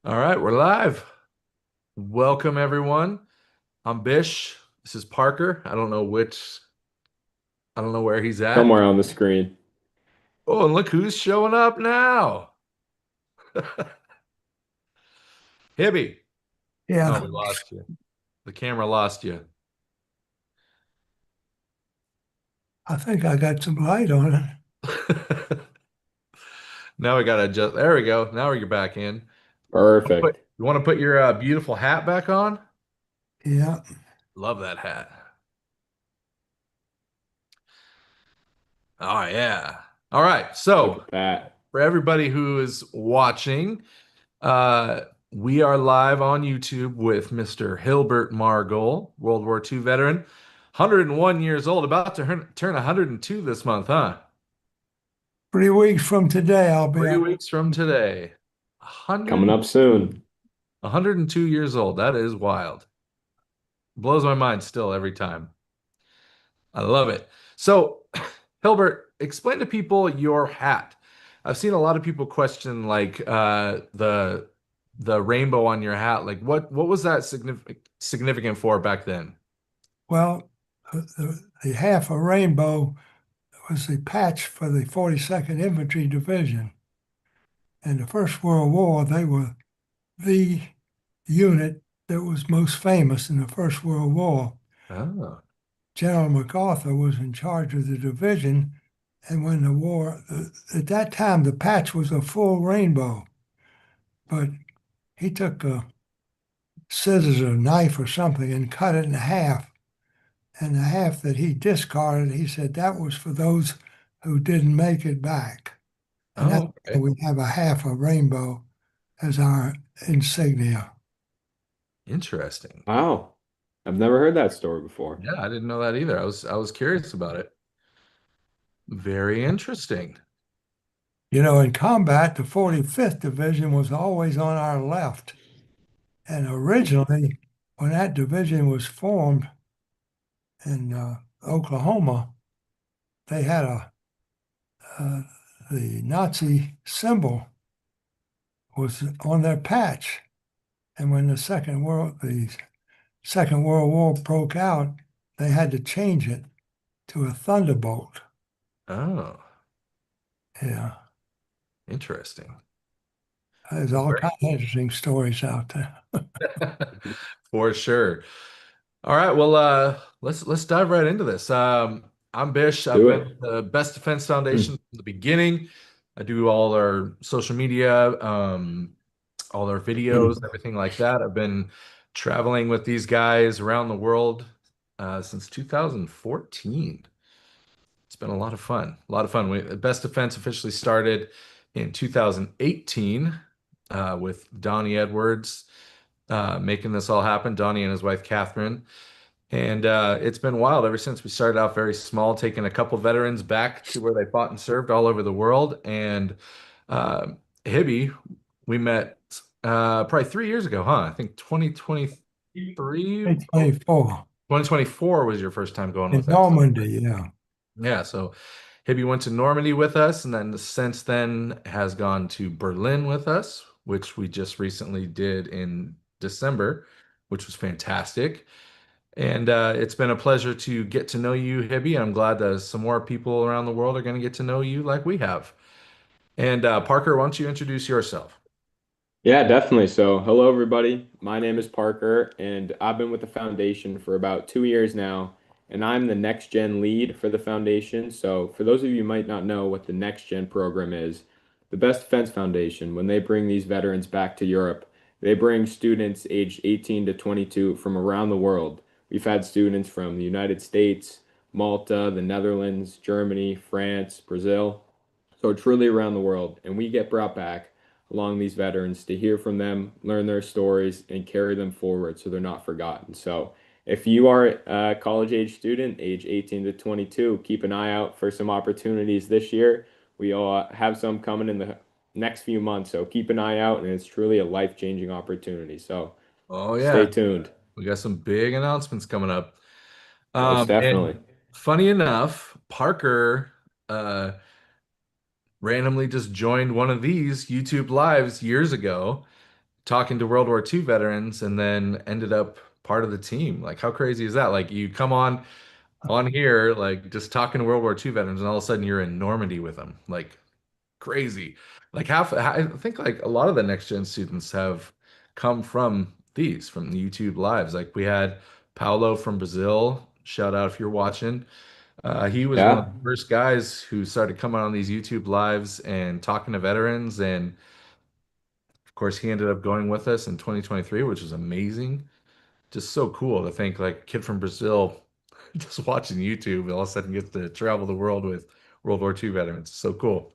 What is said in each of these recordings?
All right, we're live. Welcome, everyone. I'm Bish. This is Parker. I don't know where he's at. Somewhere on the screen. Oh, and look who's showing up now. Hibby. Oh, Yeah, we lost you. The camera lost you. I think I got some light on it. Now we gotta adjust. There we go. Now you're back in. Perfect. You want to put your beautiful hat back on? Yeah. Love that hat. Oh, yeah. All right. Look So, at that. for everybody who is watching, Uh, we are live on YouTube with Mr. Hilbert Margol, World War II veteran, 101 years old, about to turn 102 this month, huh? 3 weeks from today, I'll be 3 weeks from today. Coming 100, up soon. 102 years old. That is wild. Blows my mind still every time. I love it. So, Hilbert, explain to people your hat. I've seen a lot of people question like the rainbow on your hat. Like what was that significant for back then? well. The half a rainbow was the patch for the 42nd Infantry Division. In the First World War, they were the unit that was most famous in the First World War. Oh, General MacArthur was in charge of the division, and when the war, at that time, the patch was a full rainbow, but he took a scissors or knife or something and cut it in half. And the half that he discarded, he said that was for those who didn't make it back. And that's oh, why okay. we have a half a rainbow as our insignia. Interesting. Wow. I've never heard that story before. Yeah, I didn't know that either. I was curious about it. Very interesting. You know, in combat, the 45th Division was always on our left. And originally, when that division was formed in Oklahoma, they had uh, the Nazi symbol was on their patch. And when the Second World War broke out, they had to change it to a thunderbolt. Oh, Yeah, interesting. there's all kinds of interesting stories out there. For sure. All right, well, let's dive right into this. I'm Bish. I've Do been it. with the Best Defense Foundation Hmm. from the beginning. I do all our social media, all our videos, everything like that. I've been traveling with these guys around the world since 2014. It's been a lot of fun. A lot of fun. Best Defense officially started in 2018 with Donnie Edwards making this all happen. Donnie and his wife Catherine. And it's been wild ever since we started out very small, taking a couple veterans back to where they fought and served all over the world. And uh, Hibby, we met probably 3 years ago, huh? I think 2023, 824 2024 was your first time going in with us. Normandy, yeah. Yeah, so Hibby went to Normandy with us, and then since then has gone to Berlin with us, which we just recently did in December, which was fantastic. And it's been a pleasure to get to know you, Hibby. I'm glad that some more people around the world are going to get to know you like we have. And Parker, why don't you introduce yourself? Yeah, definitely. So, hello, everybody. My name is Parker, and I've been with the foundation for about 2 years now, and I'm the next gen lead for the foundation. So, for those of you who might not know what the next gen program is, the Best Defense Foundation, when they bring these veterans back to Europe, they bring students aged 18 to 22 from around the world. We've had students from the United States, Malta, the Netherlands, Germany, France, Brazil. So truly around the world. And we get brought back along these veterans to hear from them, learn their stories, and carry them forward so they're not forgotten. So if you are a college age student, age 18 to 22, keep an eye out for some opportunities this year. We all have some coming in the next few months. So keep an eye out, and it's truly a life-changing opportunity. So Oh, stay yeah. tuned. We got some big announcements coming up. Most definitely. And funny enough, Parker uh, randomly just joined one of these YouTube lives years ago. talking to World War II veterans and then ended up part of the team. Like, how crazy is that? Like, you come on here, like just talking to World War II veterans, and all of a sudden you're in Normandy with them. Like, crazy. Like I think like a lot of the next gen students have come from the YouTube lives. Like we had Paulo from Brazil. Shout out if you're watching. He was one of Yeah. the first guys who started coming on these YouTube lives and talking to veterans. And of course, he ended up going with us in 2023, which was amazing. Just so cool to think like a kid from Brazil just watching YouTube and all of a sudden gets to travel the world with World War II veterans. So cool.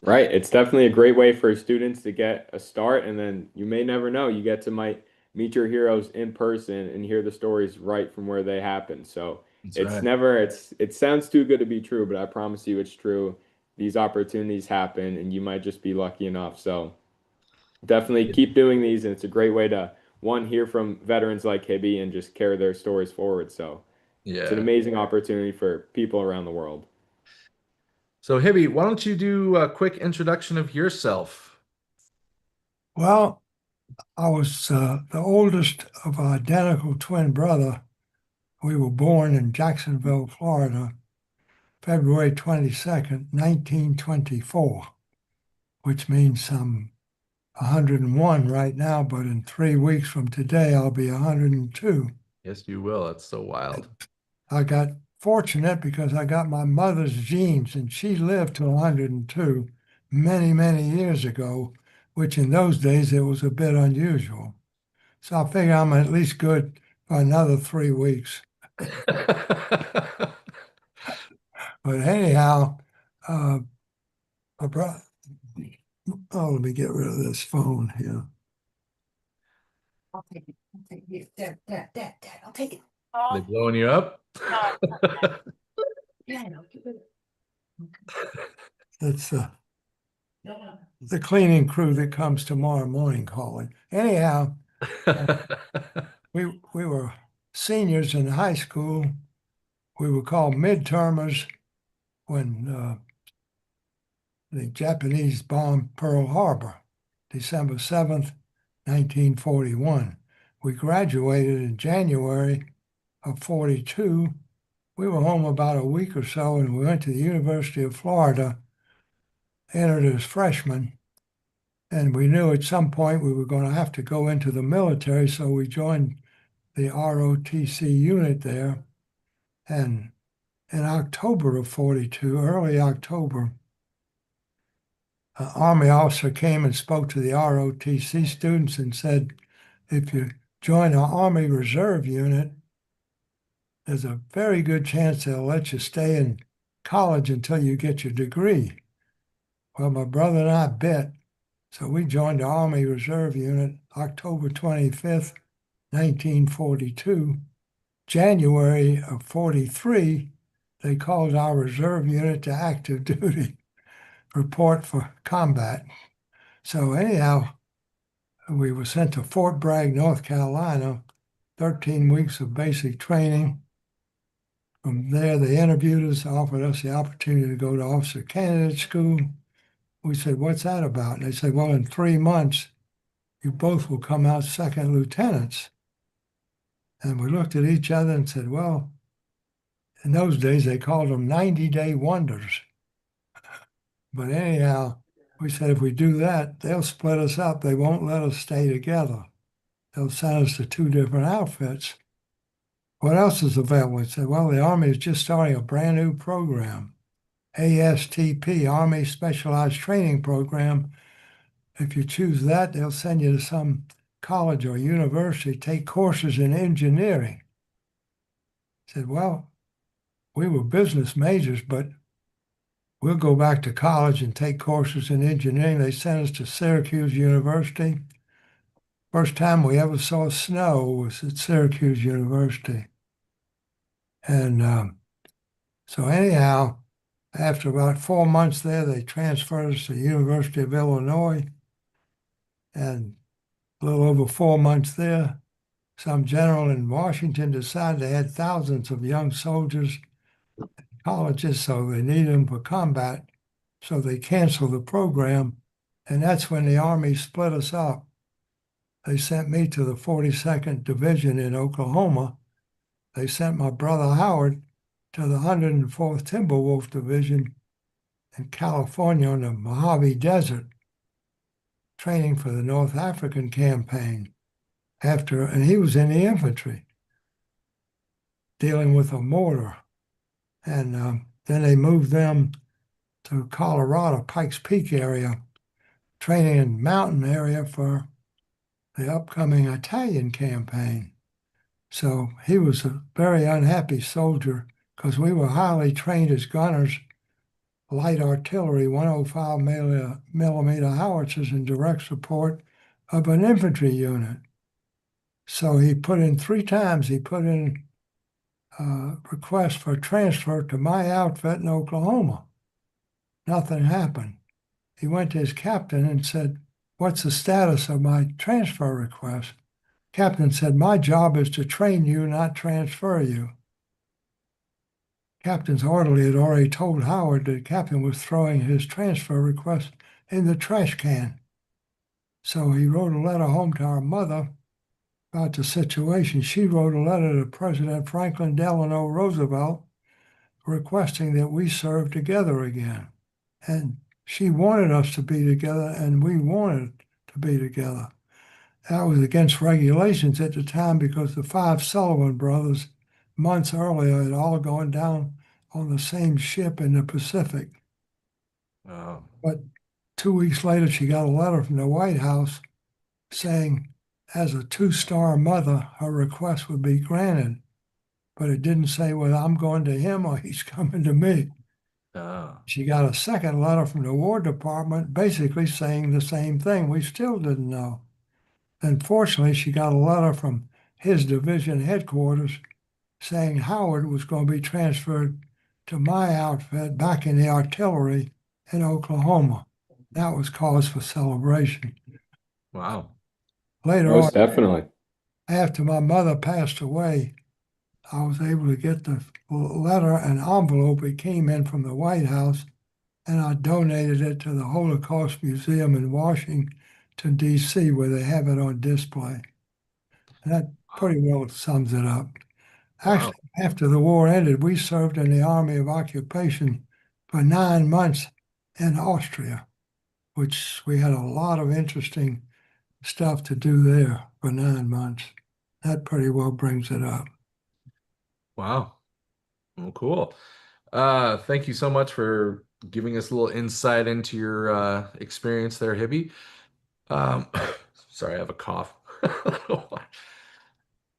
Right. It's definitely a great way for students to get a start, and then you may never know. You get to might meet your heroes in person and hear the stories right from where they happen. So That's it's right. never it sounds too good to be true, but I promise you it's true. These opportunities happen and you might just be lucky enough. So definitely keep doing these, and it's a great way to one hear from veterans like Hibby and just carry their stories forward. So it's an Yeah. amazing opportunity for people around the world. So, Hibby, why don't you do a quick introduction of yourself? Well, I was the oldest of an identical twin brother. We were born in Jacksonville, Florida, February 22nd, 1924, which means I'm 101 right now, but in 3 weeks from today, I'll be 102. Yes, you will. That's so wild. I got fortunate because I got my mother's genes, and she lived to 102 many, many years ago, which in those days it was a bit unusual. So I figure I'm at least good for another 3 weeks. But anyhow, uh, I brought, oh, let me get rid of this phone here. I'll take it. I'll take it. Dad, I'll take it. They blowing you up? Yeah, no, keep it. That's No. the cleaning crew that comes tomorrow morning calling. Anyhow, we were seniors in high school. We were called midtermers when the Japanese bombed Pearl Harbor, December 7th, 1941. We graduated in January of 42. We were home about a week or so, and we went to the University of Florida, entered as freshmen, and we knew at some point we were going to have to go into the military, so we joined the ROTC unit there. And in October of 42, early October, an Army officer came and spoke to the ROTC students and said, if you join an Army Reserve unit, there's a very good chance they'll let you stay in college until you get your degree. Well, my brother and I bit, so we joined the Army Reserve Unit October 25th, 1942. January of 43, they called our reserve unit to active duty, report for combat. So anyhow, we were sent to Fort Bragg, North Carolina, 13 weeks of basic training. From there, they interviewed us, offered us the opportunity to go to officer candidate school. We said, what's that about? And they said, well, in 3 months, you both will come out second lieutenants. And we looked at each other and said, well, in those days, they called them 90-day wonders. But anyhow, we said, if we do that, they'll split us up. They won't let us stay together. They'll send us to 2 different outfits. What else is available? We said, well, the Army is just starting a brand new program, ASTP, Army Specialized Training Program. If you choose that, they'll send you to some college or university, take courses in engineering. I said, well, we were business majors, but we'll go back to college and take courses in engineering. They sent us to Syracuse University. First time we ever saw snow was at Syracuse University. And so anyhow, after about 4 months there, they transferred us to the University of Illinois. And a little over 4 months there, some general in Washington decided they had thousands of young soldiers in colleges, so they needed them for combat. So they canceled the program. And that's when the Army split us up. they sent me to the 42nd Division in Oklahoma. They sent my brother Howard to the 104th Timberwolf Division in California on the Mojave Desert, training for the North African campaign. And he was in the infantry, dealing with a mortar. And then they moved them to Colorado, Pikes Peak area, training in mountain area for the upcoming Italian campaign. So he was a very unhappy soldier because we were highly trained as gunners, light artillery, 105 millimeter howitzers in direct support of an infantry unit. So he put in 3 times, he put in a request for transfer to my outfit in Oklahoma. Nothing happened. He went to his captain and said, "What's the status of my transfer request?" Captain said, "My job is to train you, not transfer you." Captain's orderly had already told Howard that the captain was throwing his transfer request in the trash can. So he wrote a letter home to our mother about the situation. She wrote a letter to President Franklin Delano Roosevelt requesting that we serve together again. And she wanted us to be together, and we wanted to be together. That was against regulations at the time because the 5 Sullivan brothers, months earlier, had all gone down on the same ship in the Pacific. Oh. But 2 weeks later, she got a letter from the White House saying, as a 2-star mother, her request would be granted. But it didn't say whether I'm going to him or he's coming to me. Oh. She got a second letter from the War Department basically saying the same thing. We still didn't know. And fortunately, she got a letter from his division headquarters saying Howard was going to be transferred to my outfit back in the artillery in Oklahoma. That was cause for celebration. Wow. Later Most on, definitely. after my mother passed away, I was able to get the letter and envelope. It came in from the White House, and I donated it to the Holocaust Museum in Washington, D.C., where they have it on display. And that pretty well sums it up. Actually, after the war ended, we served in the Army of Occupation for 9 months in Austria, which we had a lot of interesting stuff to do there for 9 months. That pretty well brings it up. Wow. Well, cool. Thank you so much for giving us a little insight into your experience there, Hibby. Sorry, I have a cough.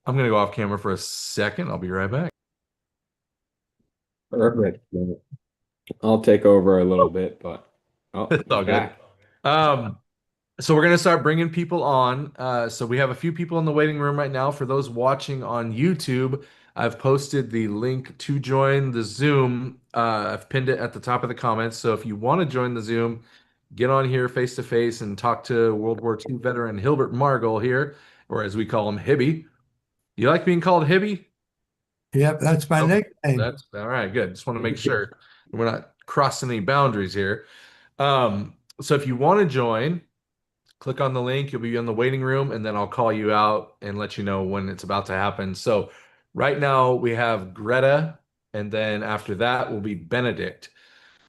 I'm gonna go off camera for a second. I'll be right back. Perfect. I'll take over a little bit, but It's all I'm good. back. So we're gonna start bringing people on. So we have a few people in the waiting room right now. For those watching on YouTube, I've posted the link to join the Zoom. I've pinned it at the top of the comments. So if you want to join the Zoom, get on here face to face and talk to World War II veteran Hilbert Margol here, or as we call him, Hibby. You like being called Hibby? Yep, that's my nickname. That's all right. Good. Just want to make sure we're not crossing any boundaries here. So if you want to join, click on the link. You'll be in the waiting room, and then I'll call you out and let you know when it's about to happen. So right now we have Greta, and then after that will be Benedict.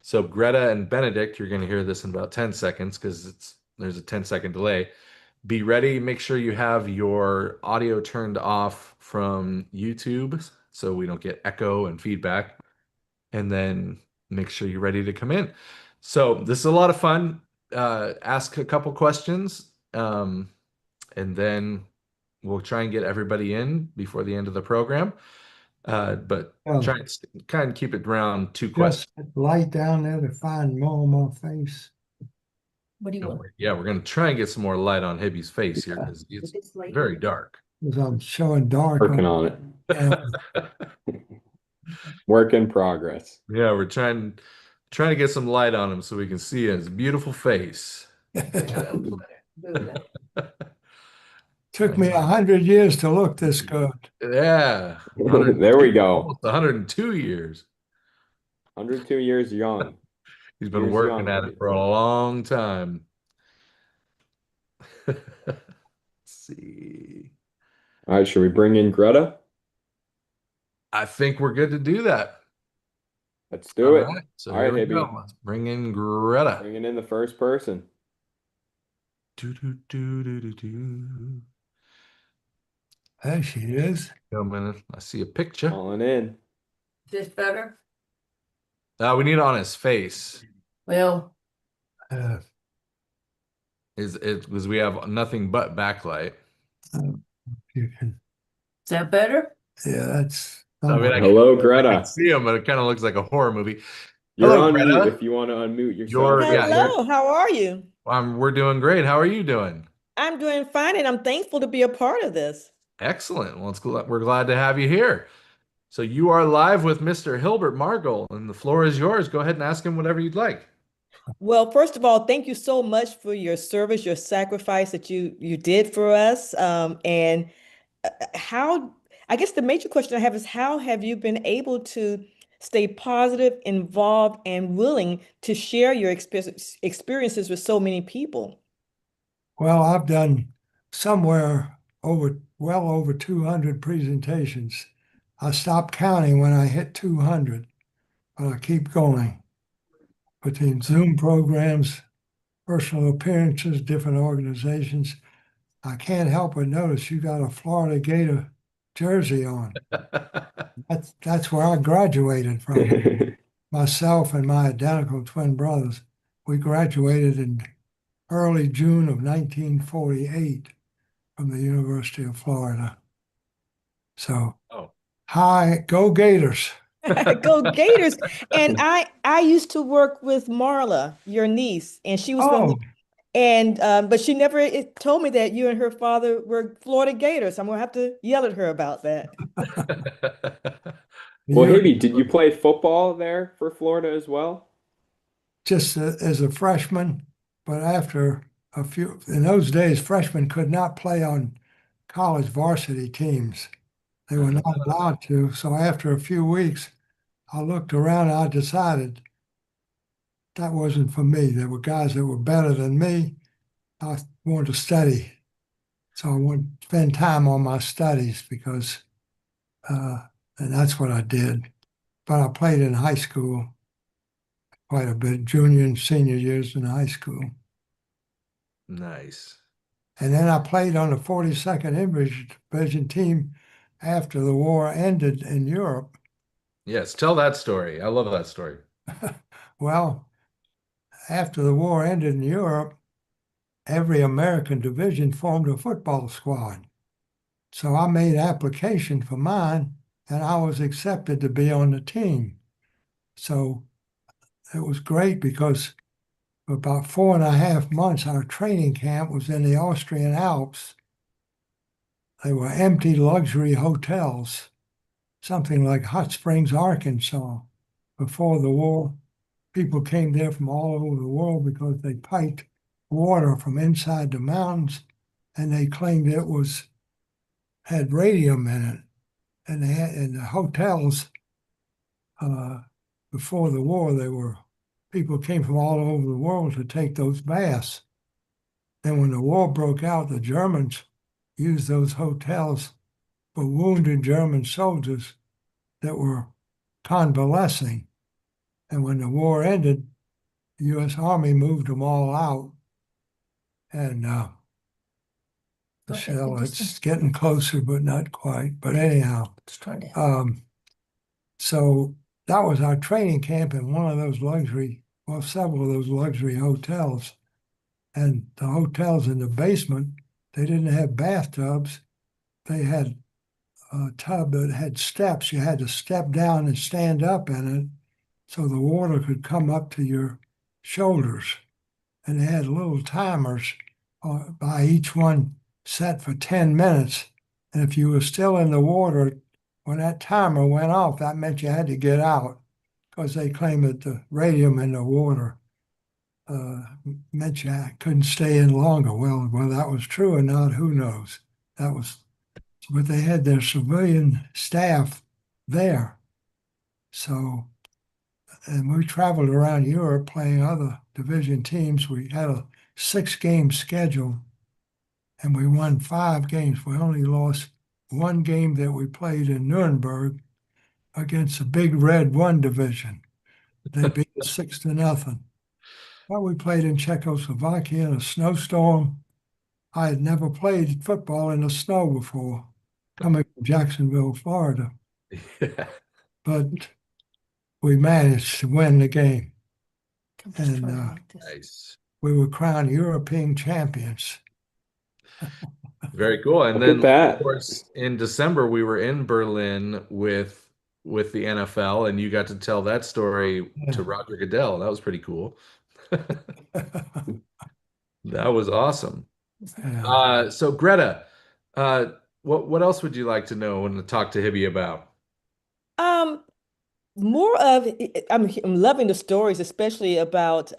So Greta and Benedict, you're going to hear this in about 10 seconds because there's a 10-second delay. Be ready. Make sure you have your audio turned off from YouTube so we don't get echo and feedback. And then make sure you're ready to come in. So this is a lot of fun. Ask a couple questions, and then we'll try and get everybody in before the end of the program. But try and kind of keep it around 2 questions. Just light down there to find more of my face. What do you want? Yeah, we're going to try and get some more light on Hibby's face here because it's very dark. Because I'm showing dark. Working on it. Work in progress. Yeah, we're trying to get some light on him so we can see his beautiful face. Took me 100 years to look this good. Yeah. There we go. Almost 102 years. 102 years young. He's been Years working young, at it for a long time. Let's All right, should we bring in Greta? I think we're good to do that. Let's do it. All right, so All here right, we Hibby. go. Let's bring in Greta. Bringing in the first person. Do, do, do, do, do, do. There she is. Wait a minute. I see a picture. Calling in. Is this better? We need it on his face. Well, Uh, Is it because we have nothing but backlight. you can, is that better? yeah, that's. I mean, Hello, I Greta. can see him, but it kind of looks like a horror movie. You're Hello, on Greta. mute if you want to unmute yourself. You're- yeah, Hello, how are you? We're doing great. How are you doing? I'm doing fine, and I'm thankful to be a part of this. Excellent. Well, we're glad to have you here. So you are live with Mr. Hilbert Margol, and the floor is yours. Go ahead and ask him whatever you'd like. Well, first of all, thank you so much for your service, your sacrifice that you did for us. And how, I guess the major question I have is how have you been able to stay positive, involved, and willing to share your experiences with so many people? Well, I've done well over 200 presentations. I stopped counting when I hit 200, but I keep going. Between Zoom programs, personal appearances, different organizations, I can't help but notice you got a Florida Gator jersey on. That's where I graduated from. Myself and my identical twin brothers, we graduated in early June of 1948 from the University of Florida. So, hi, go Gators. Go Gators. And I used to work with Marla, your niece, and she was from but she never told me that you and her father were Florida Gators. I'm gonna have to yell at her about that. Well, Hibby, did you play football there for Florida as well? Just as a freshman, but after in those days, freshmen could not play on college varsity teams. They were not allowed to. So after a few weeks, I looked around and I decided that wasn't for me. There were guys that were better than me. I wanted to study. So I wanted to spend time on my studies because, and that's what I did. But I played in high school quite a bit, junior and senior years in high school. Nice. And then I played on the 42nd Infantry Division team after the war ended in Europe. Yes, tell that story. I love that story. Well, after the war ended in Europe, every American division formed a football squad. So I made application for mine, and I was accepted to be on the team. So it was great because for about 4.5 months, our training camp was in the Austrian Alps. They were empty luxury hotels, something like Hot Springs, Arkansas. Before the war, people came there from all over the world because they piped water from inside the mountains, and they claimed it had radium in it. And they had in the hotels before the war, people came from all over the world to take those baths. And when the war broke out, the Germans used those hotels for wounded German soldiers that were convalescing. And when the war ended, the U.S. Army moved them all out. And Michelle, it's getting closer, but not quite. But anyhow, so that was our training camp in one of those several of those luxury hotels. And the hotels in the basement, they didn't have bathtubs. They had a tub that had steps. You had to step down and stand up in it so the water could come up to your shoulders. And they had little timers by each one set for 10 minutes. And if you were still in the water, when that timer went off, that meant you had to get out because they claimed that the radium in the water meant you couldn't stay in longer. Well, whether that was true or not, who knows? But they had their civilian staff there. So, and we traveled around Europe playing other division teams. We had a 6-game schedule and we won 5 games. We only lost one game that we played in Nuremberg against the big Red 1 division. They beat us 6-0. But we played in Czechoslovakia in a snowstorm. I had never played football in the snow before, coming from Jacksonville, Florida. Yeah. But we managed to win the game. Come just And, try to make this. Nice. We were crowned European champions. Very cool. And Look at then, that. of course, in December, we were in Berlin with the NFL, and you got to tell that story to Yeah. Roger Goodell. That was pretty cool. That was awesome. Yeah. So Greta, what else would you like to know and to talk to Hibby about? Um, More of, I'm loving the stories, especially about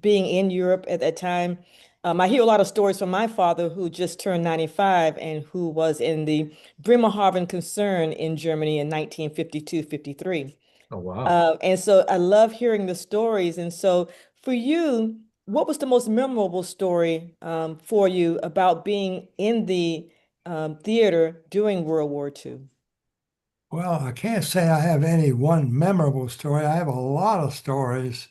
being in Europe at that time. I hear a lot of stories from my father, who just turned 95 and who was in the Bremerhaven concern in Germany in 1952, 53. Oh, wow. And so I love hearing the stories. And so for you, what was the most memorable story for you about being in the theater during World War II? Well, I can't say I have any one memorable story. I have a lot of stories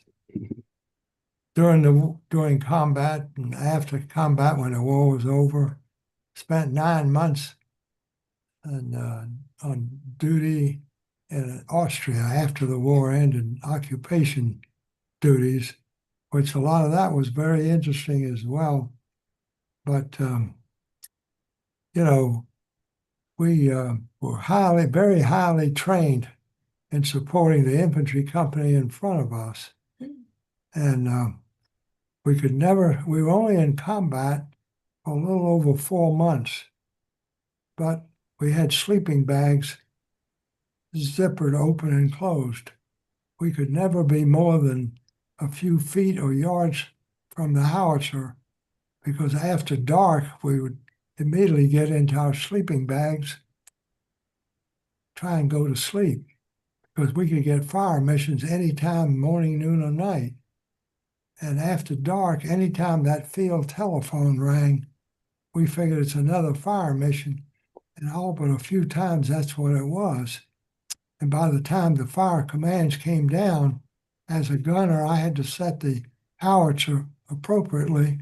during combat and after combat when the war was over. Spent 9 months on duty in Austria after the war ended, occupation duties, which a lot of that was very interesting as well. But you know, we were very highly trained in supporting the infantry company in front of us. And we were only in combat for a little over 4 months, but we had sleeping bags zippered open and closed. We could never be more than a few feet or yards from the howitzer, because after dark, we would immediately get into our sleeping bags, try and go to sleep, because we could get fire missions anytime, morning, noon, or night. And after dark, anytime that field telephone rang, we figured it's another fire mission. And all but a few times, that's what it was. And by the time the fire commands came down, as a gunner, I had to set the howitzer appropriately.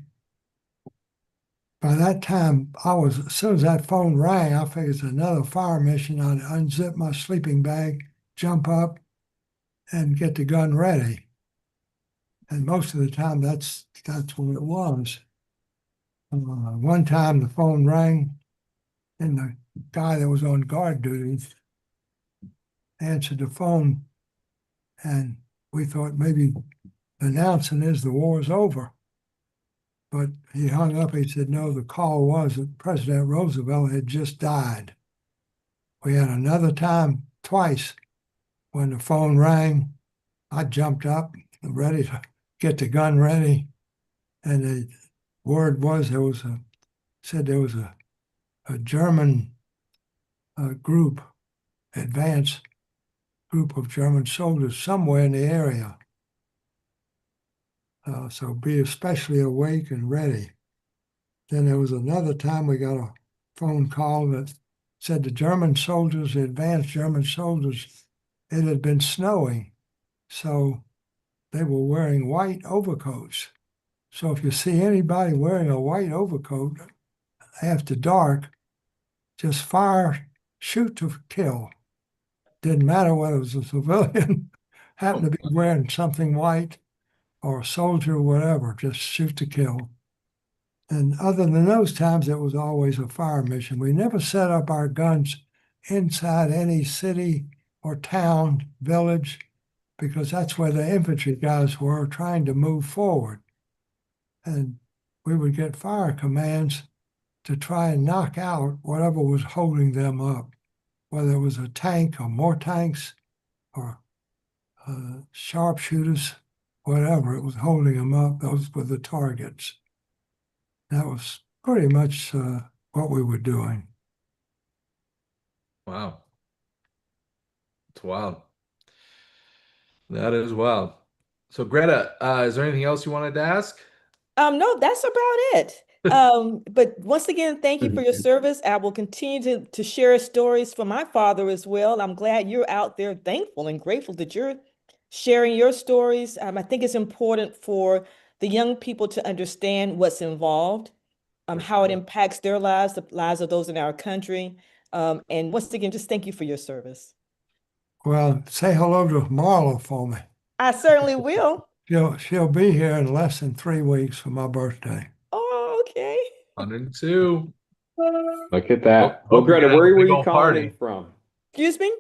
By that time, as soon as that phone rang, I figured it's another fire mission. I'd unzip my sleeping bag, jump up, and get the gun ready. And most of the time, that's what it was. One time, the phone rang, and the guy that was on guard duty answered the phone, and we thought maybe the announcing is the war's over. But he hung up. He said, no, the call was that President Roosevelt had just died. We had another time, twice, when the phone rang. I jumped up, ready to get the gun ready. And the word was there was a German group, advanced group of German soldiers somewhere in the area. So be especially awake and ready. Then there was another time we got a phone call that said the German soldiers, the advanced German soldiers, it had been snowing. So they were wearing white overcoats. So if you see anybody wearing a white overcoat after dark, just fire, shoot to kill. Didn't matter whether it was a civilian, happened to be wearing something white, or a soldier or whatever, just shoot to kill. And other than those times, it was always a fire mission. We never set up our guns inside any city or town, village, because that's where the infantry guys were trying to move forward. And we would get fire commands to try and knock out whatever was holding them up, whether it was a tank or more tanks or sharpshooters, whatever, it was holding them up. Those were the targets. That was pretty much what we were doing. Wow. It's wild. That is wild. So Greta, is there anything else you wanted to ask? No, that's about it. But once again, thank you for your service. I will continue to share stories from my father as well. I'm glad you're out there, thankful and grateful that you're sharing your stories. I think it's important for the young people to understand what's involved, how it impacts their lives, the lives of those in our country. And once again, just thank you for your service. Well, say hello to Marla for me. I certainly will. She'll be here in less than 3 weeks for my birthday. Oh, okay. 102. Look at that. Hope Well, you're Greta, gonna have where a were big you old calling party. in from? Excuse me?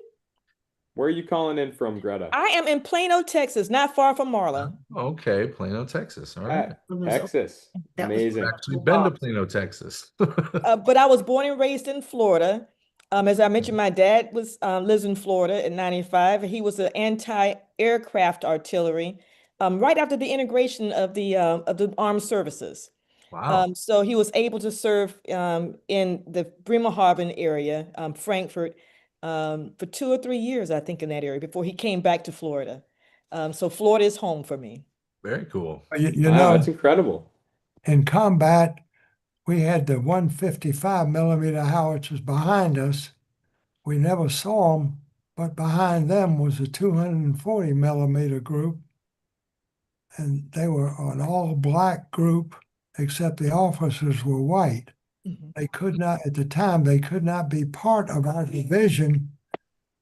Where are you calling in from, Greta? I am in Plano, Texas, not far from Marla. Okay, Plano, Texas. All right. Texas. That was Amazing. I've actually been to Plano, Texas. But I was born and raised in Florida. As I mentioned, my dad was lives in Florida in '95. He was an anti-aircraft artillery right after the integration of the armed services. Wow. So he was able to serve in the Bremerhaven area, Frankfurt, for 2 or 3 years, I think, in that area before he came back to Florida. So Florida is home for me. Very cool. You Wow, know, that's incredible. in combat, we had the 155 millimeter howitzers behind us. We never saw them, but behind them was a 240 millimeter group. And they were an all black group, except the officers were white. Mhm. They could not, at the time, they could not be part of our division,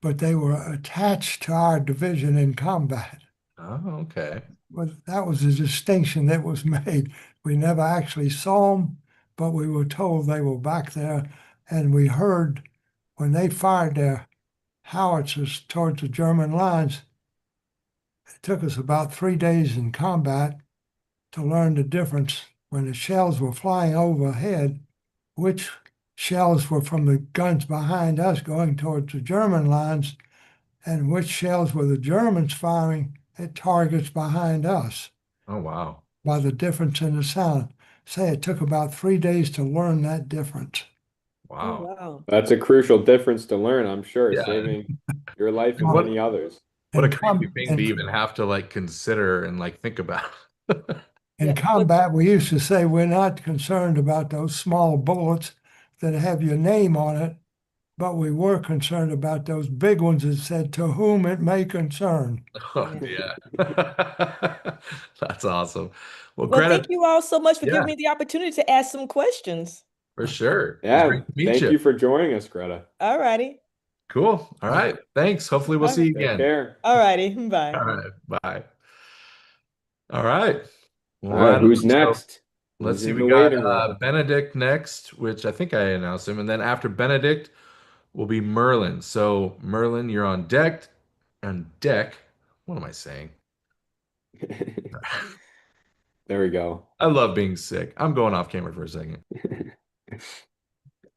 but they were attached to our division in combat. Oh, okay. But that was a distinction that was made. We never actually saw them, but we were told they were back there. And we heard when they fired their howitzers towards the German lines, it took us about 3 days in combat to learn the difference when the shells were flying overhead, which shells were from the guns behind us going towards the German lines, and which shells were the Germans firing at targets behind us Oh, wow. by the difference in the sound. Say it took about 3 days to learn that difference. Oh, Wow. wow. That's a crucial difference to learn, I'm sure, Yeah. saving your life and What- many others. What a In crazy com- thing in- to even have to like consider and like think about. In Yeah, combat, we used to say we're not concerned about those small bullets that have your name on it, but we were concerned about those big ones that said, "To whom it may concern." Oh, yeah. That's awesome. Well, Well, thank Greta, you all so much for yeah, giving me the opportunity to ask some questions. for sure. It was Yeah, great to meet thank you. you for joining us, Greta. All righty. Cool. All right. Thanks. Hopefully we'll All see you Take again. care. All righty. Bye. All right. Bye. All right. All right, who's So next? let's Who's see. in We the got waiting room? Benedict next, which I think I announced him. And then after Benedict will be Merlin. So Merlin, you're on deck. On deck. What am I saying? There we go. I love being sick. I'm going off camera for a second.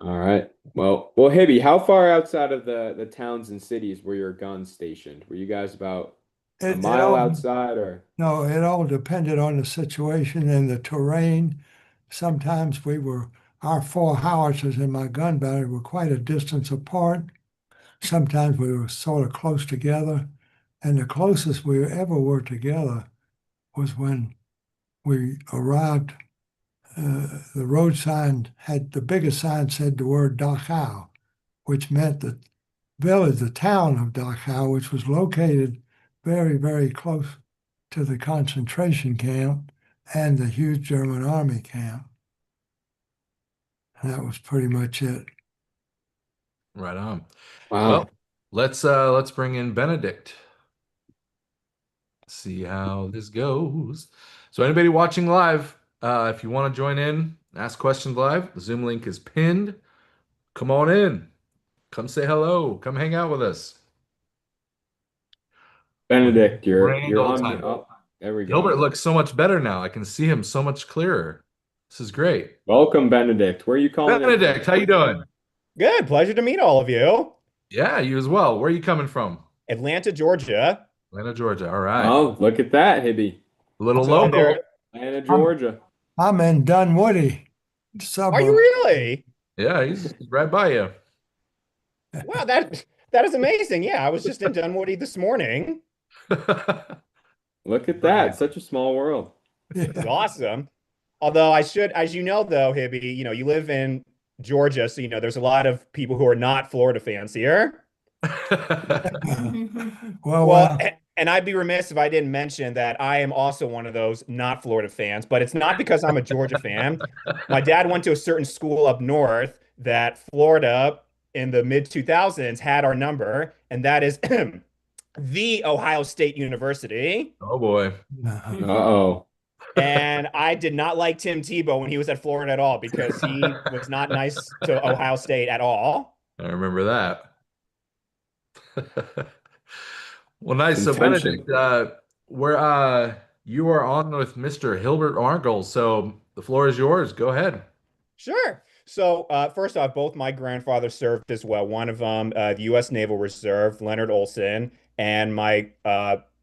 All right. Well, Hibby, how far outside of the towns and cities were your guns stationed? Were you guys about a It mile all, outside, or? no, it all depended on the situation and the terrain. Sometimes our 4 howitzers in my gun battery were quite a distance apart. Sometimes we were sort of close together. And the closest we ever were together was when we arrived. The road sign had the biggest sign said the word Dachau, which meant the village, the town of Dachau, which was located very, very close to the concentration camp and the huge German army camp. And that was pretty much it. Right on. Wow. Well, let's bring in Benedict. See how this goes. So anybody watching live, if you want to join in, ask questions live, the Zoom link is pinned. Come on in. Come say hello. Come hang out with us. Benedict, you're Grand old on. time. Oh, there we go. Hilbert looks so much better now. I can see him so much clearer. This is great. Welcome, Benedict. Where are you calling in from? Benedict, how you doing? Good. Pleasure to meet all of you. Yeah, you as well. Where are you coming from? Atlanta, Georgia. Atlanta, Georgia. All right. Oh, look at that, Hibby. A little So local. there- Atlanta, Georgia. I'm in Dunwoody Are you suburb. really? Yeah, he's right by you. Wow, that is amazing. Yeah, I was just in Dunwoody this morning. Look at that. Such a small world. It's Yeah. awesome. Although I should, as you know, though, Hibby, you live in Georgia, so there's a lot of people who are not Florida fans here. Well, Well, and I'd be remiss if I didn't mention that I am also one of those not Florida fans, but it's not because I'm a Georgia fan. My dad went to a certain school up north that Florida in the mid 2000s had our number, and that is the Ohio State University. Oh boy. Uh-oh. And I did not like Tim Tebow when he was at Florida at all because he was not nice to Ohio State at all. I remember that. Well, nice. So Intention. Benedict, you are on with Mr. Hilbert Margol. So the floor is yours. Go ahead. Sure. So, first off, both my grandfathers served as well. One of them, the U.S. Naval Reserve, Leonard Olson, and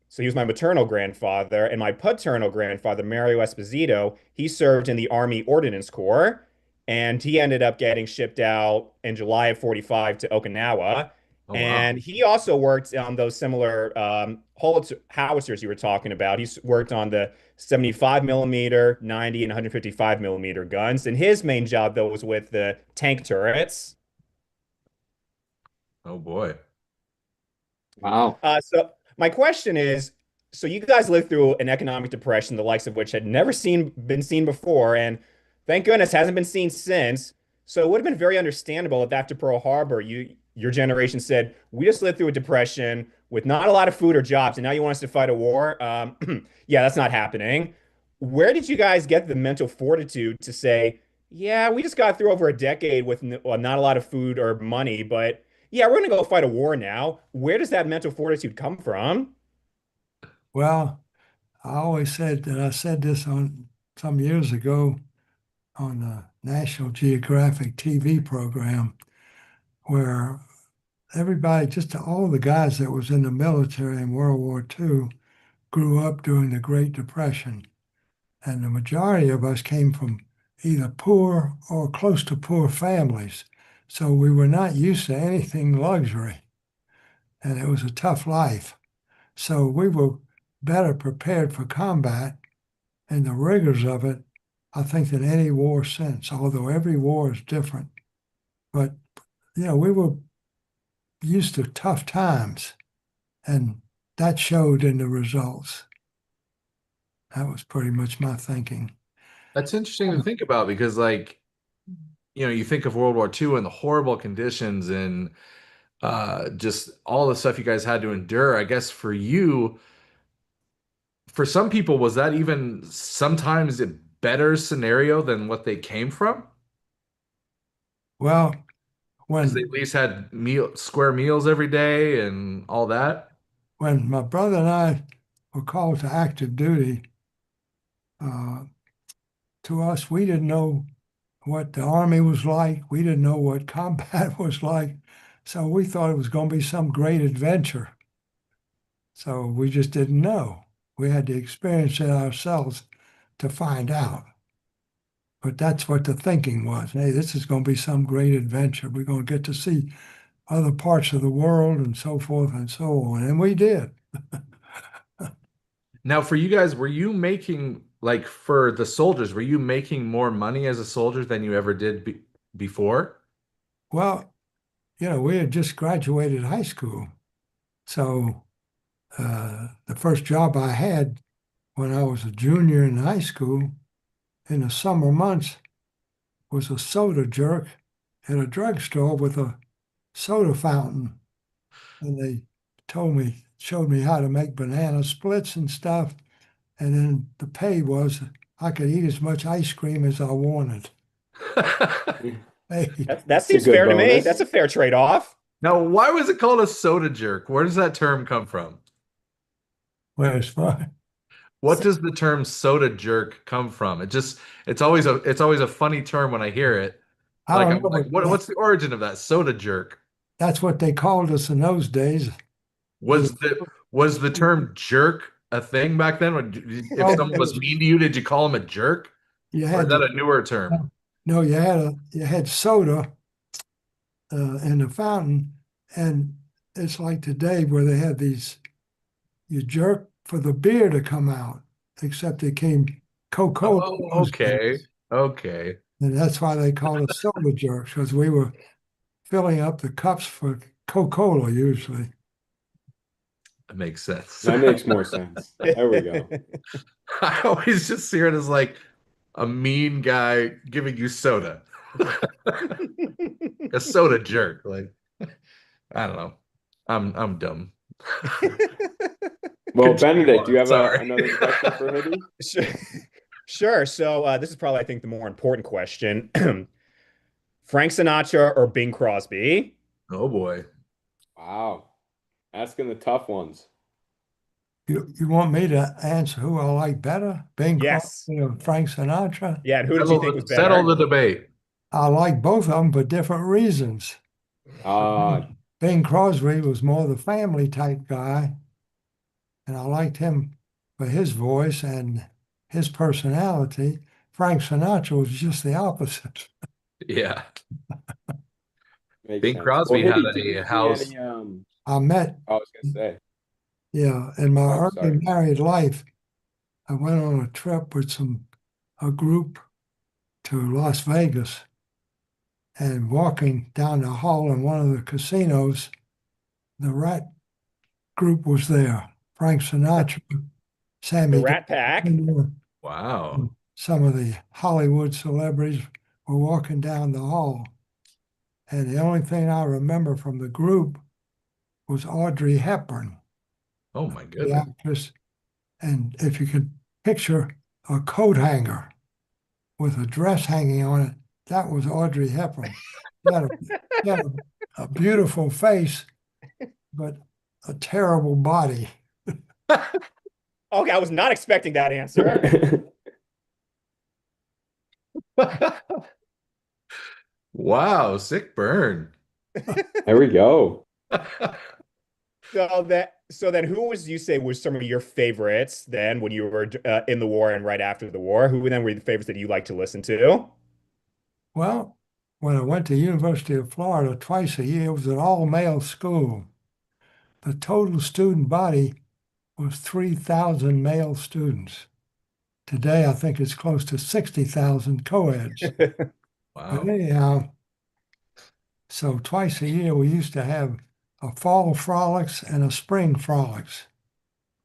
so he was my maternal grandfather, and my paternal grandfather, Mario Esposito, he served in the Army Ordnance Corps, and he ended up getting shipped out in July of 45 to Okinawa. Oh, wow. And he also worked on those similar howitzers you were talking about. He's worked on the 75 millimeter, 90, and 155 millimeter guns. And his main job, though, was with the tank turrets. Oh boy. Wow. So my question is, so you guys lived through an economic depression, the likes of which had never been seen before, and thank goodness hasn't been seen since. So it would have been very understandable if after Pearl Harbor, your generation said, we just lived through a depression with not a lot of food or jobs, and now you want us to fight a war? Yeah, that's not happening. Where did you guys get the mental fortitude to say, yeah, we just got through over a decade with not a lot of food or money, but yeah, we're going to go fight a war now. Where does that mental fortitude come from? well, I always said that I said this on some years ago on the National Geographic TV program where everybody, just all the guys that was in the military in World War II grew up during the Great Depression. And the majority of us came from either poor or close to poor families. So we were not used to anything luxury. And it was a tough life. So we were better prepared for combat and the rigors of it, I think, than any war since, although every war is different. But, we were used to tough times, and that showed in the results. That was pretty much my thinking. That's interesting to think about because, you think of World War II and the horrible conditions and just all the stuff you guys had to endure. I guess for you, for some people, was that even sometimes a better scenario than what they came from? Well, Because they at least had square meals every day and all that. when my brother and I were called to active duty, to us, we didn't know what the Army was like. We didn't know what combat was like. So we thought it was going to be some great adventure. So we just didn't know. We had to experience it ourselves to find out. But that's what the thinking was. Hey, this is going to be some great adventure. We're going to get to see other parts of the world and so forth and so on. And we did. Now, for you guys, were you making, for the soldiers, were you making more money as a soldier than you ever did before? Well, we had just graduated high school. So the first job I had when I was a junior in high school in the summer months was a soda jerk at a drugstore with a soda fountain. And they showed me how to make banana splits and stuff. And then the pay was I could eat as much ice cream as I wanted. Hey, That seems fair to me. bonus. That's a fair trade-off. Now, why was it called a soda jerk? Where does that term come from? well, it's fun. What does the term soda jerk come from? It's always a funny term when I hear it. I Like, don't I'm know. like, what's the origin of that soda jerk? That's what they called us in those days. Was the term jerk a thing back then? If Oh, someone was mean to you, did you call them a jerk? You Or had is that to, a newer term? no, you had soda in the fountain, and it's like today where they have these. You jerk for the beer to come out, except it came Coca-Cola. Oh, okay. Okay. And that's why they called us soda jerks, because we were filling up the cups for Coca-Cola usually. That makes sense. That makes more sense. There we go. I always just see it as like a mean guy giving you soda. A soda jerk. Like, I don't know. I'm dumb. Well, Continue Benedict, do you on, have sorry. another question for Hibby? Sure. So this is probably, I think, the more important question. Frank Sinatra or Bing Crosby? Oh boy. Wow. Asking the tough ones. You want me to answer who I like better? Bing Yes. Crosby or Frank Sinatra? Yeah, and who did you think was better? Settle the debate. I like both of them for different reasons. Bing Crosby was more the family type guy, and I liked him for his voice and his personality. Frank Sinatra was just the opposite. Yeah. Makes Bing sense. Crosby Well, had Hibby, did you a see house. any, I met, I was gonna say. yeah, in my Oh, early sorry. married life, I went on a trip with a group to Las Vegas, and walking down the hall in one of the casinos, the Rat group was there. Frank Sinatra, The Sammy Rat Pack. Davis, Wow. some of the Hollywood celebrities were walking down the hall. And the only thing I remember from the group was Audrey Hepburn, Oh my the goodness. actress. And if you could picture a coat hanger with a dress hanging on it, that was Audrey Hepburn. She had a beautiful face, but a terrible body. Okay, I was not expecting that answer. Wow, sick burn. There we go. So then who was you say was some of your favorites then when you were in the war and right after the war? Who then were the favorites that you like to listen to? Well, when I went to University of Florida twice a year, it was an all-male school. The total student body was 3,000 male students. Today, I think it's close to 60,000 co-eds. But Wow. anyhow, so twice a year, we used to have a fall frolics and a spring frolics.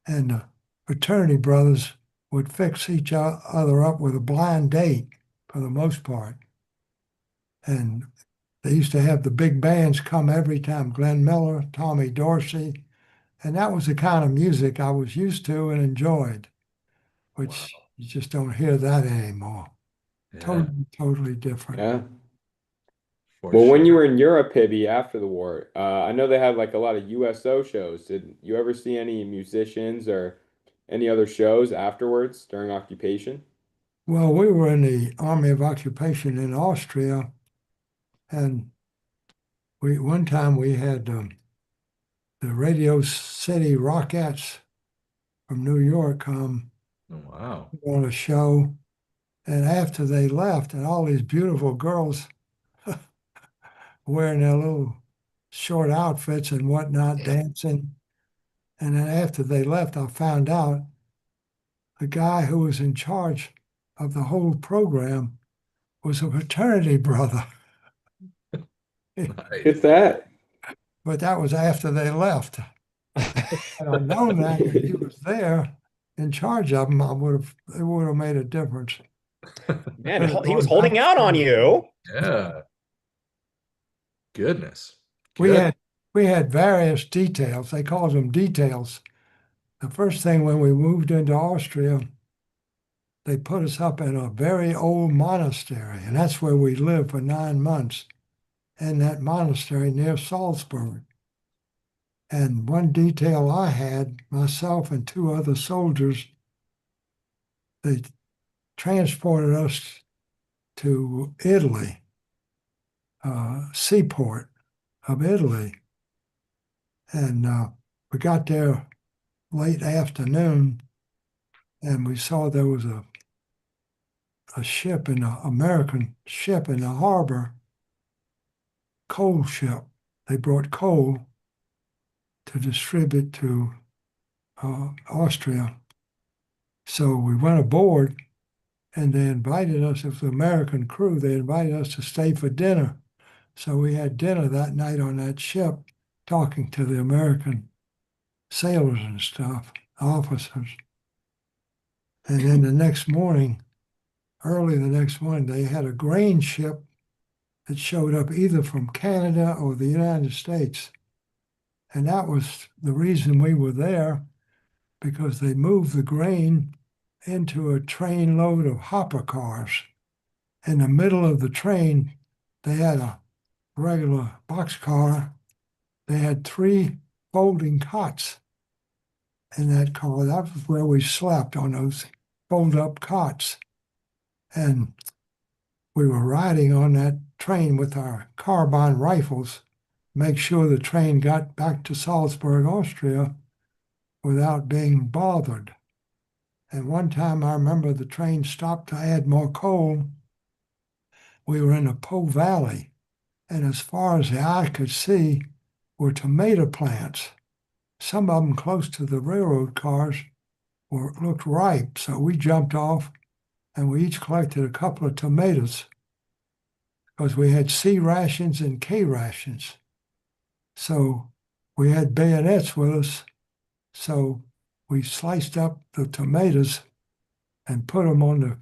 And the fraternity brothers would fix each other up with a blind date for the most part. And they used to have the big bands come every time, Glenn Miller, Tommy Dorsey. And that was the kind of music I was used to and enjoyed, which you just don't hear that anymore. Yeah, Totally different. Yeah. for Well, when you sure. were in Europe, Hibby, after the war, I know they had like a lot of USO shows. Did you ever see any musicians or any other shows afterwards during occupation? Well, we were in the Army of Occupation in Austria, and one time we had the Radio City Rockettes from New York come Oh, wow. on a show. And after they left, and all these beautiful girls wearing their little short outfits and whatnot, dancing. And then after they left, I found out the guy who was in charge of the whole program was a fraternity brother. Nice. It's that. But that was after they left. Had I known that he was there in charge of them, it would have made a difference. Man, he was holding out on you. Yeah. Goodness. We Good. had various details. They called them details. The first thing when we moved into Austria, they put us up in a very old monastery, and that's where we lived for 9 months, in that monastery near Salzburg. And one detail I had, myself and 2 other soldiers, they transported us to Italy, seaport of Italy. And we got there late afternoon, and we saw there was a ship, an American ship in the harbor, coal ship. They brought coal to distribute to Austria. So we went aboard, and they invited us, it was an American crew, they invited us to stay for dinner. So we had dinner that night on that ship, talking to the American sailors and stuff, officers. And then the next morning, early the next morning, they had a grain ship that showed up either from Canada or the United States. And that was the reason we were there, because they moved the grain into a train load of hopper cars. In the middle of the train, they had a regular boxcar. They had 3 folding cots in that car. That was where we slept, on those fold-up cots. And we were riding on that train with our carbine rifles, make sure the train got back to Salzburg, Austria, without being bothered. And one time I remember the train stopped to add more coal. We were in the Po Valley, and as far as the eye could see were tomato plants. Some of them close to the railroad cars looked ripe, so we jumped off and we each collected a couple of tomatoes, because we had C rations and K rations. So we had bayonets with us, so we sliced up the tomatoes and put them on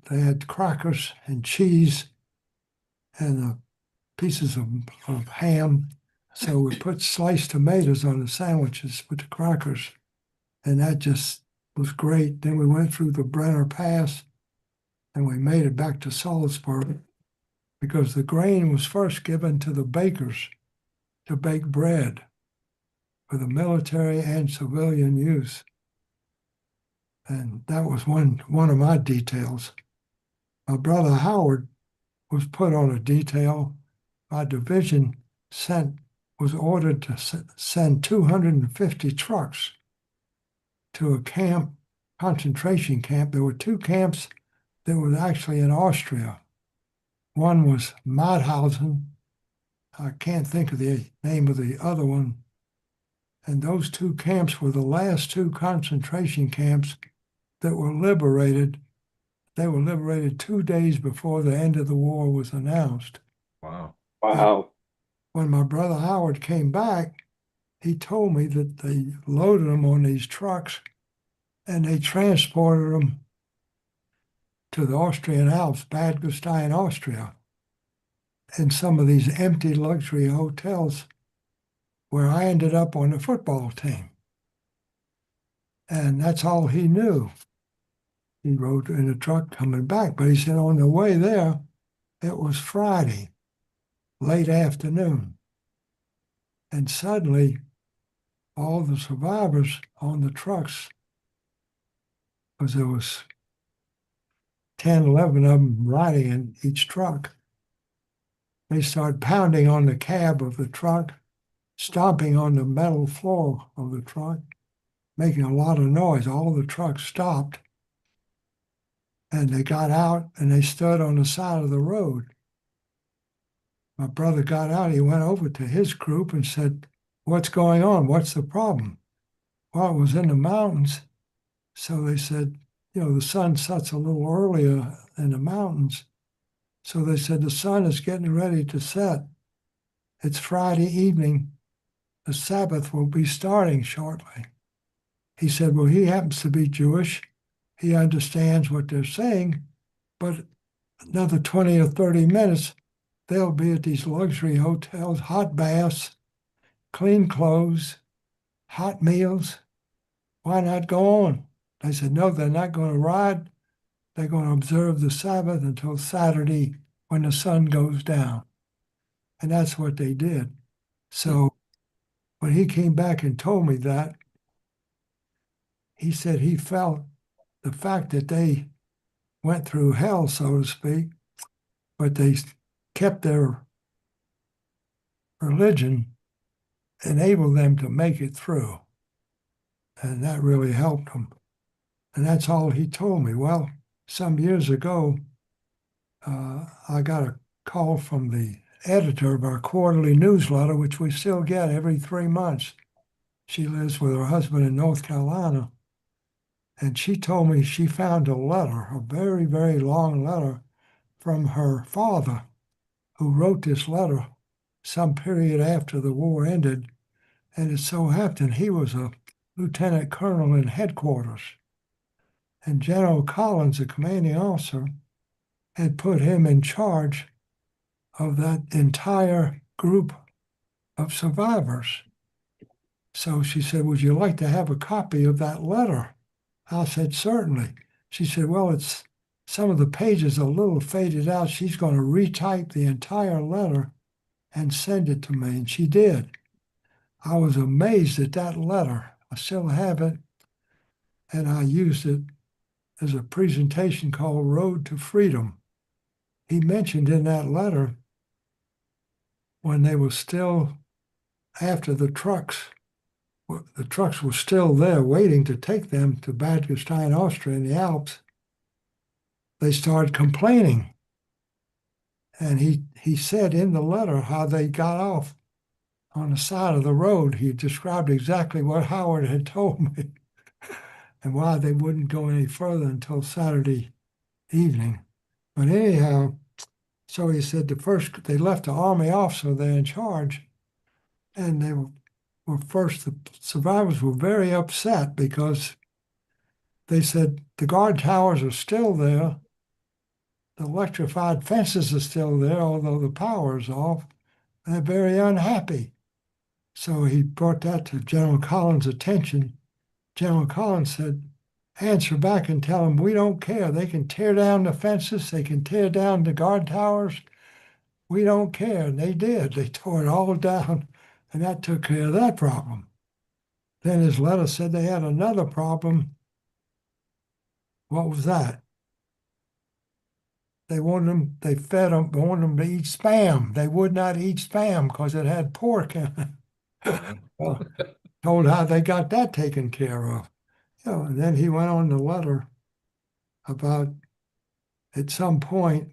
they had crackers and cheese and pieces of ham. So we put sliced tomatoes on the sandwiches with the crackers, and that just was great. Then we went through the Brenner Pass, and we made it back to Salzburg, because the grain was first given to the bakers to bake bread for the military and civilian use. And that was one of my details. My brother Howard was put on a detail. My division was ordered to send 250 trucks to a concentration camp. There were 2 camps that were actually in Austria. One was Mauthausen. I can't think of the name of the other one. And those 2 camps were the last 2 concentration camps that were liberated. They were liberated 2 days before the end of the war was announced. Wow. Wow. When my brother Howard came back, he told me that they loaded them on these trucks and they transported them to the Austrian Alps, Bad Gastein, Austria, in some of these empty luxury hotels, where I ended up on the football team. And that's all he knew. He rode in a truck coming back, but he said on the way there, it was Friday, late afternoon. And suddenly, all the survivors on the trucks, because there was 10, 11 of them riding in each truck, they started pounding on the cab of the truck, stomping on the metal floor of the truck, making a lot of noise. All the trucks stopped, and they got out and they stood on the side of the road. My brother got out, he went over to his group and said, "What's going on? What's the problem?" Well, it was in the mountains. So they said, the sun sets a little earlier in the mountains. So they said, the sun is getting ready to set. It's Friday evening. The Sabbath will be starting shortly. He said, well, he happens to be Jewish. He understands what they're saying, but another 20 or 30 minutes, they'll be at these luxury hotels, hot baths, clean clothes, hot meals. Why not go on? They said, no, they're not going to ride. They're going to observe the Sabbath until Saturday when the sun goes down. And that's what they did. So when he came back and told me that, he said he felt the fact that they went through hell, so to speak, but they kept their religion, enabled them to make it through. And that really helped them. And that's all he told me. Well, some years ago, I got a call from the editor of our quarterly newsletter, which we still get every 3 months. She lives with her husband in North Carolina. And she told me she found a letter, a very, very long letter from her father, who wrote this letter some period after the war ended. And it so happened he was a lieutenant colonel in headquarters. And General Collins, the commanding officer, had put him in charge of that entire group of survivors. So she said, would you like to have a copy of that letter? I said, certainly. She said, well, it's some of the pages are a little faded out. She's going to retype the entire letter and send it to me. And she did. I was amazed at that letter. I still have it. And I used it as a presentation called Road to Freedom. He mentioned in that letter when they were still after the trucks were still there waiting to take them to Bad Gastein, Austria in the Alps. They started complaining. And he said in the letter how they got off on the side of the road. He described exactly what Howard had told me and why they wouldn't go any further until Saturday evening. But anyhow, so he said they left the Army officer there in charge, and they were first, the survivors were very upset because they said the guard towers are still there, the electrified fences are still there, although the power is off, and they're very unhappy. So he brought that to General Collins' attention. General Collins said, answer back and tell them we don't care. They can tear down the fences, they can tear down the guard towers. We don't care. And they did. They tore it all down, and that took care of that problem. Then his letter said they had another problem. What was that? They fed them, wanted them to eat Spam. They would not eat Spam because it had pork in it. Well, told how they got that taken care of. And then he went on the letter about at some point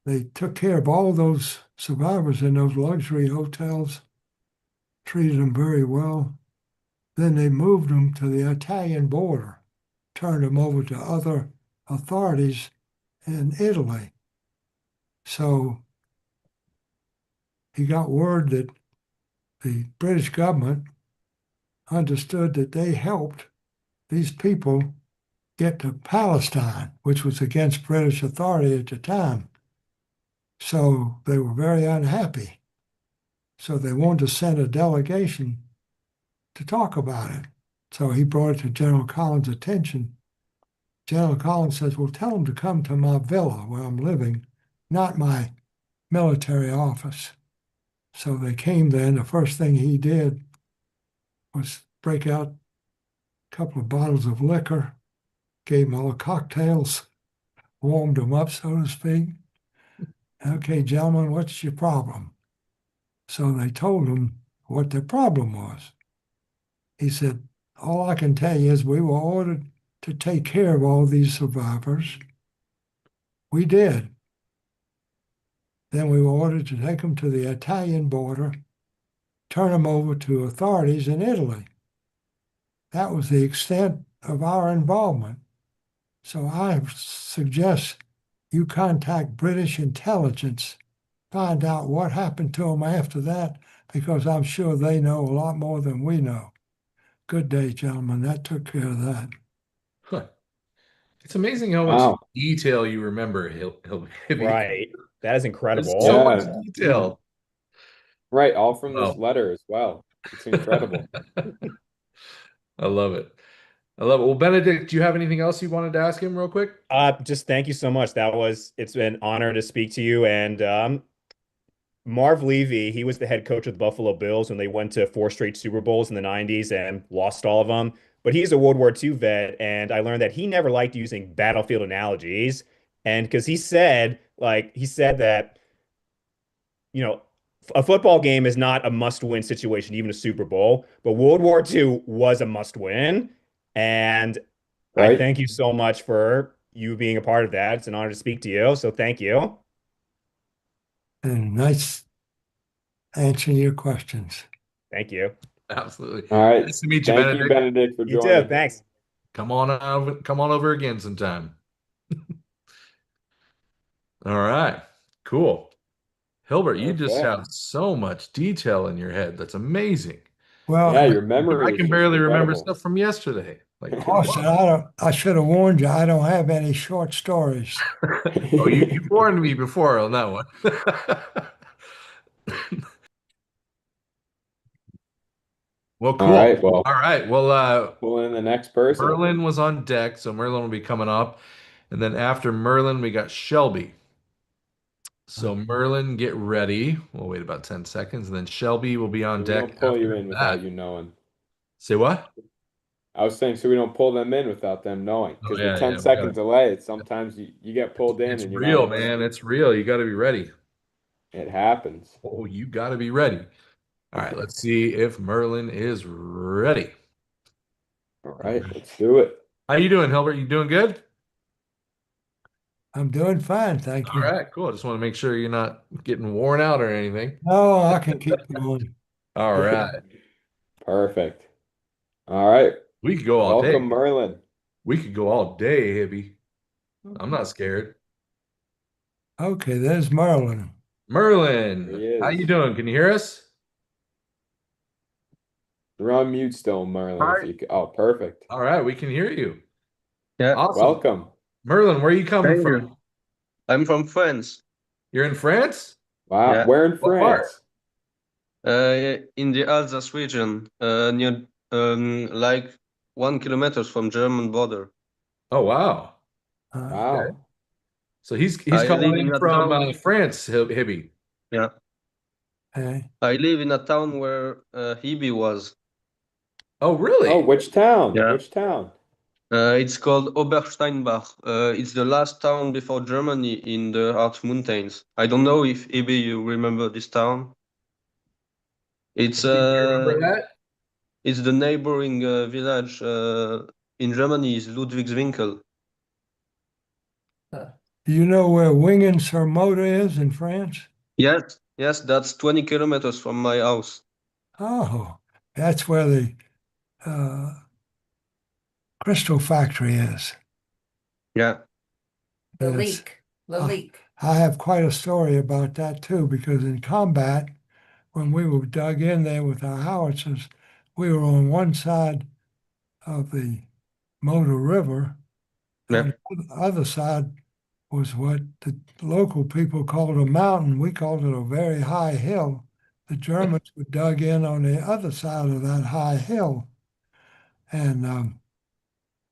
they took care of all those survivors in those luxury hotels, treated them very well. Then they moved them to the Italian border, turned them over to other authorities in Italy. So he got word that the British government understood that they helped these people get to Palestine, which was against British authority at the time. So they were very unhappy. So they wanted to send a delegation to talk about it. So he brought it to General Collins' attention. General Collins says, well, tell them to come to my villa where I'm living, not my military office. So they came there, and the first thing he did was break out a couple of bottles of liquor, gave them all cocktails, warmed them up, so to speak. Okay, gentlemen, what's your problem? So they told him what their problem was. He said, all I can tell you is we were ordered to take care of all these survivors. We did. Then we were ordered to take them to the Italian border, turn them over to authorities in Italy. That was the extent of our involvement. So I suggest you contact British intelligence, find out what happened to them after that, because I'm sure they know a lot more than we know. Good day, gentlemen. That took care of that. Huh. It's amazing how Wow. much detail you remember, Hibby. Right. That is There's incredible. so Yeah. much detail. Right, all from this Wow. letter as well. It's incredible. I love it. I love it. Well, Benedict, do you have anything else you wanted to ask him real quick? Just thank you so much. It's been an honor to speak to you. And Marv Levy, he was the head coach of the Buffalo Bills when they went to 4 straight Super Bowls in the 90s and lost all of them. But he's a World War II vet, and I learned that he never liked using battlefield analogies. And because he said that, a football game is not a must-win situation, even a Super Bowl, but World War II was a must-win. And I Right. thank you so much for you being a part of that. It's an honor to speak to you. So thank you. And nice answering your questions. Thank you. Absolutely. All right. Nice to meet you, Thank you, Benedict. Benedict, for You too. joining. Thanks. Come on over again sometime. All right, cool. Hilbert, you just Okay. have so much detail in your head. That's amazing. Well, Yeah, and your memory I is can just barely remember incredible. stuff from yesterday. Like, Austin, I should have warned you, I don't have any short stories. oh, you warned me before on that one. Well, All cool. right, well, All right. Well, pull in the next person. Merlin was on deck, so Merlin will be coming up. And then after Merlin, we got Shelby. So Merlin, get ready. We'll wait about 10 seconds, and then Shelby will be on So we deck don't pull you after in that. without you knowing. Say what? I was saying, so we don't pull them in without them knowing. Oh, Because yeah, with 10 yeah. second delay, sometimes you get pulled in It's and you're not real, aware. man. It's real. You got to be ready. It happens. Oh, you got to be ready. All right, let's see if Merlin is ready. All right, let's do it. How you doing, Hilbert? You doing good? I'm doing fine, thank All you. right, cool. Just want to make sure you're not getting worn out or anything. No, I can keep going. All right. Perfect. All right. We could go all Welcome, day. Merlin. We could go all day, Hibby. I'm not scared. Okay, there's Merlin. Merlin, There he how you is. doing? Can you hear us? You're on mute still, Merlin. Hi. If you could. Oh, perfect. All right, we can hear you. Yeah, Awesome. Welcome. Merlin, where are you coming thank from? you. I'm from France. You're in France? Wow. Yeah. Where in What part? France? In the Alsace region, near like 1 kilometer from German border. Oh, wow. Wow. So he's I calling live in in a from town. France, Hibby. Yeah, Okay. I live in a town where Hibby was. Oh, really? Oh, which town? Yeah. Which town? It's called Obersteinbach. It's the last town before Germany in the Harz Mountains. I don't know if Hibby you remember this town. It's Do you remember that? it's the neighboring village in Germany is Ludwigswinkel. Do you know where Wingen-sur-Moder is in France? Yes, yes, that's 20 kilometers from my house. Oh, that's where the crystal factory is. Yeah. The Yes. leak, the leak. I have quite a story about that too, because in combat, when we were dug in there with our howitzers, we were on one side of the Motor River, and the other side was what the local people called a mountain. We called it a very high hill. The Germans were dug in on the other side of that high hill. And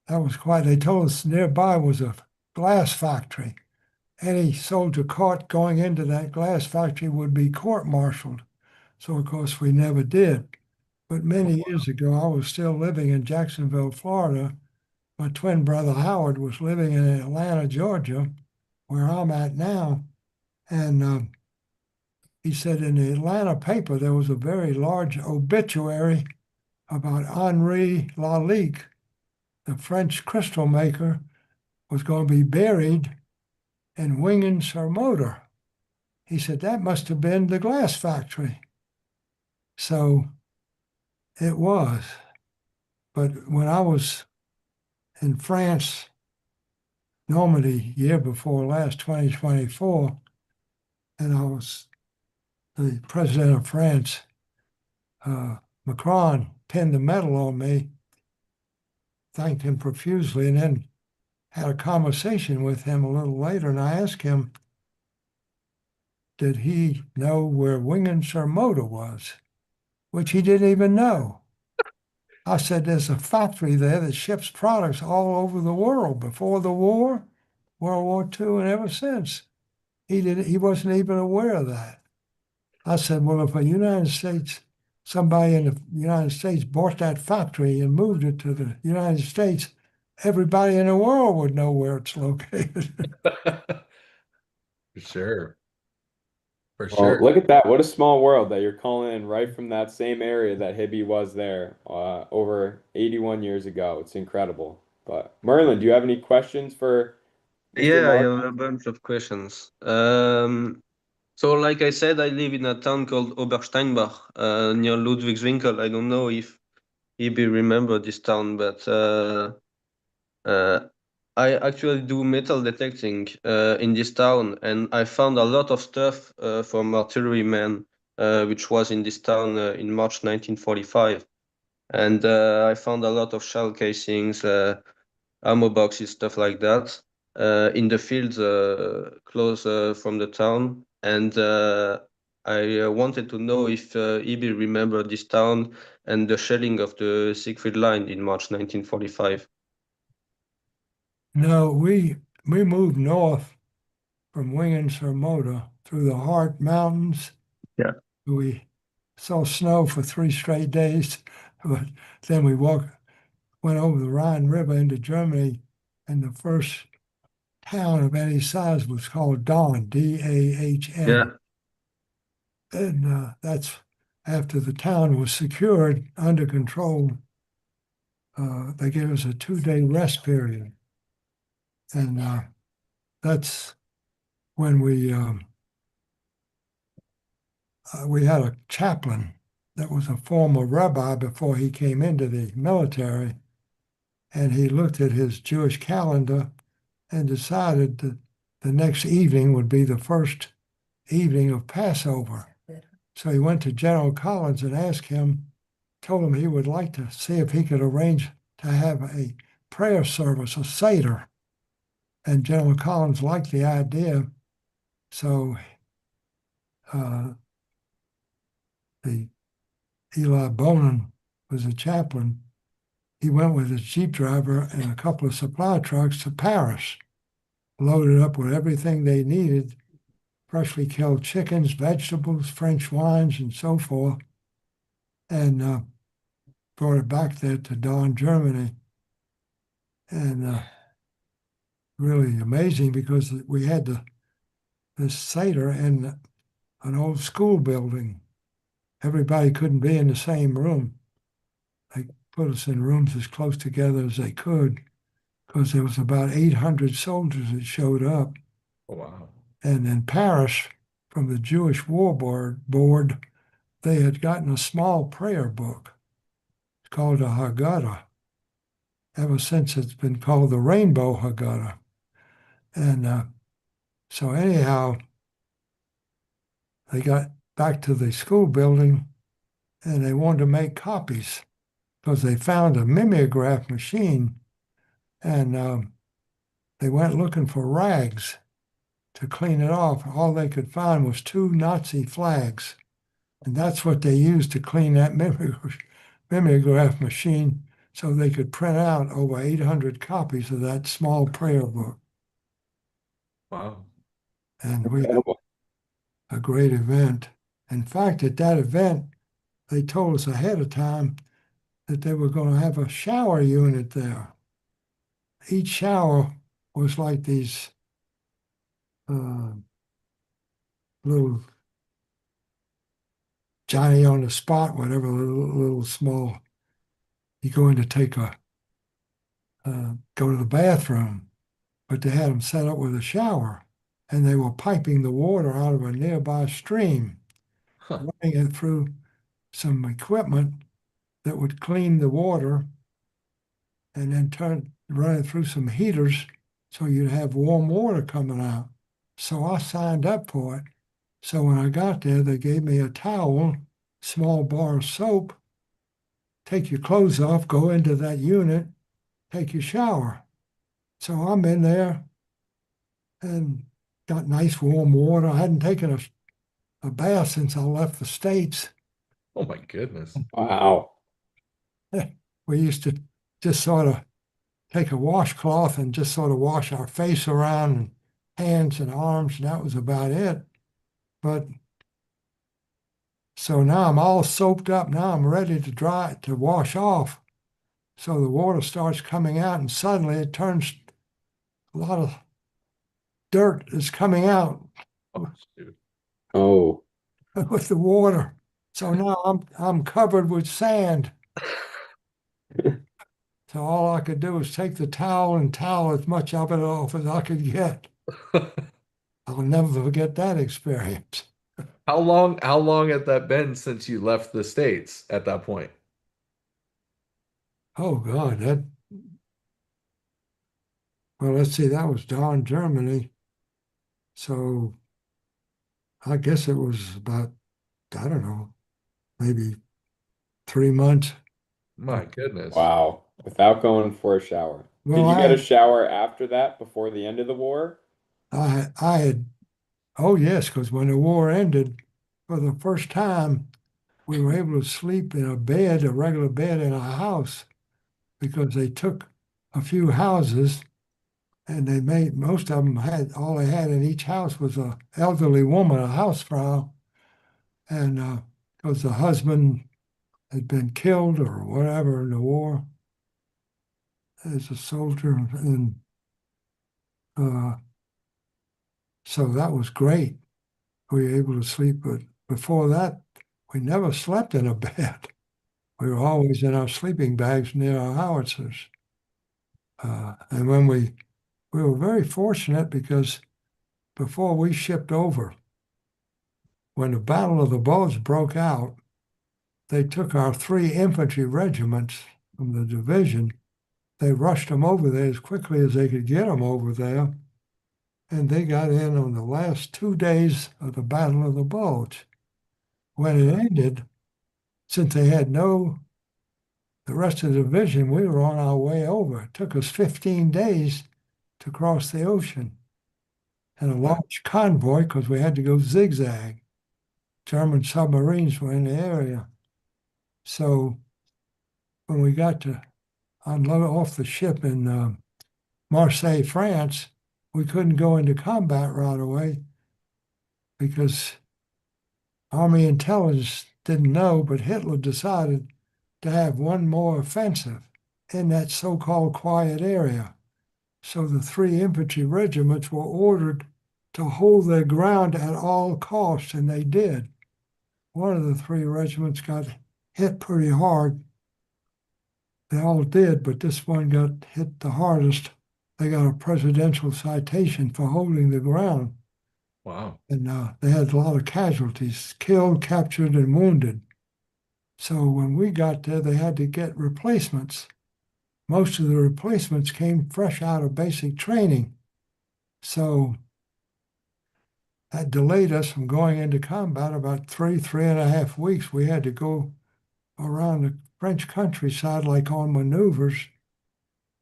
that was quite, they told us nearby was a glass factory. Any soldier caught going into that glass factory would be court-martialed. So, of course, we never did. But many years ago, I was still living in Jacksonville, Florida. My twin brother Howard was living in Atlanta, Georgia, where I'm at now. And he said in the Atlanta paper, there was a very large obituary about Henri Lalique, the French crystal maker, was going to be buried in Wingen-sur-Moder. He said that must have been the glass factory. So it was. But when I was in France, Normandy, year before last, 2024, and I was the president of France, Macron pinned the medal on me, thanked him profusely, and then had a conversation with him a little later, and I asked him, did he know where Wingen-sur-Moder was, which he didn't even know. I said, there's a factory there that ships products all over the world before the war, World War II, and ever since. He wasn't even aware of that. I said, well, if somebody in the United States bought that factory and moved it to the United States, everybody in the world would know where it's located. For sure. For Well, sure. look at that. What a small world that you're calling in right from that same area that Hibby was there over 81 years ago. It's incredible. But Merlin, do you have any questions for Mr. Yeah, I Mark? have a bunch of questions. So like I said, I live in a town called Obersteinbach, near Ludwigswinkel. I don't know if Hibby remember this town, but Uh, I actually do metal detecting in this town, and I found a lot of stuff from artillerymen, which was in this town in March 1945. And I found a lot of shell casings, ammo boxes, stuff like that, in the fields close from the town. And I wanted to know if Hibby remembered this town and the shelling of the Siegfried Line in March 1945. No, we moved north from Wingens-Hermosa through the Hart Mountains. Yeah. We saw snow for 3 straight days, but then we went over the Rhine River into Germany, and the first town of any size was called Dahn, D-A-H-N. Yeah. And that's after the town was secured under control. They gave us a 2-day rest period. And that's when we had a chaplain that was a former rabbi before he came into the military. And he looked at his Jewish calendar and decided that the next evening would be the first evening of Passover. So he went to General Collins and asked him, told him he would like to see if he could arrange to have a prayer service, a Seder. And General Collins liked the idea. So the Eli Bonin was a chaplain. He went with his Jeep driver and a couple of supply trucks to Paris, loaded up with everything they needed, freshly killed chickens, vegetables, French wines, and so forth, and brought it back there to Dahn, Germany. And really amazing because we had this Seder in an old school building. Everybody couldn't be in the same room. They put us in rooms as close together as they could because there was about 800 soldiers that showed up. Oh, wow. And in Paris, from the Jewish War Board, they had gotten a small prayer book. It's called a Haggadah. Ever since it's been called the Rainbow Haggadah. And so anyhow, they got back to the school building and they wanted to make copies because they found a mimeograph machine, and they went looking for rags to clean it off. All they could find was 2 Nazi flags, and that's what they used to clean that mimeograph machine so they could print out over 800 copies of that small prayer book. Wow. And we had a great event. In fact, at that event, they told us ahead of time that they were going to have a shower unit there. Each shower was like these little Johnny on the spot, whatever, little small. You go in to take go to the bathroom, but they had them set up with a shower, and they were piping the water out of a nearby stream, running it through some equipment that would clean the water and then run it through some heaters so you'd have warm water coming out. So I signed up for it. So when I got there, they gave me a towel, small bar of soap, take your clothes off, go into that unit, take your shower. So I'm in there and got nice warm water. I hadn't taken a bath since I left the States. Oh my goodness. Wow. We used to just sort of take a washcloth and just sort of wash our face around, and hands and arms, and that was about it. But so now I'm all soaped up. Now I'm ready to wash off. So the water starts coming out, and suddenly it turns, a lot of dirt is coming out Oh, shoot. Oh. with the water. So now I'm covered with sand. So all I could do was take the towel and towel as much of it off as I could get. I'll never forget that experience. How long had that been since you left the States at that point? Oh God, that well, let's see, that was Dawn, Germany. So I guess it was about, I don't know, maybe 3 months. My goodness. Wow. Without going for a shower. Did Well, you get a shower after that before the end of the war? I had, oh yes, because when the war ended, for the first time, we were able to sleep in a bed, a regular bed in a house, because they took a few houses and they made, most of them had, all they had in each house was a elderly woman, a housefrau, and because the husband had been killed or whatever in the war as a soldier, and uh, so that was great. We were able to sleep, but before that, we never slept in a bed. We were always in our sleeping bags near our howitzers. And when we were very fortunate because before we shipped over, when the Battle of the Bulge broke out, they took our 3 infantry regiments from the division. They rushed them over there as quickly as they could get them over there. And they got in on the last 2 days of the Battle of the Bulge. When it ended, since they had the rest of the division, we were on our way over. It took us 15 days to cross the ocean. And a large convoy, because we had to go zigzag. German submarines were in the area. So when we got to unload off the ship in Marseille, France, we couldn't go into combat right away because Army intelligence didn't know, but Hitler decided to have one more offensive in that so-called quiet area. So the 3 infantry regiments were ordered to hold their ground at all costs, and they did. One of the 3 regiments got hit pretty hard. They all did, but this one got hit the hardest. They got a presidential citation for holding the ground. Wow. And they had a lot of casualties, killed, captured, and wounded. So when we got there, they had to get replacements. Most of the replacements came fresh out of basic training. So that delayed us from going into combat about 3.5 weeks. We had to go around the French countryside like on maneuvers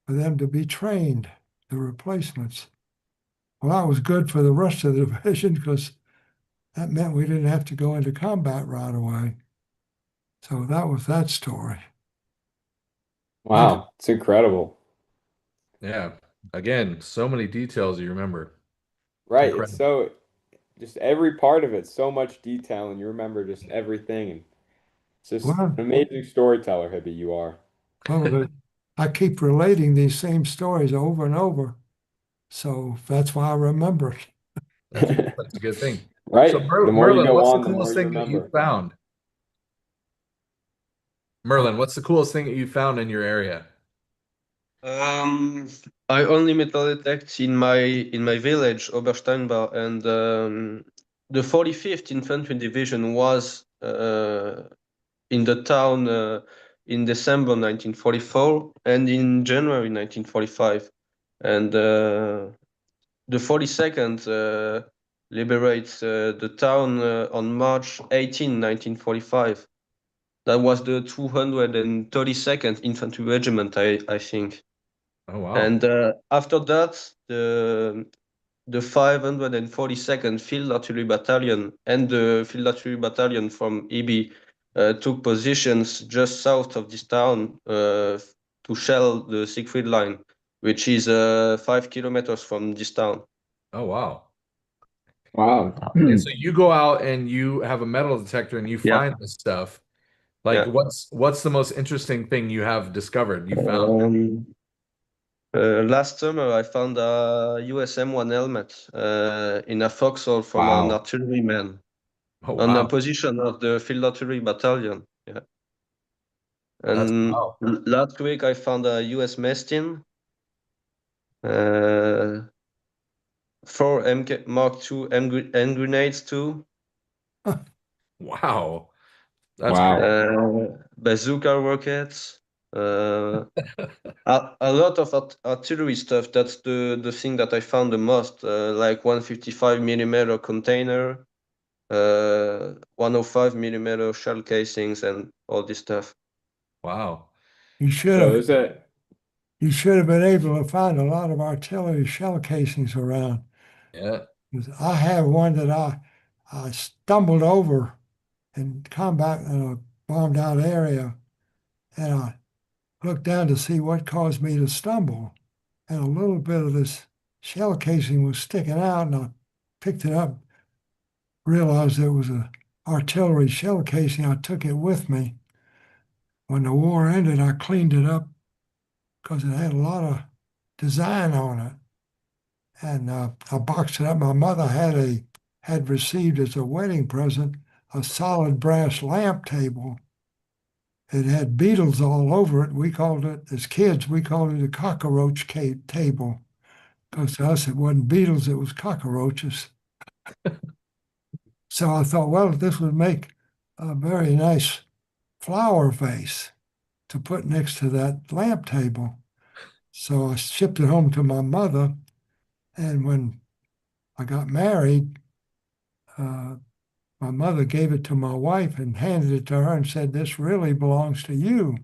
for them to be trained, the replacements. Well, that was good for the rest of the division because that meant we didn't have to go into combat right away. So that was that story. Wow, it's incredible. Yeah. Again, so many details you remember. Right. Incredible. It's so just every part of it, so much detail, and you remember just everything. And it's just Well, an amazing storyteller, Hibby, you are. well, I keep relating these same stories over and over. So that's why I remember it. That's a good thing. Right. So The more you Merlin, go what's the on, the more coolest you thing that you remember. found? Merlin, what's the coolest thing that you found in your area? I only metal detect in my village, Obersteinbach, and the 45th Infantry Division was in the town in December 1944 and in January 1945, and the 42nd liberates the town on March 18, 1945. That was the 232nd Infantry Regiment, I think. Oh, wow. And after that, the 542nd Field Artillery Battalion and the Field Artillery Battalion from Hibby took positions just south of this town to shell the Siegfried Line, which is 5 kilometers from this town. Oh, wow. Wow. And so you go out and you have a metal detector and you Yeah. find this stuff. Like, Yeah. what's the most interesting thing you have discovered, you found? Last summer, I found a USM-1 helmet in a foxhole from an Wow. artilleryman Oh, on the wow. position of the Field Artillery Battalion. Yeah. That's And wow. last week, I found a US Mestin, 4 MK Mark II hand grenades too, Wow. That's Wow. crazy. bazooka rockets, Uh, a lot of artillery stuff. That's the thing that I found the most, like 155 millimeter container, 105 millimeter shell casings, and all this stuff. Wow. You should So have is that you should have been able to find a lot of artillery shell casings around. Yeah. 'Cause I have one that I stumbled over in combat in a bombed out area, and I looked down to see what caused me to stumble. And a little bit of this shell casing was sticking out, and I picked it up, realized it was an artillery shell casing. I took it with me. When the war ended, I cleaned it up because it had a lot of design on it. And I boxed it up. My mother had received as a wedding present a solid brass lamp table. It had beetles all over it. We called it, as kids, we called it a cockroach table. Because to us, it wasn't beetles, it was cockroaches. So I thought, well, this would make a very nice flower vase to put next to that lamp table. So I shipped it home to my mother. And when I got married, my mother gave it to my wife and handed it to her and said, "This really belongs to you."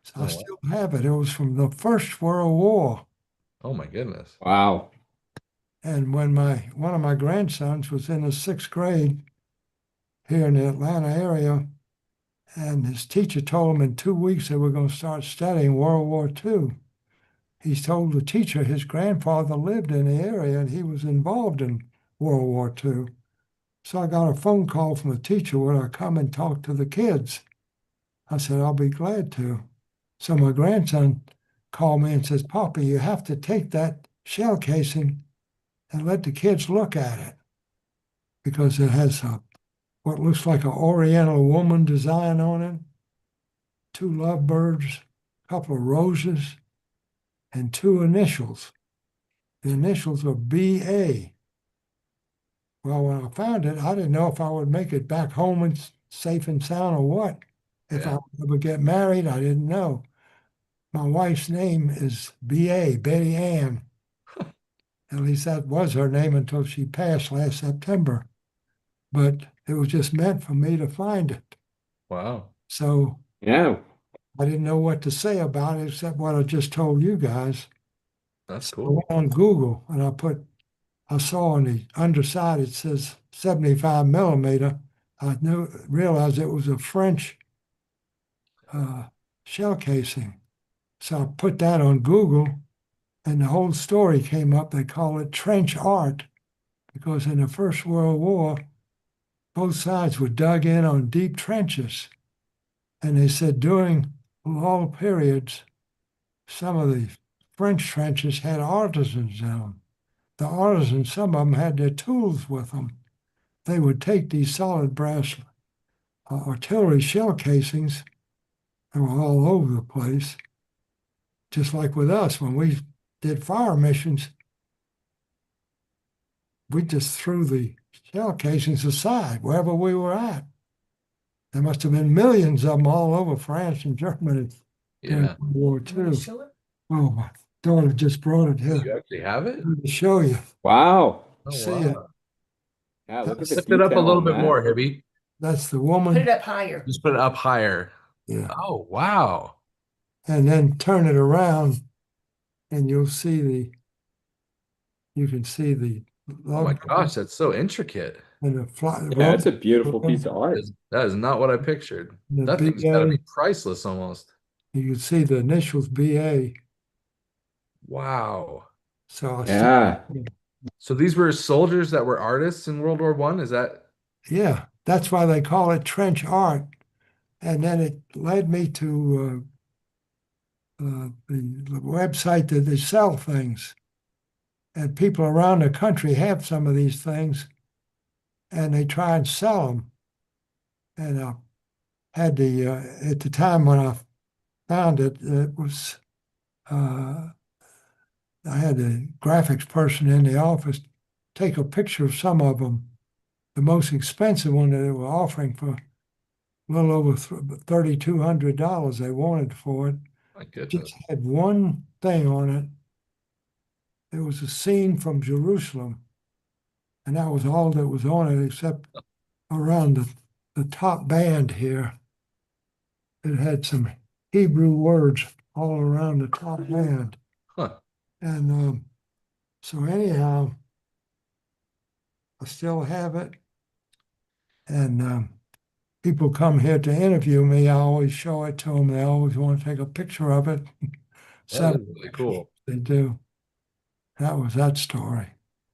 So Oh, I wow. still have it. It was from the First World War. Oh my goodness. wow? And when one of my grandsons was in the 6th grade here in the Atlanta area, and his teacher told him in 2 weeks they were going to start studying World War II. He told the teacher his grandfather lived in the area and he was involved in World War II. So I got a phone call from the teacher, would I come and talk to the kids? I said, I'll be glad to. So my grandson called me and says, Papa, you have to take that shell casing and let the kids look at it because it has what looks like an Oriental woman design on it, 2 lovebirds, a couple of roses, and 2 initials. The initials are BA. Well, when I found it, I didn't know if I would make it back home and safe and sound or what. If I would ever get married, I didn't know. My wife's name is B.A., Betty Ann. At least that was her name until she passed last September. But it was just meant for me to find it. Wow. So Yeah. I didn't know what to say about it except what I just told you guys. That's I cool. went on Google and I saw on the underside it says 75 millimeter. I realized it was a French shell casing. So I put that on Google and the whole story came up. They call it trench art because in the First World War, both sides were dug in on deep trenches. And they said during all periods, some of the French trenches had artisans in them. The artisans, some of them had their tools with them. They would take these solid brass artillery shell casings that were all over the place, just like with us when we did fire missions. We just threw the shell casings aside wherever we were at. There must have been millions of them all over France and Germany during Yeah. World War You wanna II. show it? Oh, my daughter just brought it You here actually have it? to show you. Wow. Oh, See wow. it? Yeah, look at the Lift it up a detail little on bit that. more, Hibby. That's the Put woman. it up higher. Just put it up higher. Yeah. Oh, wow. And then turn it around and you can see the Oh my love gosh, that's so intricate. and the fly. Yeah, it's a beautiful piece of art. That is not what I pictured. The That thing's got to BA. be priceless almost. You can see the initials BA. Wow. So I Yeah. So these were soldiers that were artists in World War I? Is that? yeah, that's why they call it trench art. And then it led me to the website that they sell things. And people around the country have some of these things and they try and sell them. And I had at the time when I found it, it was, I had the graphics person in the office take a picture of some of them. The most expensive one that they were offering for a little over $3,200 they wanted for it. My It goodness. just had one thing on it. It was a scene from Jerusalem, and that was all that was on it, except around the top band here. It had some Hebrew words all around the top band. Huh. And so anyhow, I still have it. And people come here to interview me. I always show it to them. They always want to take a picture of it. That is Some really cool. they do. That was that story.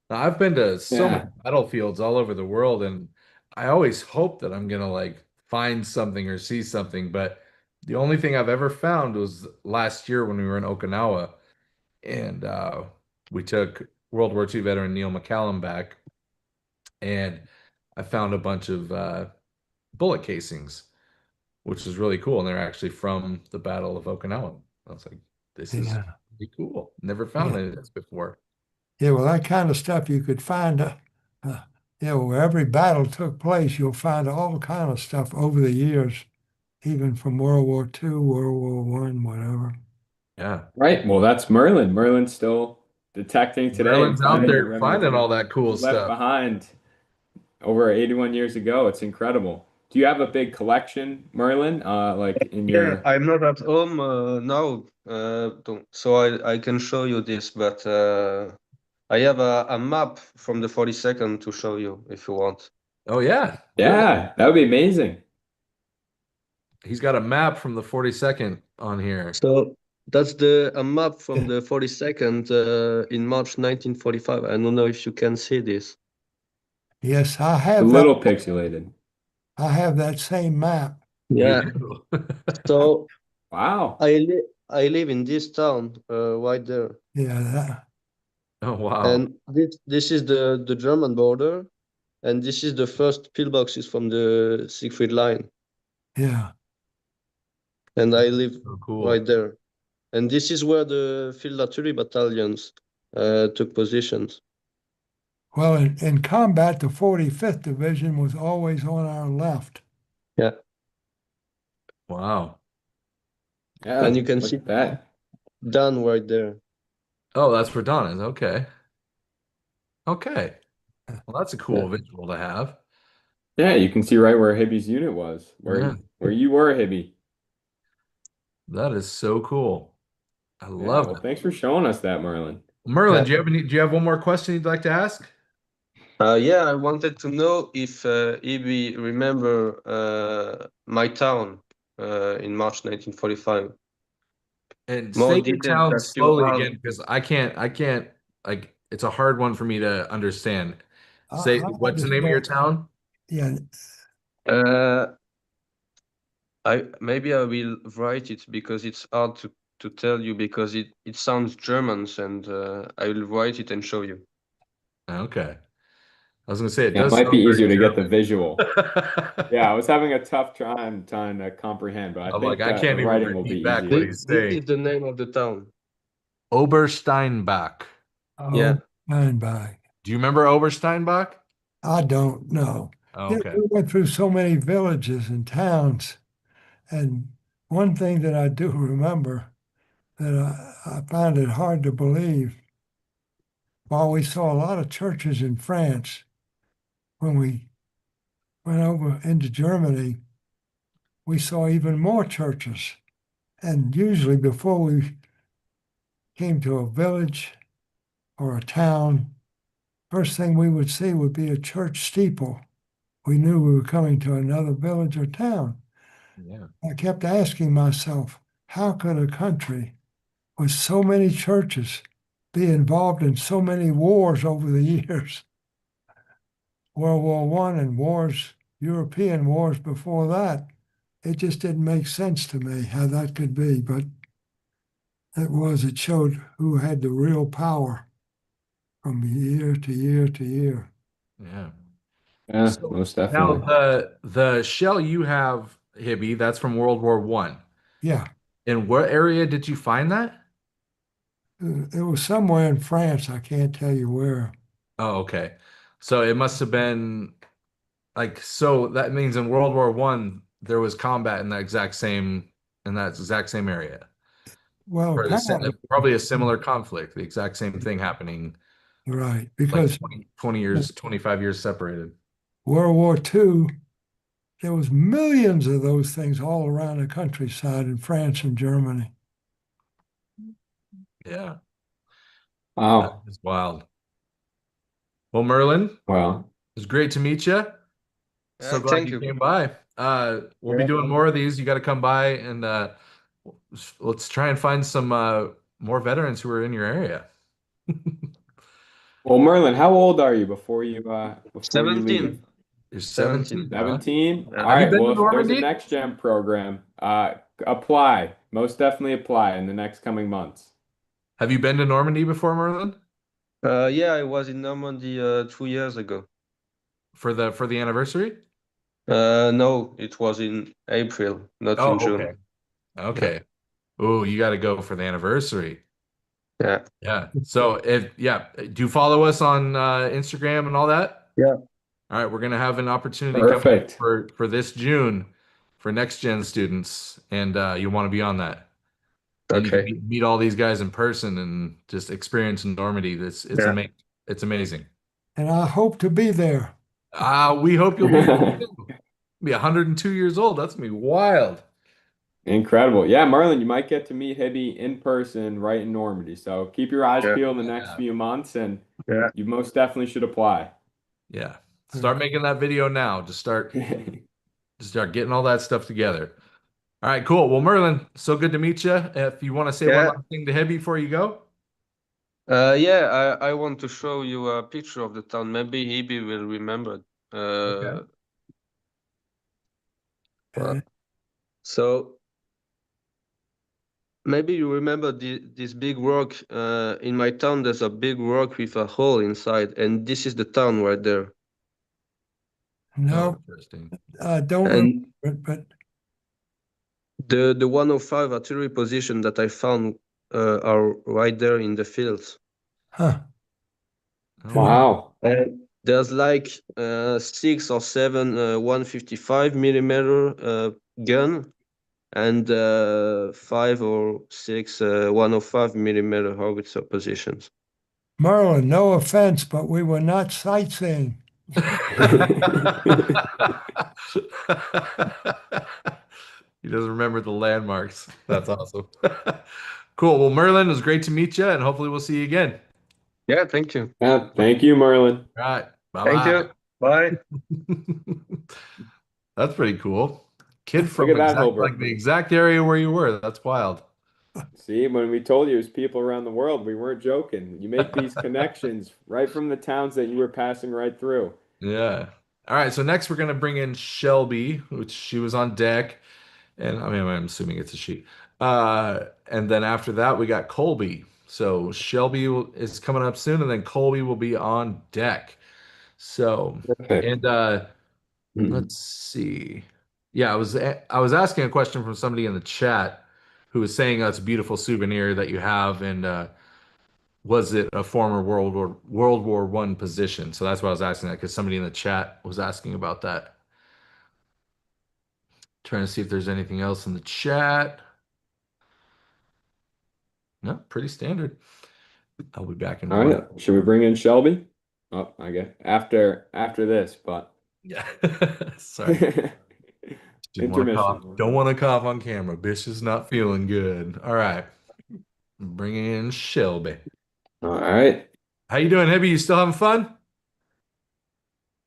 Now, I've been to so many Yeah. battlefields all over the world, and I always hope that I'm gonna like find something or see something. But the only thing I've ever found was last year when we were in Okinawa, and we took World War II veteran Neil McCallum back, and I found a bunch of bullet casings, which is really cool, and they're actually from the Battle of Okinawa. I was like, this is Yeah. pretty cool. Never found Yeah. any of this before. Yeah, well, that kind of stuff you could find, where every battle took place, you'll find all kind of stuff over the years, even from World War II, World War One, whatever. Yeah. Right. Well, that's Merlin. Merlin's still detecting today and Merlin's out finding the there remnants finding all that cool left stuff. behind over 81 years ago. It's incredible. Do you have a big collection, Merlin? Like in Yeah, your I'm not at home now, so I can show you this, but I have a map from the 42nd to show you if you want. Oh yeah. Good. Yeah, that would be amazing. He's got a map from the 42nd on here. So that's a map from the 42nd in March 1945. I don't know if you can see this. Yes, I A have that. little pixelated. I have that same map. Yeah. You So Wow. I live in this town right there, Yeah, that. Oh wow. and this is the German border, and this is the first pillboxes from the Siegfried Line, Yeah. and I live So cool. right there. And this is where the field artillery battalions took positions. Well, in combat, the 45th Division was always on our left. Yeah, Wow. Yeah, and you can look see at that. Dan right there. Oh, that's for Donna's. Okay. Okay. Well, that's a cool Yeah. visual to have. Yeah, you can see right where Hibby's unit was, Yeah. where you were, Hibby. That is so cool. I Yeah, love well, it. thanks for showing us that, Merlin. Merlin, Yeah. do you have one more question you'd like to ask? Yeah, I wanted to know if Hibby remember my town in March 1945. And More say your details town that you slowly have. again because I can't like it's a hard one for me to understand. Say I what's the name of your understand. town? Yeah, Uh, maybe I will write it because it's hard to tell you because it sounds German, and I will write it and show you. Okay. I was gonna say it Yeah, it does might be sound very easier to get the German. visual. Yeah, I was having a tough time trying to comprehend, but I I'm like, think I the can't even writing will be repeat back what easier. he's This saying. is the name of the town. Obersteinbach. Yeah. Steinbach. Do you remember Obersteinbach? I don't know. Oh, You know, okay. we went through so many villages and towns, and one thing that I do remember that I found it hard to believe, while we saw a lot of churches in France, when we went over into Germany, we saw even more churches. And usually before we came to a village or a town, first thing we would see would be a church steeple. We knew we were coming to another village or town. Yeah. I kept asking myself, how could a country with so many churches be involved in so many wars over the years? World War One and wars, European wars before that. It just didn't make sense to me how that could be, but it showed who had the real power from year to year to year. Yeah. Yeah, So most now definitely. the shell you have, Hibby, that's from World War One. Yeah, In what area did you find that? it was somewhere in France. I can't tell you where. Oh, okay. So it must have been like so that means in World War One there was combat in that exact same area. Well, Or apparently, probably a similar conflict, the exact same thing happening, right, like because 20 years, 25 years separated. World War II, there was millions of those things all around the countryside in France and Germany. Yeah, Wow. it's wild. Well, Merlin, Well, it was great to meet you. So glad Thank you you. came by. We'll be Yeah. doing more of these. You got to come by and let's try and find some more veterans who are in your area. well, Merlin, how old are you before you leave? 17. You're 17. 17, huh? 17? Yeah. All Have you right. been Well, to if there's a Normandy? next gen program, apply. Most definitely apply in the next coming months. Have you been to Normandy before, Merlin? Yeah, I was in Normandy 2 years ago. For the anniversary? No, it was in April, not in Oh, June. okay. Okay. Oh, you got to go for the anniversary. Yeah. Yeah. So do you follow us on Instagram and all that? Yeah. All right, we're gonna have an opportunity coming up Perfect. for this June for next gen students, and you want to be on that. And you can Okay. meet all these guys in person and just experience Normandy. It's Yeah. amazing. It's amazing. And I hope to be there. We hope you'll be there too. Be 102 years old. That's gonna be wild. Incredible. Yeah, Marlon, you might get to meet Hibby in person right in Normandy. So keep your eyes Yeah. peeled in the next few months, and Yeah. you most definitely should apply. Yeah. Start making that video now. Just start getting all that stuff together. All right, cool. Well, Merlin, so good to meet you. If you want to say one Yeah. last thing to Hibby before you go. Yeah, I want to show you a picture of the town. Maybe Hibby will remember. Okay. Well, so maybe you remember this big rock in my town. There's a big rock with a hole inside, and this is the town right there. No, Interesting. don't And remember it, the 105 artillery position that I found are right there in the fields. huh? Wow. And there's like 6 or 7 155 millimeter gun and 5 or 6 105 millimeter howitzer positions. Merlin, no offense, but we were not sightseeing. He doesn't remember the landmarks. That's awesome. Cool. Well, Merlin, it was great to meet you, and hopefully we'll see you again. Yeah, thank you. Yeah, thank you, Merlin. All right. Thank you. Bye. That's pretty cool. Kid from Look at that, Hilbert. the exact area where you were. That's wild. See, when we told you it was people around the world, we weren't joking. You make these connections right from the towns that you were passing right through. Yeah. All right. So next we're gonna bring in Shelby, which she was on deck, and I mean I'm assuming it's a she. And then after that we got Colby. So Shelby is coming up soon, and then Colby will be on deck. So Perfect. and let's see. Yeah, I was asking a question from somebody in the chat who was saying that's a beautiful souvenir that you have, and was it a former World War I position? So that's why I was asking that because somebody in the chat was asking about that. Trying to see if there's anything else in the chat. No, pretty standard. I'll be back in All one. right. Should we bring in Shelby? Oh, I guess after this, but Yeah. Sorry. Didn't want to cough. Intermission. Don't want to cough on camera. Bish is not feeling good. All right. Bringing in Shelby. All right. How you doing, Hibby? You still having fun?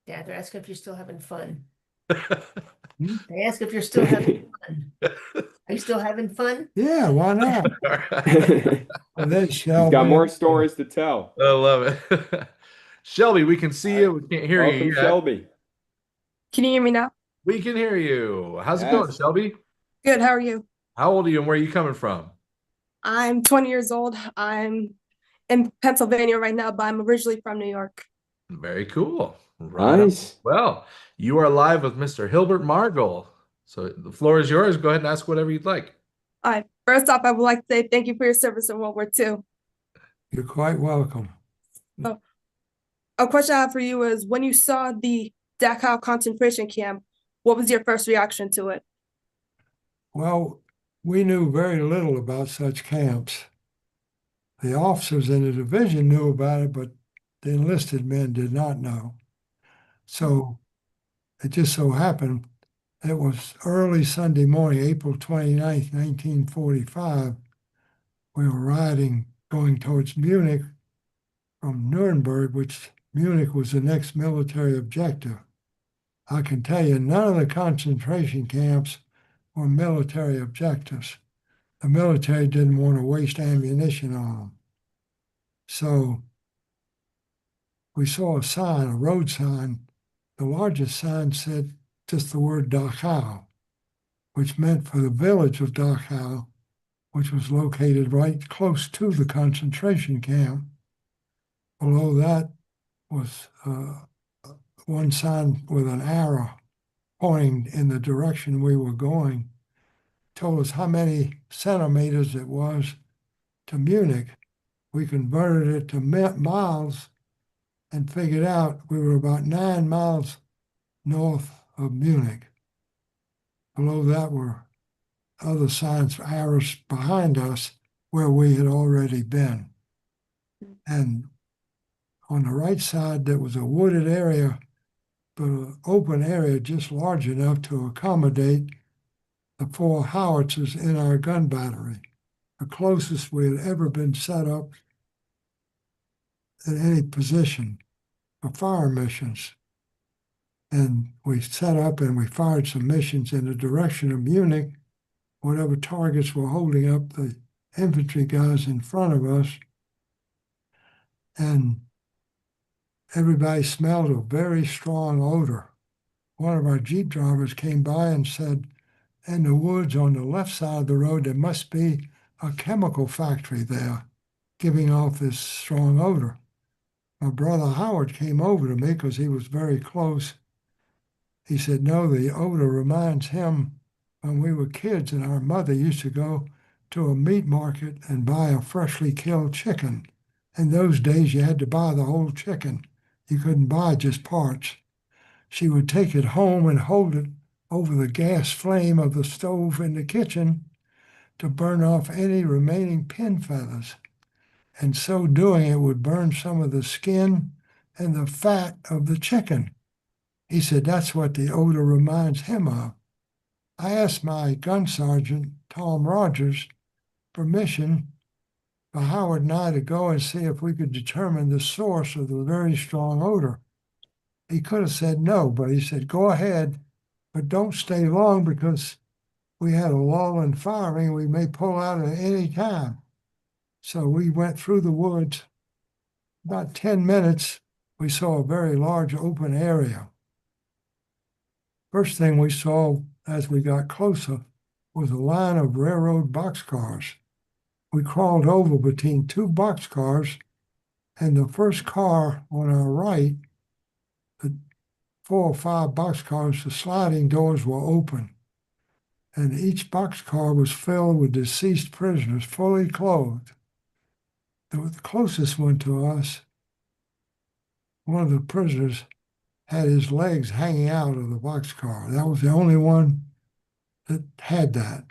Dad, they're asking if you're still having fun. They ask if you're still having fun. Are you still having fun? Yeah, why not? All right. And then He's Shelby. got more stories to tell. I love it. Shelby, we can see you. We can't hear Welcome, you yet. Shelby. Can you hear me now? We can hear you. How's it going, Yes. Shelby? Good. How are you? How old are you and where are you coming from? I'm 20 years old. I'm in Pennsylvania right now, but I'm originally from New York. Very cool. Right on. Nice. Well, you are live with Mr. Hilbert Margol. So the floor is yours. Go ahead and ask whatever you'd like. All right. First off, I would like to say thank you for your service in World War II. You're quite welcome. A question I have for you is when you saw the Dachau Concentration Camp, what was your first reaction to it? Well, we knew very little about such camps. The officers in the division knew about it, but the enlisted men did not know. So it just so happened it was early Sunday morning, April 29th, 1945. We were riding, going towards Munich from Nuremberg, which Munich was the next military objective. I can tell you, none of the concentration camps were military objectives. The military didn't want to waste ammunition on them. So we saw a sign, a road sign. The largest sign said just the word Dachau, which meant for the village of Dachau, which was located right close to the concentration camp. Below that was one sign with an arrow pointing in the direction we were going, told us how many centimeters it was to Munich. We converted it to miles and figured out we were about 9 miles north of Munich. Below that were other signs, arrows behind us where we had already been. And on the right side, there was a wooded area, but an open area just large enough to accommodate the 4 howitzers in our gun battery, the closest we had ever been set up in any position for fire missions. And we set up and we fired some missions in the direction of Munich, whatever targets were holding up the infantry guys in front of us. And everybody smelled a very strong odor. One of our Jeep drivers came by and said, in the woods on the left side of the road, there must be a chemical factory there giving off this strong odor. My brother Howard came over to me because he was very close. He said, no, the odor reminds him when we were kids and our mother used to go to a meat market and buy a freshly killed chicken. In those days, you had to buy the whole chicken. You couldn't buy just parts. She would take it home and hold it over the gas flame of the stove in the kitchen to burn off any remaining pin feathers. And so doing, it would burn some of the skin and the fat of the chicken. He said that's what the odor reminds him of. I asked my gun sergeant, Tom Rogers, permission for Howard and I to go and see if we could determine the source of the very strong odor. He could have said no, but he said, go ahead, but don't stay long because we had a lull in firing. We may pull out at any time. So we went through the woods. About 10 minutes, we saw a very large open area. First thing we saw as we got closer was a line of railroad boxcars. We crawled over between 2 boxcars, and the first car on our right, the 4 or 5 boxcars, the sliding doors were open. And each boxcar was filled with deceased prisoners, fully clothed. The closest one to us, one of the prisoners had his legs hanging out of the boxcar. That was the only one that had that.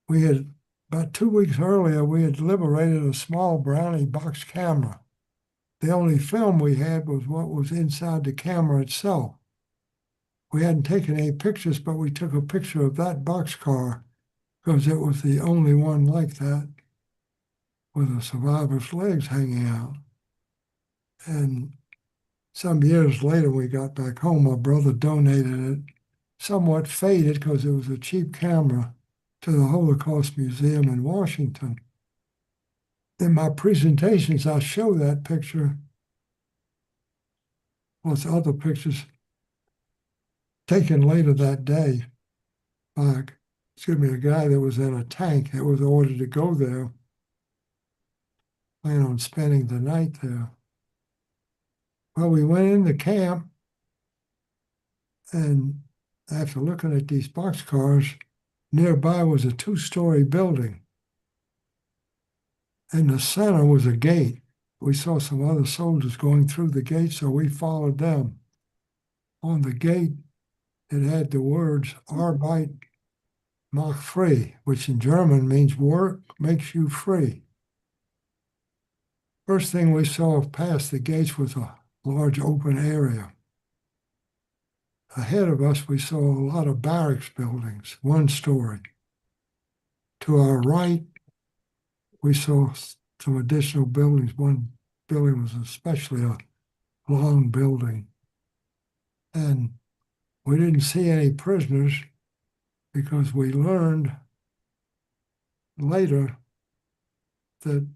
We had, about 2 weeks earlier, we had liberated a small Brownie box camera. The only film we had was what was inside the camera itself. We hadn't taken any pictures, but we took a picture of that boxcar because it was the only one like that with a survivor's legs hanging out. And some years later, we got back home, my brother donated it, somewhat faded because it was a cheap camera, to the Holocaust Museum in Washington. In my presentations, I show that picture plus other pictures taken later that day by, a guy that was in a tank that was ordered to go there, plan on spending the night there. Well, we went into camp, and after looking at these boxcars, nearby was a 2-story building. In the center was a gate. We saw some other soldiers going through the gate, so we followed them. On the gate, it had the words Arbeit macht frei, which in German means work makes you free. First thing we saw past the gates was a large open area. Ahead of us, we saw a lot of barracks buildings, one story. To our right, we saw some additional buildings. One building was especially a long building. And we didn't see any prisoners because we learned later that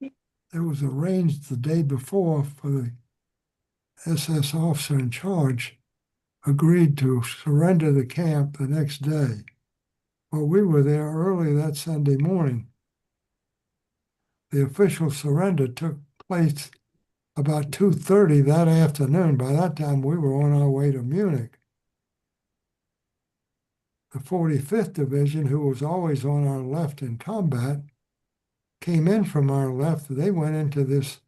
it was arranged the day before for the SS officer in charge agreed to surrender the camp the next day. Well, we were there early that Sunday morning. The official surrender took place about 2:30 that afternoon. By that time, we were on our way to Munich. The 45th Division, who was always on our left in combat, came in from our left. They went into this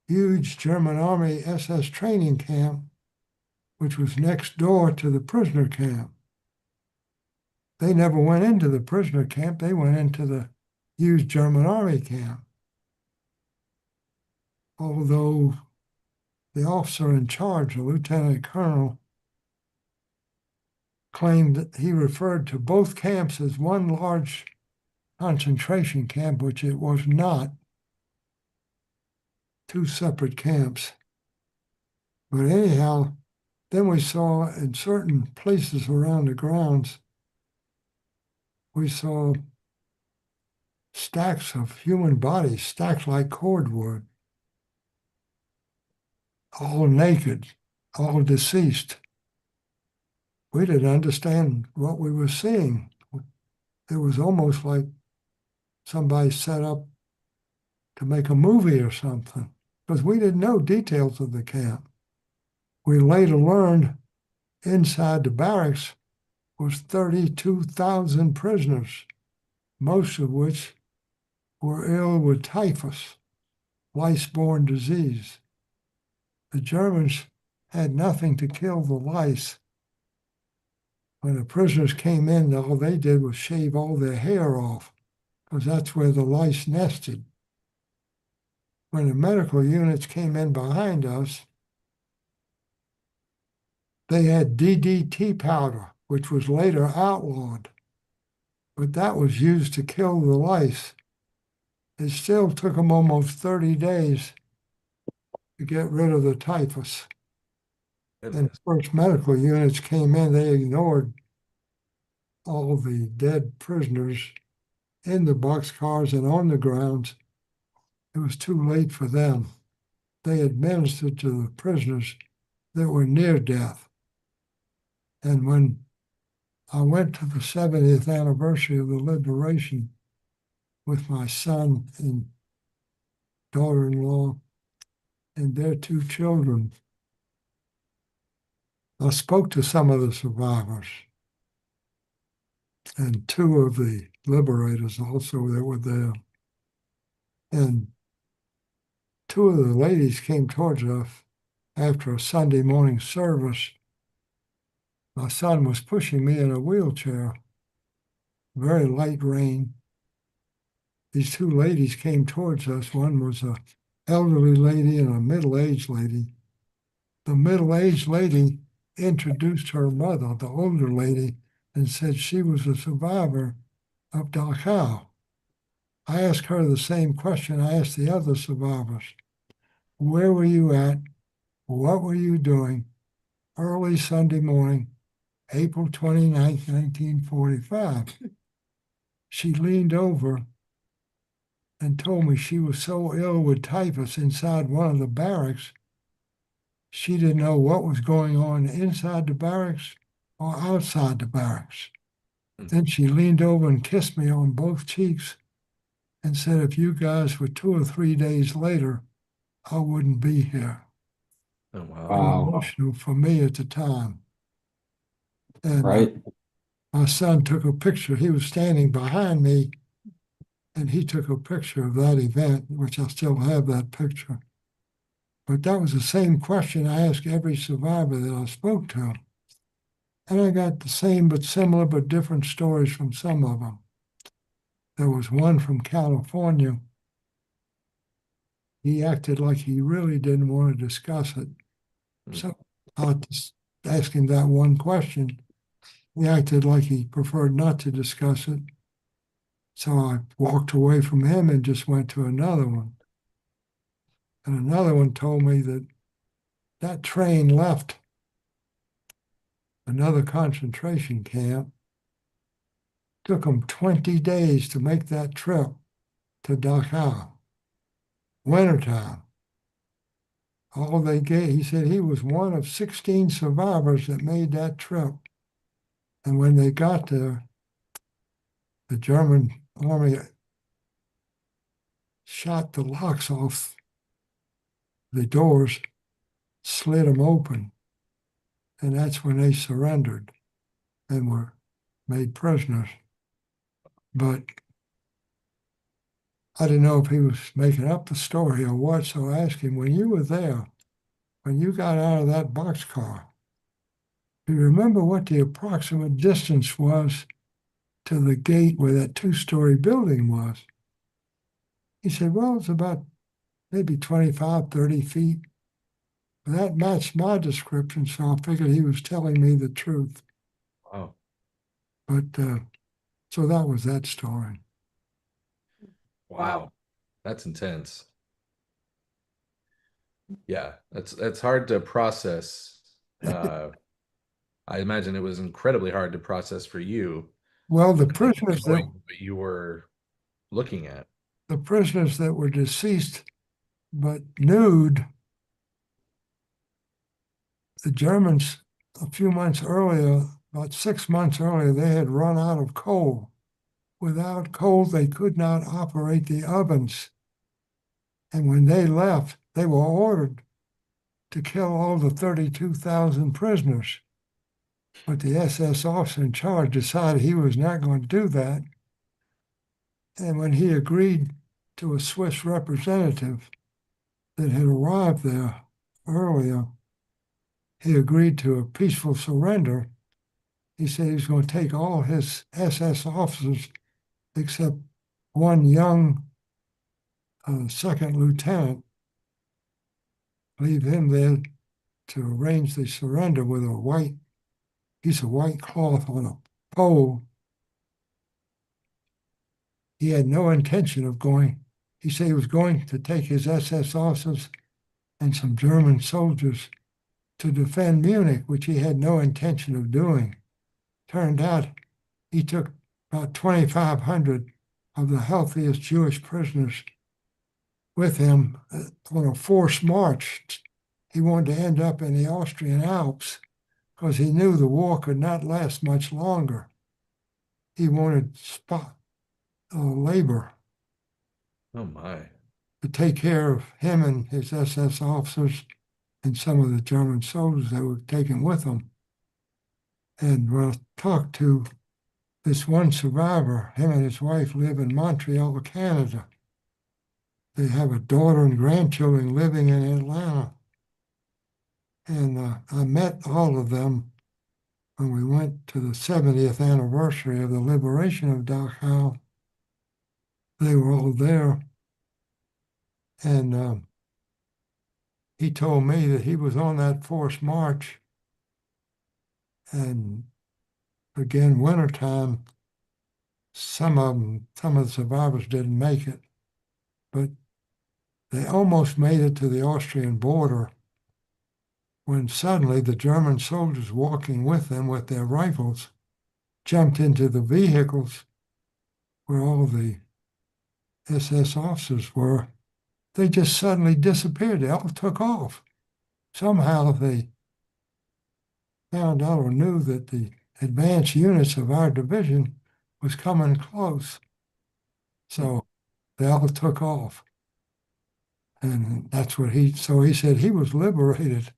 huge German Army SS training camp, which was next door to the prisoner camp. They never went into the prisoner camp. They went into the huge German Army camp. Although the officer in charge, the lieutenant colonel, claimed that he referred to both camps as one large concentration camp, which it was not. Two separate camps. But anyhow, then we saw in certain places around the grounds, we saw stacks of human bodies, stacked like cordwood, all naked, all deceased. We didn't understand what we were seeing. It was almost like somebody set up to make a movie or something, because we didn't know details of the camp. We later learned inside the barracks was 32,000 prisoners, most of which were ill with typhus, lice-borne disease. The Germans had nothing to kill the lice. When the prisoners came in, all they did was shave all their hair off, because that's where the lice nested. When the medical units came in behind us, they had DDT powder, which was later outlawed, but that was used to kill the lice. It still took them almost 30 days to get rid of the typhus. And the first medical units came in, they ignored all the dead prisoners in the boxcars and on the grounds. It was too late for them. They administered to the prisoners that were near death. And when I went to the 70th anniversary of the liberation with my son and daughter-in-law and their two children, I spoke to some of the survivors and two of the liberators also that were there. And two of the ladies came towards us after a Sunday morning service. My son was pushing me in a wheelchair, very light rain. These two ladies came towards us. One was an elderly lady and a middle-aged lady. The middle-aged lady introduced her mother, the older lady, and said she was a survivor of Dachau. I asked her the same question I asked the other survivors. Where were you at? What were you doing early Sunday morning, April 29th, 1945? She leaned over and told me she was so ill with typhus inside one of the barracks, she didn't know what was going on inside the barracks or outside the barracks. Then she leaned over and kissed me on both cheeks and said, if you guys were 2 or 3 days later, I wouldn't be here. Oh, wow. Wow. Emotional for me at the time. And Right. my son took a picture. He was standing behind me, and he took a picture of that event, which I still have that picture. But that was the same question I asked every survivor that I spoke to. And I got the same but similar but different stories from some of them. There was one from California. He acted like he really didn't want to discuss it. So I just asked him that one question. He acted like he preferred not to discuss it. So I walked away from him and just went to another one. And another one told me that that train left another concentration camp. Took them 20 days to make that trip to Dachau. Wintertime. All they gave, he said he was one of 16 survivors that made that trip. And when they got there, the German army shot the locks off the doors, slid them open, and that's when they surrendered and were made prisoners. But I didn't know if he was making up the story or what, so I asked him, when you were there, when you got out of that boxcar, do you remember what the approximate distance was to the gate where that two-story building was? He said, well, it's about maybe 25, 30 feet. That matched my description, so I figured he was telling me the truth. Wow. But so that was that story. Wow. That's intense. Yeah, that's hard to process. I imagine it was incredibly hard to process for you. Well, the prisoners that Knowing what you were looking at. the prisoners that were deceased but nude, the Germans a few months earlier, about 6 months earlier, they had run out of coal. Without coal, they could not operate the ovens. And when they left, they were ordered to kill all the 32,000 prisoners. But the SS officer in charge decided he was not going to do that. And when he agreed to a Swiss representative that had arrived there earlier, he agreed to a peaceful surrender. He said he was going to take all his SS officers except one young second lieutenant, leave him there to arrange the surrender with a white piece of white cloth on a pole. He had no intention of going. He said he was going to take his SS officers and some German soldiers to defend Munich, which he had no intention of doing. Turned out he took about 2,500 of the healthiest Jewish prisoners with him on a forced march. He wanted to end up in the Austrian Alps because he knew the war could not last much longer. He wanted labor Oh my. to take care of him and his SS officers and some of the German soldiers that were taken with him. And when I talked to this one survivor, him and his wife live in Montreal, Canada. They have a daughter and grandchildren living in Atlanta. And I met all of them when we went to the 70th anniversary of the liberation of Dachau. They were all there. And he told me that he was on that forced march. And again, wintertime, some of the survivors didn't make it, but they almost made it to the Austrian border when suddenly the German soldiers walking with them with their rifles jumped into the vehicles where all the SS officers were. They just suddenly disappeared. They all took off. Somehow they found out or knew that the advanced units of our division was coming close. So they all took off. And that's what he said he was liberated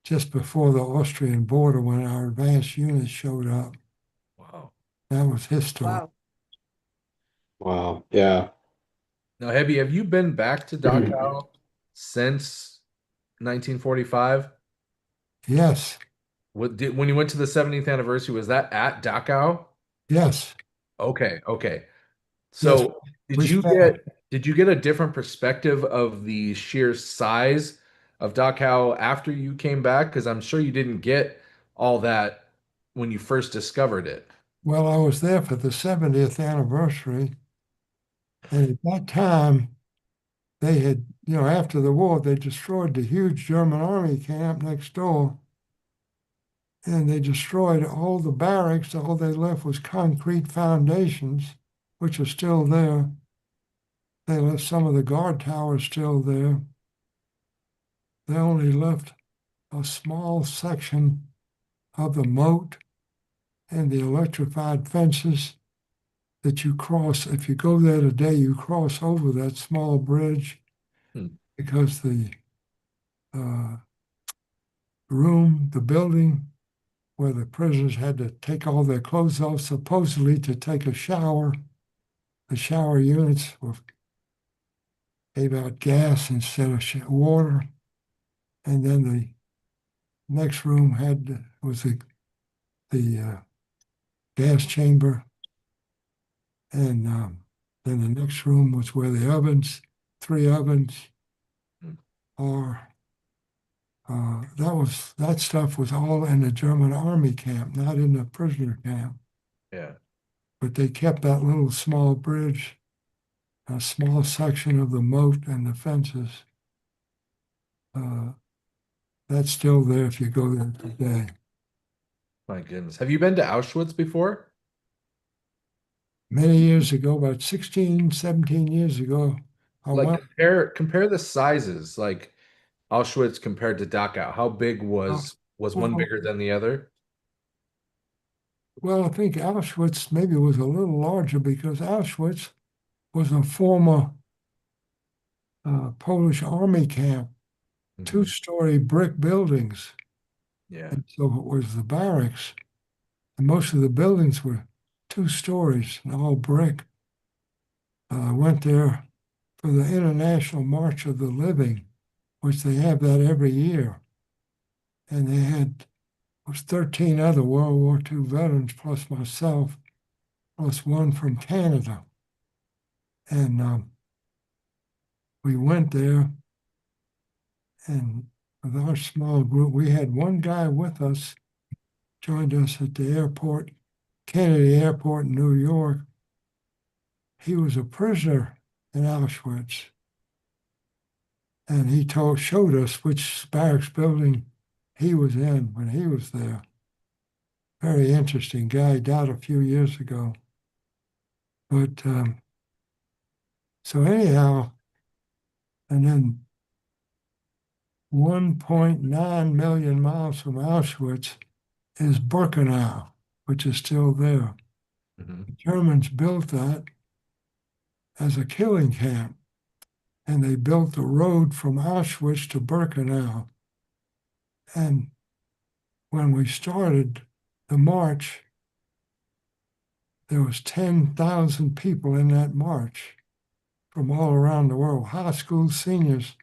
just before the Austrian border when our advanced units showed up. Wow. That was his story. Wow. Wow. Yeah. Now, Hibby, have you been back to Dachau since 1945? Yes, When you went to the 70th anniversary, was that at Dachau? yes, Okay, okay. yes. So did We you spent, get a different perspective of the sheer size of Dachau after you came back? Because I'm sure you didn't get all that when you first discovered it. well, I was there for the 70th anniversary. And at that time, they had, after the war, they destroyed the huge German army camp next door. And they destroyed all the barracks. All they left was concrete foundations, which are still there. They left some of the guard towers still there. They only left a small section of the moat and the electrified fences that you cross. If you go there today, you cross over that small bridge because the the building where the prisoners had to take all their clothes off, supposedly to take a shower. The shower units gave out gas instead of water. And then the next room was the gas chamber. And then the next room was where the ovens, 3 ovens are. That stuff was all in the German army camp, not in the prisoner camp. Yeah. But they kept that little small bridge, a small section of the moat and the fences. That's still there if you go there today. My goodness. Have you been to Auschwitz before? Many years ago, about 16, 17 years ago, I Like went. compare the sizes, like Auschwitz compared to Dachau. How big was one bigger than the other? Well, I think Auschwitz maybe was a little larger because Auschwitz was a former Polish army camp, 2-story brick buildings. Yeah. And so it was the barracks. And most of the buildings were 2 stories and all brick. I went there for the International March of the Living, which they have that every year. And they had was 13 other World War II veterans plus myself, plus one from Canada. And we went there, and with our small group, we had one guy with us, joined us at the airport, Kennedy Airport in New York. He was a prisoner in Auschwitz. And he showed us which barracks building he was in when he was there. Very interesting guy, died a few years ago. But so anyhow, and then 1.9 million miles from Auschwitz is Birkenau, which is still there. The Germans built that as a killing camp, and they built the road from Auschwitz to Birkenau. And when we started the march, there was 10,000 people in that march from all around the world, high school seniors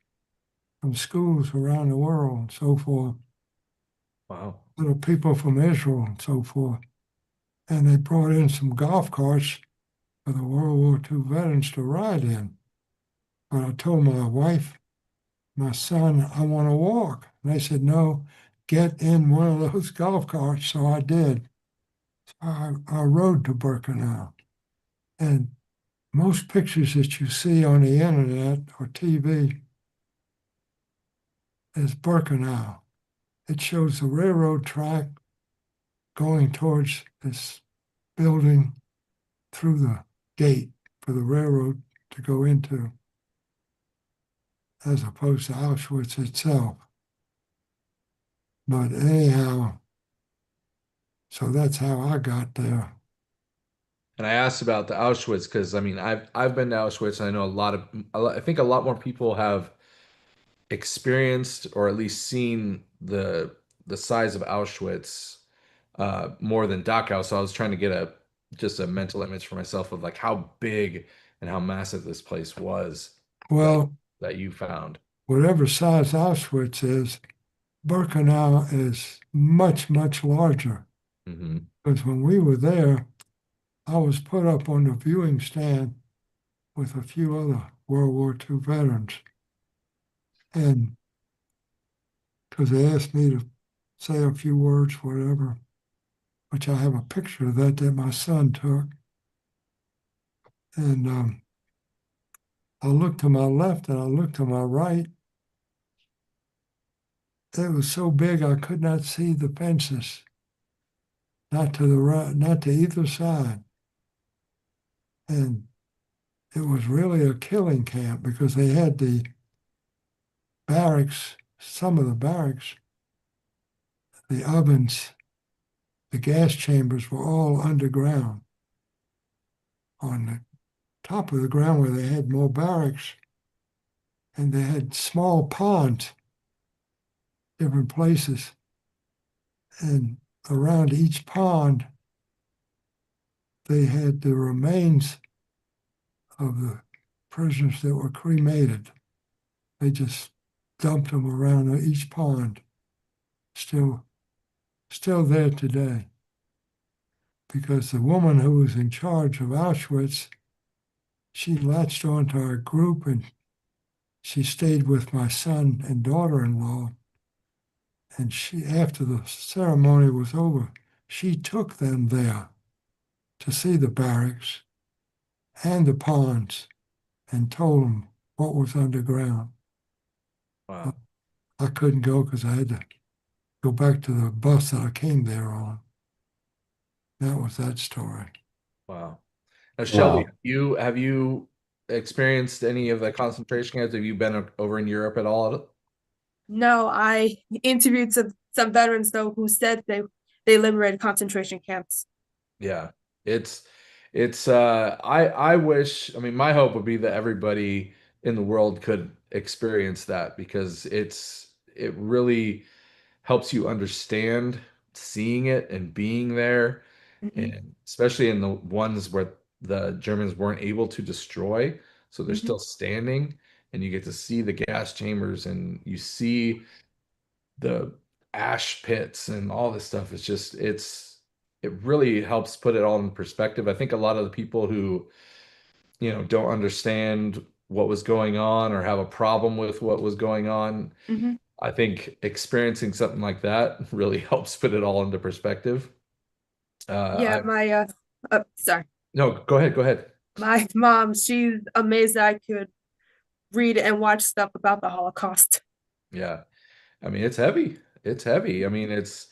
from schools around the world and so forth. Wow. Little people from Israel and so forth. And they brought in some golf carts for the World War II veterans to ride in. But I told my wife, my son, I want to walk. And they said, no, get in one of those golf carts. So I did. So I rode to Birkenau. And most pictures that you see on the internet or TV is Birkenau. It shows the railroad track going towards this building through the gate for the railroad to go into, as opposed to Auschwitz itself. But anyhow, so that's how I got there. And I asked about the Auschwitz because I mean I've been to Auschwitz and I know I think a lot more people have experienced or at least seen the size of Auschwitz more than Dachau. So I was trying to get just a mental image for myself of like how big and how massive this place was Well, that you found. whatever size Auschwitz is, Birkenau is much, much larger. Mm-hmm. Because when we were there, I was put up on the viewing stand with a few other World War II veterans. And because they asked me to say a few words, whatever, which I have a picture of that my son took. And I looked to my left and I looked to my right. It was so big I could not see the fences, not to the right, not to either side. And it was really a killing camp because they had the barracks, some of the barracks, the ovens, the gas chambers were all underground. On the top of the ground where they had more barracks, and they had small ponds, different places. And around each pond, they had the remains of the prisoners that were cremated. They just dumped them around each pond, still there today. Because the woman who was in charge of Auschwitz, she latched onto our group and she stayed with my son and daughter-in-law. And she, after the ceremony was over, she took them there to see the barracks and the ponds and told them what was underground. Wow. I couldn't go because I had to go back to the bus that I came there on. That was that story. Wow. Now, Shelby, Wow. have you experienced any of the concentration camps? Have you been over in Europe at all? No, I interviewed some veterans though who said they liberated concentration camps. Yeah, I wish, I mean, my hope would be that everybody in the world could experience that because it really helps you understand seeing it and being there, and especially in the ones where the Germans weren't able to destroy, so they're still standing, and you get to see the gas chambers and you see the ash pits and all this stuff. It's just it really helps put it all in perspective. I think a lot of the people who, don't understand what was going on or have a problem with what was going on, I think experiencing something like that really helps put it all into perspective. Yeah, sorry. No, go ahead. My mom, she's amazed that I could read and watch stuff about the Holocaust. Yeah. I mean, it's heavy. It's heavy. I mean, it's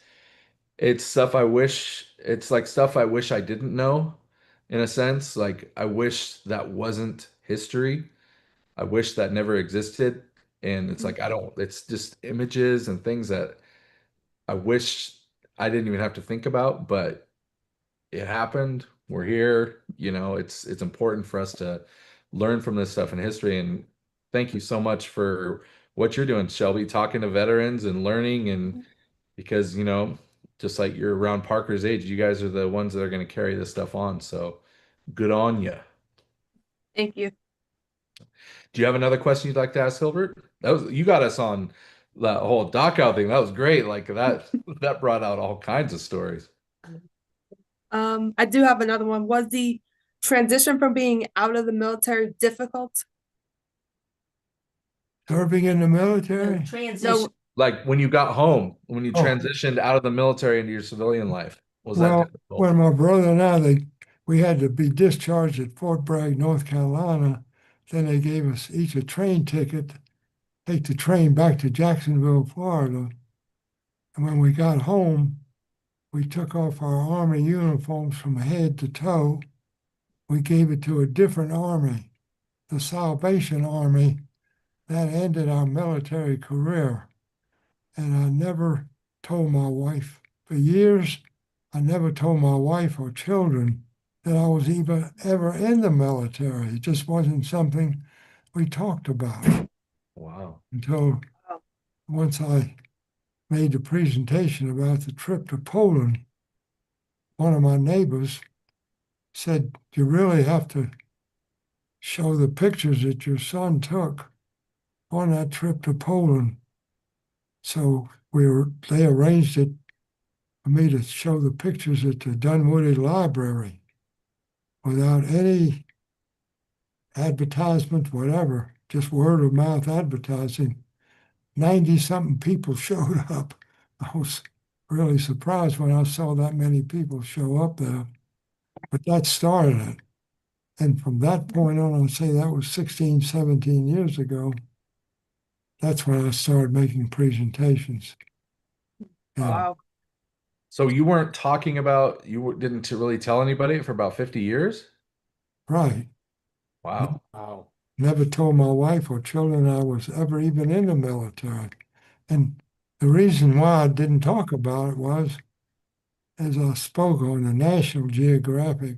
stuff I wish, it's like stuff I wish I didn't know, in a sense. Like I wish that wasn't history. I wish that never existed. And it's like it's just images and things that I wish I didn't even have to think about, but it happened. We're here. It's important for us to learn from this stuff in history. And thank you so much for what you're doing, Shelby, talking to veterans and learning. And because, just like you're around Parker's age, you guys are the ones that are going to carry this stuff on. So good on you. Thank you. Do you have another question you'd like to ask, Hilbert? You got us on that whole Dachau thing. That was great. Like that brought out all kinds of stories. I do have another one. Was the transition from being out of the military difficult? Serving in the military? Transition. No, Like when you got home, when you Oh. transitioned out of the military into your civilian life, was that Well, difficult? when my brother and we had to be discharged at Fort Bragg, North Carolina, then they gave us each a train ticket, take the train back to Jacksonville, Florida. And when we got home, we took off our Army uniforms from head to toe. We gave it to a different Army, the Salvation Army. That ended our military career. And I never told my wife, for years, I never told my wife or children that I was even ever in the military. It just wasn't something we talked about Wow. until once I made the presentation about the trip to Poland. One of my neighbors said, "You really have to show the pictures that your son took on that trip to Poland. So they arranged it for me to show the pictures at the Dunwoody Library without any advertisement, whatever, just word of mouth advertising. 90-something people showed up. I was really surprised when I saw that many people show up there. But that started it. And from that point on, I'd say that was 16, 17 years ago. That's when I started making presentations. Yeah, Wow. So you weren't talking about, didn't really tell anybody for about 50 years? right. Wow. Wow. Never told my wife or children I was ever even in the military. And the reason why I didn't talk about it was, as I spoke on the National Geographic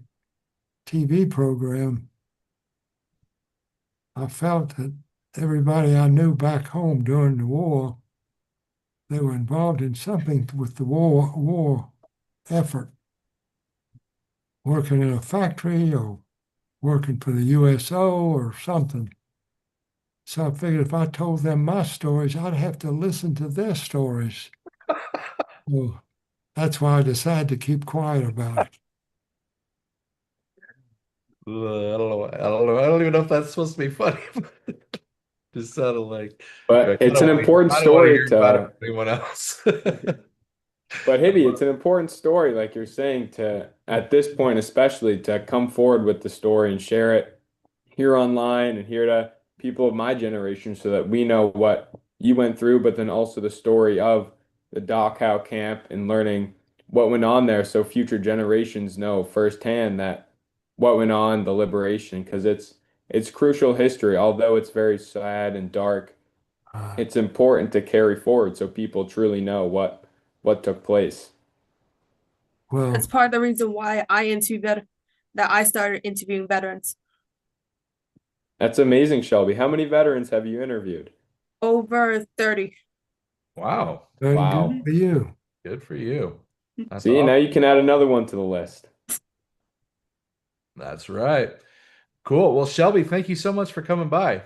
TV program, I felt that everybody I knew back home during the war, they were involved in something with the war effort, working in a factory or working for the USO or something. So I figured if I told them my stories, I'd have to listen to their stories. So that's why I decided to keep quiet about it. I don't know. I don't know. I don't even know if that's supposed to be funny. Just sounded like. But it's an important I don't want to story hear about it to, from anyone else. but Hibby, it's an important story, like you're saying, to, at this point especially, to come forward with the story and share it here online and here to people of my generation so that we know what you went through, but then also the story of the Dachau camp and learning what went on there so future generations know firsthand that what went on, the liberation, because it's crucial history, although it's very sad and dark. It's important to carry forward so people truly know what took place. Well, That's part of the reason why I started interviewing veterans. That's amazing, Shelby. How many veterans have you interviewed? Over 30. Wow. very Wow. good for you. Good for you. That's See, now awesome. you can add another one to the list. That's right. Cool. Well, Shelby, thank you so much for coming by.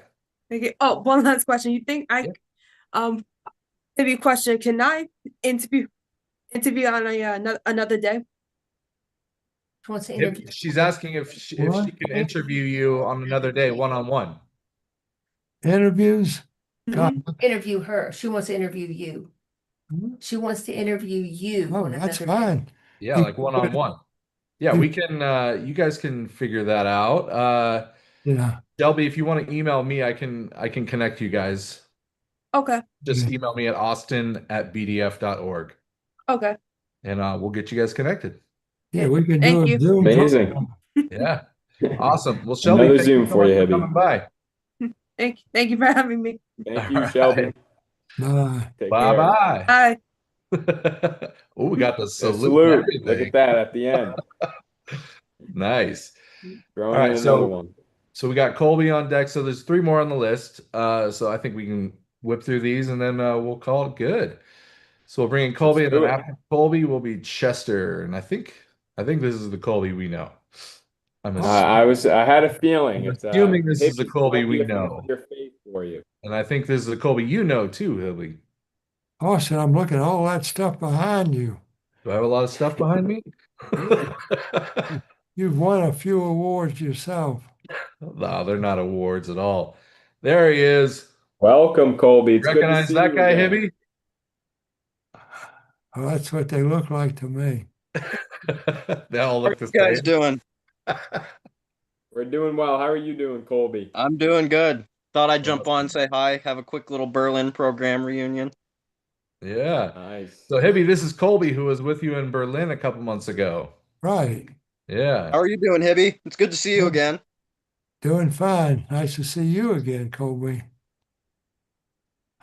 Okay. Oh, one last question. You think maybe a question, can I interview on another day? She wants to interview. She's asking if she can interview you on another day, one-on-one. Interviews? God, Interview her. She wants to interview you. She wants to interview you oh, on that's another day. fine. Yeah, You like can- one-on-one. Yeah, we can you guys can figure that out. Yeah. Shelby, if you want to email me, I can connect you guys. Okay. Just Yeah. email me at austin@bdf.org Okay. and we'll get you guys connected. Yeah, we can Thank do you. a Zoom. Amazing. Yeah. Awesome. Well, Shelby, Another thank you Zoom so for much you, for Hibby. coming by. Thank you for having me. Thank All you, right. Shelby. Bye. Take care. Bye-bye. Bye. Oh, we got the A salute. salute. and Look everything. at that at the end. Nice. Throwing All right, in another so one. So we got Colby on deck. So there's 3 more on the list. So I think we can whip through these and then we'll call it good. So we'll bring in Colby, Let's and then do it. after Colby will be Chester. And I think this is the Colby we know. I'm I had a feeling. It's assuming this is the Hibby, Colby I'll we be a know. familiar face for you. And I think this is the Colby you know too, Hilby. Austin, I'm looking at all that stuff behind you. Do I have a lot of stuff behind me? You've won a few awards yourself. No, they're not awards at all. There he is. Welcome, Colby. It's good to Recognize see that you guy, again. Hibby? Well, that's what they look like to me. They all How are look the you guys same. doing? We're doing well. How are you doing, Colby? I'm doing good. Thought I'd jump on, say hi, have a quick little Berlin program reunion. Yeah. Nice. So, Hibby, this is Colby, who was with you in Berlin a couple months ago. Right. Yeah. How are you doing, Hibby? It's good to see you again. Doing fine. Nice to see you again, Colby.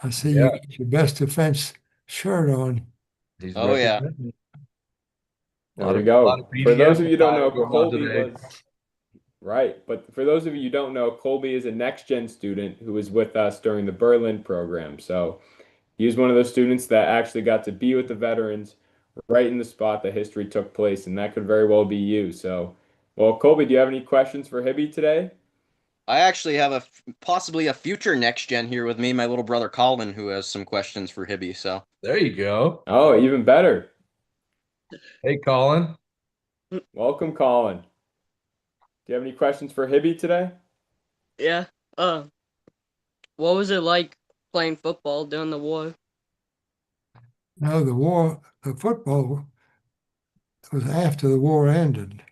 I see Yeah. you got your best defense shirt on. He's Oh, yeah. representing. There we go. For those of you who don't know, going on Colby today. was right. But for those of you who don't know, Colby is a next gen student who was with us during the Berlin program. So he was one of those students that actually got to be with the veterans right in the spot that history took place, and that could very well be you. So, well, Colby, do you have any questions for Hibby today? I actually have possibly a future next gen here with me, my little brother Colin, who has some questions for Hibby. So There you go. Oh, even better. Hey, Colin. Welcome, Colin. Do you have any questions for Hibby today? Yeah. What was it like playing football during the war? No, the football was after the war ended.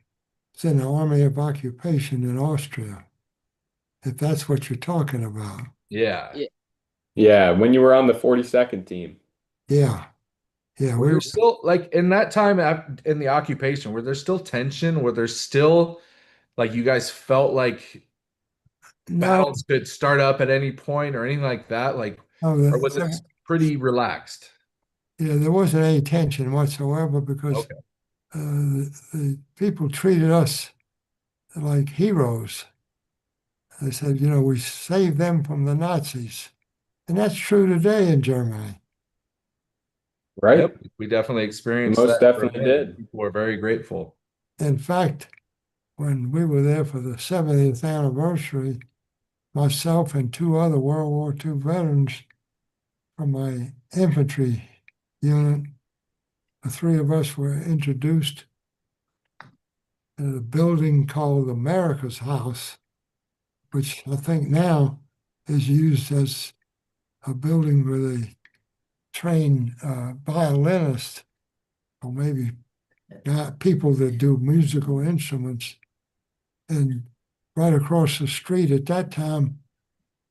It's in the Army of Occupation in Austria, if that's what you're talking about. Yeah. Yeah, when you were on the 42nd team. Yeah. Yeah, Were there still, like, in that time in the occupation, were there still tension? Were there still, like, you guys felt like no, battles could start up at any point or anything like that? Like, no, or was it pretty relaxed? yeah, there wasn't any tension whatsoever because Okay. the people treated us like heroes. They said, you know, we saved them from the Nazis. And that's true today in Germany. Right? Yep, we definitely experienced Most that. definitely did. People were very grateful. In fact, when we were there for the 70th anniversary, myself and two other World War II veterans from my infantry unit, the three of us were introduced at a building called America's House, which I think now is used as a building where they train violinists or maybe people that do musical instruments. And right across the street at that time,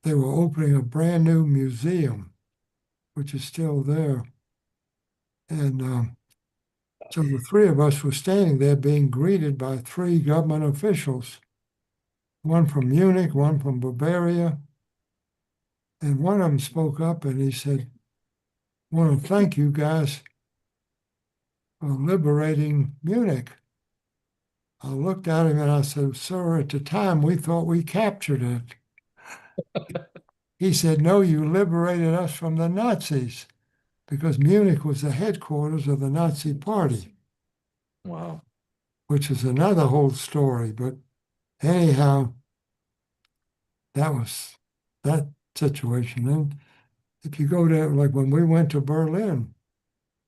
they were opening a brand new museum, which is still there. And so the three of us were standing there being greeted by three government officials, one from Munich, one from Bavaria. And one of them spoke up and he said, I want to thank you guys for liberating Munich. I looked at him and I said, sir, at the time we thought we captured it. He said, no, you liberated us from the Nazis because Munich was the headquarters of the Nazi Party. Wow. Which is another whole story. But anyhow, that was that situation. And if you go there, like when we went to Berlin,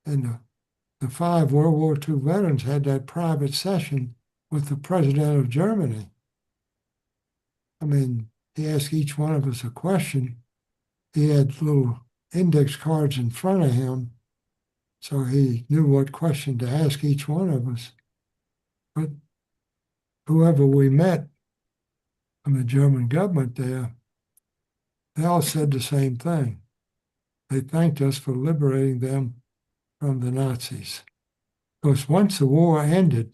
and the five World War II veterans had that private session with the president of Germany. I mean, he asked each one of us a question. He had little index cards in front of him, so he knew what question to ask each one of us. But whoever we met from the German government there, they all said the same thing. They thanked us for liberating them from the Nazis. Because once the war ended,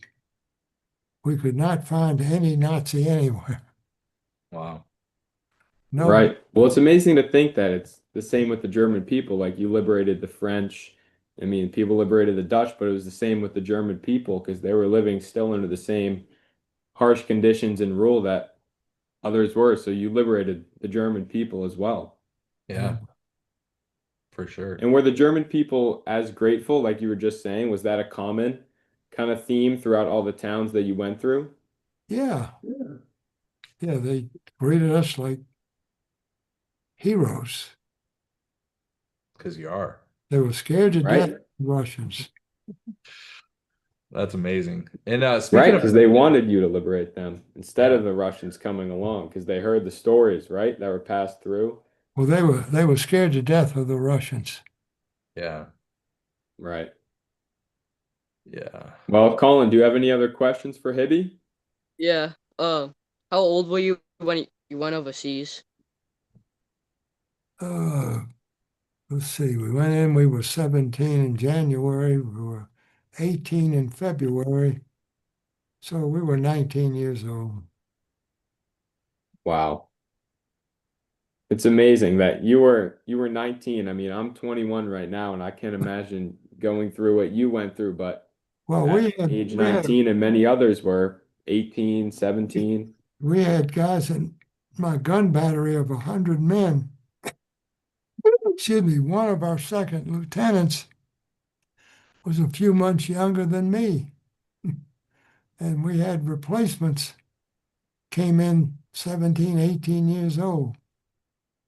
we could not find any Nazi anywhere. Wow. No. Right. Well, it's amazing to think that it's the same with the German people. Like you liberated the French. I mean, people liberated the Dutch, but it was the same with the German people because they were living still under the same harsh conditions and rule that others were. So you liberated the German people as well. Yeah, for sure. And were the German people as grateful, like you were just saying? Was that a common kind of theme throughout all the towns that you went through? Yeah. Yeah, they greeted us like heroes. Because you are. They were scared to Right. death of the Russians. That's amazing. And Right, speaking because of, they wanted you to liberate them instead of the Russians coming along, because they heard the stories, right, that were passed through. Well, they were scared to death of the Russians. yeah, Right. yeah. Well, Colin, do you have any other questions for Hibby? Yeah. How old were you when you went overseas? Let's see, we went in, we were 17 in January, we were 18 in February, so we were 19 years old. Wow. It's amazing that you were 19. I mean, I'm 21 right now, and I can't imagine going through what you went through, but Well, at age 19 and many others were 18, 17. We had guys in my gun battery of 100 men. Excuse me, one of our second lieutenants was a few months younger than me. And we had replacements came in 17, 18 years old.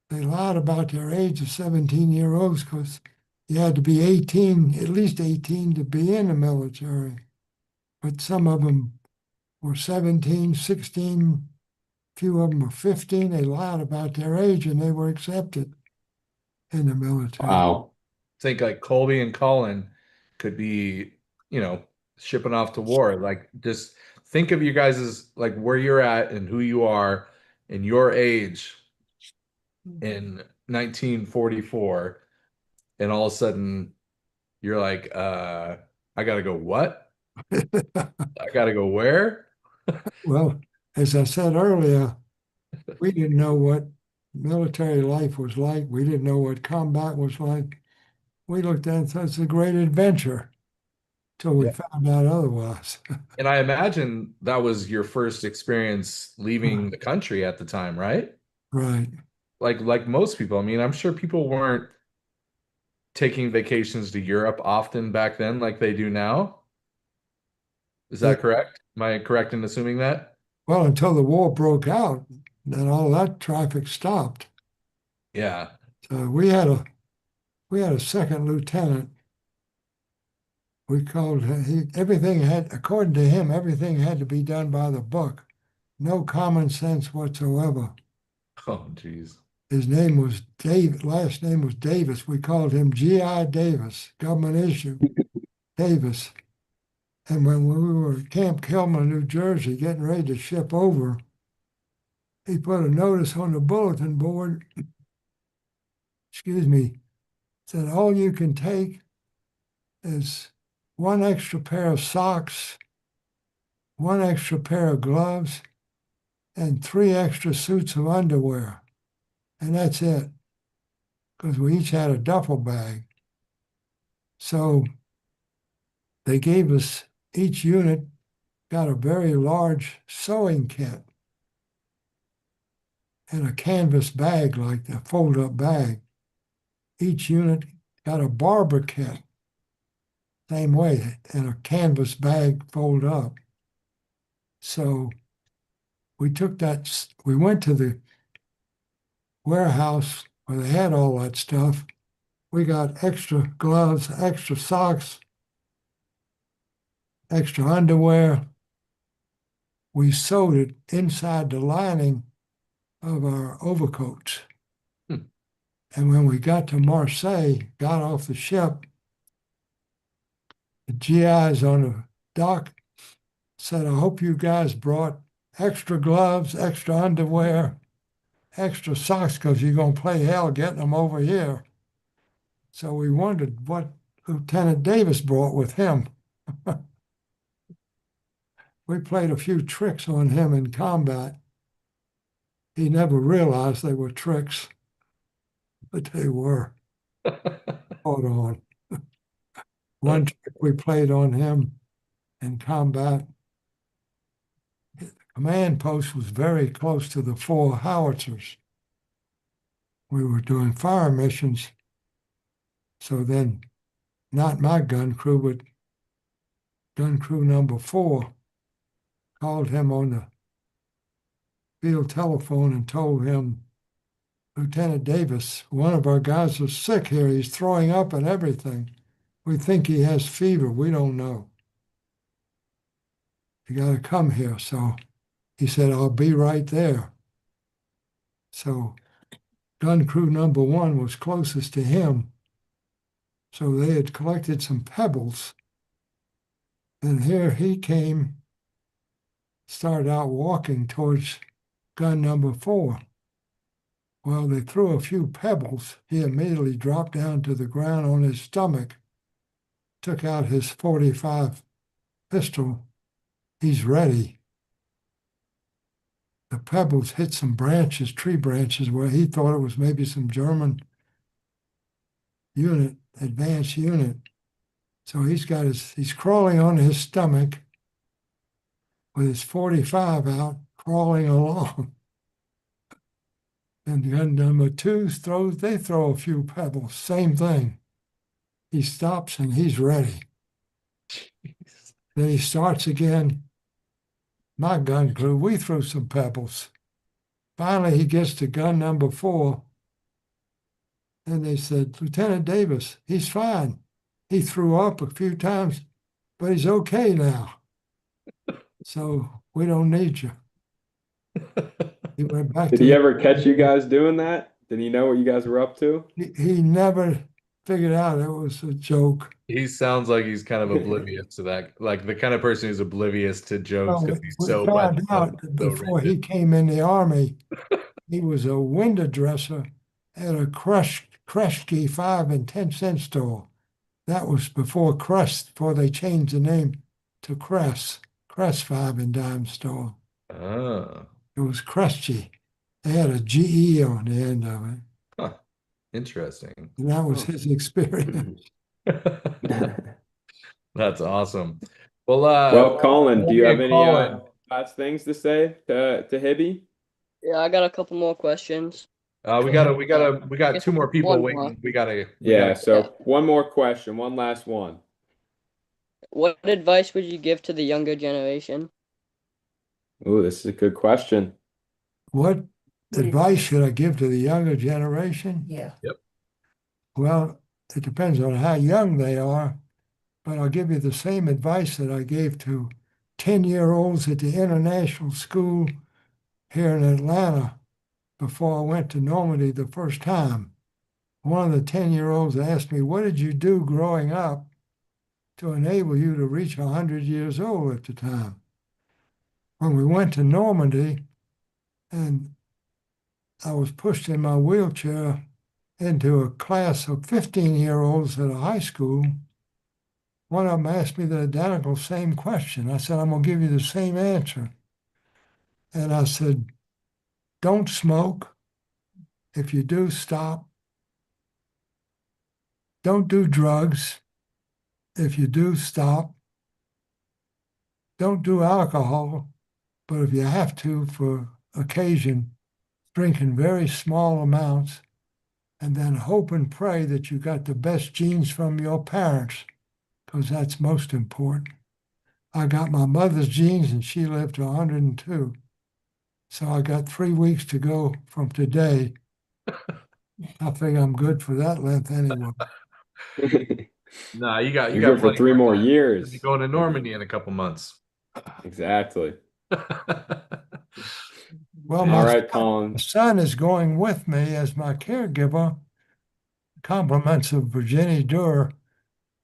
They lied about their age of 17-year-olds because you had to be 18, at least 18 to be in the military. But some of them were 17, 16, few of them were 15. They lied about their age and they were accepted in the military. Wow. Think like Colby and Colin could be, shipping off to war. Like, just think of you guys as like where you're at and who you are and your age in 1944, and all of a sudden you're like, I gotta go what? I gotta go where? Well, as I said earlier, we didn't know what military life was like. We didn't know what combat was like. We looked at it as a great adventure till we found out otherwise. And I imagine that was your first experience leaving the country at the time, right? Right. Like most people. I mean, I'm sure people weren't taking vacations to Europe often back then like they do now. Is that correct? Am I correct in assuming that? Well, until the war broke out, then all that traffic stopped. Yeah. So we had a second lieutenant. We called him, everything had, according to him, everything had to be done by the book. No common sense whatsoever. Oh, geez. His name was Dave, last name was Davis. We called him G.I. Davis, government issue Davis. And when we were at Camp Kilmer, New Jersey, getting ready to ship over, he put a notice on the bulletin board, said all you can take is one extra pair of socks, one extra pair of gloves, and 3 extra suits of underwear. And that's it, because we each had a duffel bag. So they gave us, each unit got a very large sewing kit and a canvas bag, like the fold-up bag. Each unit got a barber kit, same way, and a canvas bag fold up. So we took that, we went to the warehouse where they had all that stuff. We got extra gloves, extra socks, extra underwear. We sewed it inside the lining of our overcoats. And when we got to Marseille, got off the ship, the GIs on the dock said, I hope you guys brought extra gloves, extra underwear, extra socks, because you're going to play hell getting them over here. So we wondered what Lieutenant Davis brought with him. We played a few tricks on him in combat. He never realized they were tricks, but they were. Hold on. One trick we played on him in combat, the command post was very close to the 4 howitzers. We were doing fire missions. So then, not my gun crew, but gun crew number 4 called him on the field telephone and told him, Lieutenant Davis, one of our guys is sick here. He's throwing up and everything. We think he has fever. We don't know. You got to come here. So he said, I'll be right there. So gun crew number 1 was closest to him. So they had collected some pebbles. And here he came, started out walking towards gun number 4. Well, they threw a few pebbles. He immediately dropped down to the ground on his stomach, took out his .45 pistol. He's ready. The pebbles hit some branches, tree branches, where he thought it was maybe some German unit, advanced unit. So he's crawling on his stomach with his .45 out, crawling along. And gun number 2 they throw a few pebbles, same thing. He stops and he's ready. Jeez. Then he starts again. My gun crew, we threw some pebbles. finally he gets to gun number 4. And they said, Lieutenant Davis, he's fine. He threw up a few times, but he's okay now. So we don't need you. He went back Did to he ever catch you guys doing that? Did he know what you guys were up to? he never figured out it was a joke. He sounds like he's kind of oblivious to that, like the kind of person who's oblivious to jokes because he's We so found by out so before he rigid. came in the Army, he was a window dresser at a Kresge 5 and 10 cent store. That was before they changed the name to Crest 5 and dime store. Oh, It was Kresge. They had a GE on the end of it. huh. Interesting. And that was his experience. That's awesome. Well, Well, Colin, do you have any Colin. last things to say to Hibby? Yeah, I got a couple more questions. We got guess 2 more people one waiting. more. We gotta So one more question, one last one. What advice would you give to the younger generation? Oh, this is a good question. What advice should I give to the younger generation? Yeah. Well, it depends on how young they are, but I'll give you the same advice that I gave to 10-year-olds at the international school here in Atlanta before I went to Normandy the first time. One of the 10-year-olds asked me, what did you do growing up to enable you to reach 100 years old at the time? When we went to Normandy and I was pushed in my wheelchair into a class of 15-year-olds at a high school, one of them asked me the identical same question. I said, I'm going to give you the same answer. And I said, don't smoke. If you do, stop. Don't do drugs. If you do, stop. Don't do alcohol, but if you have to for occasion, drink in very small amounts, and then hope and pray that you got the best genes from your parents, because that's most important. I got my mother's genes and she lived to 102. So I got 3 weeks to go from today. I think I'm good for that length anyway. No, you got You're good for plenty 3 more time. years. You're going to Normandy in a couple months. Exactly. Well, All my right, Colin. son is going with me as my caregiver. Compliments of Virginia Durr,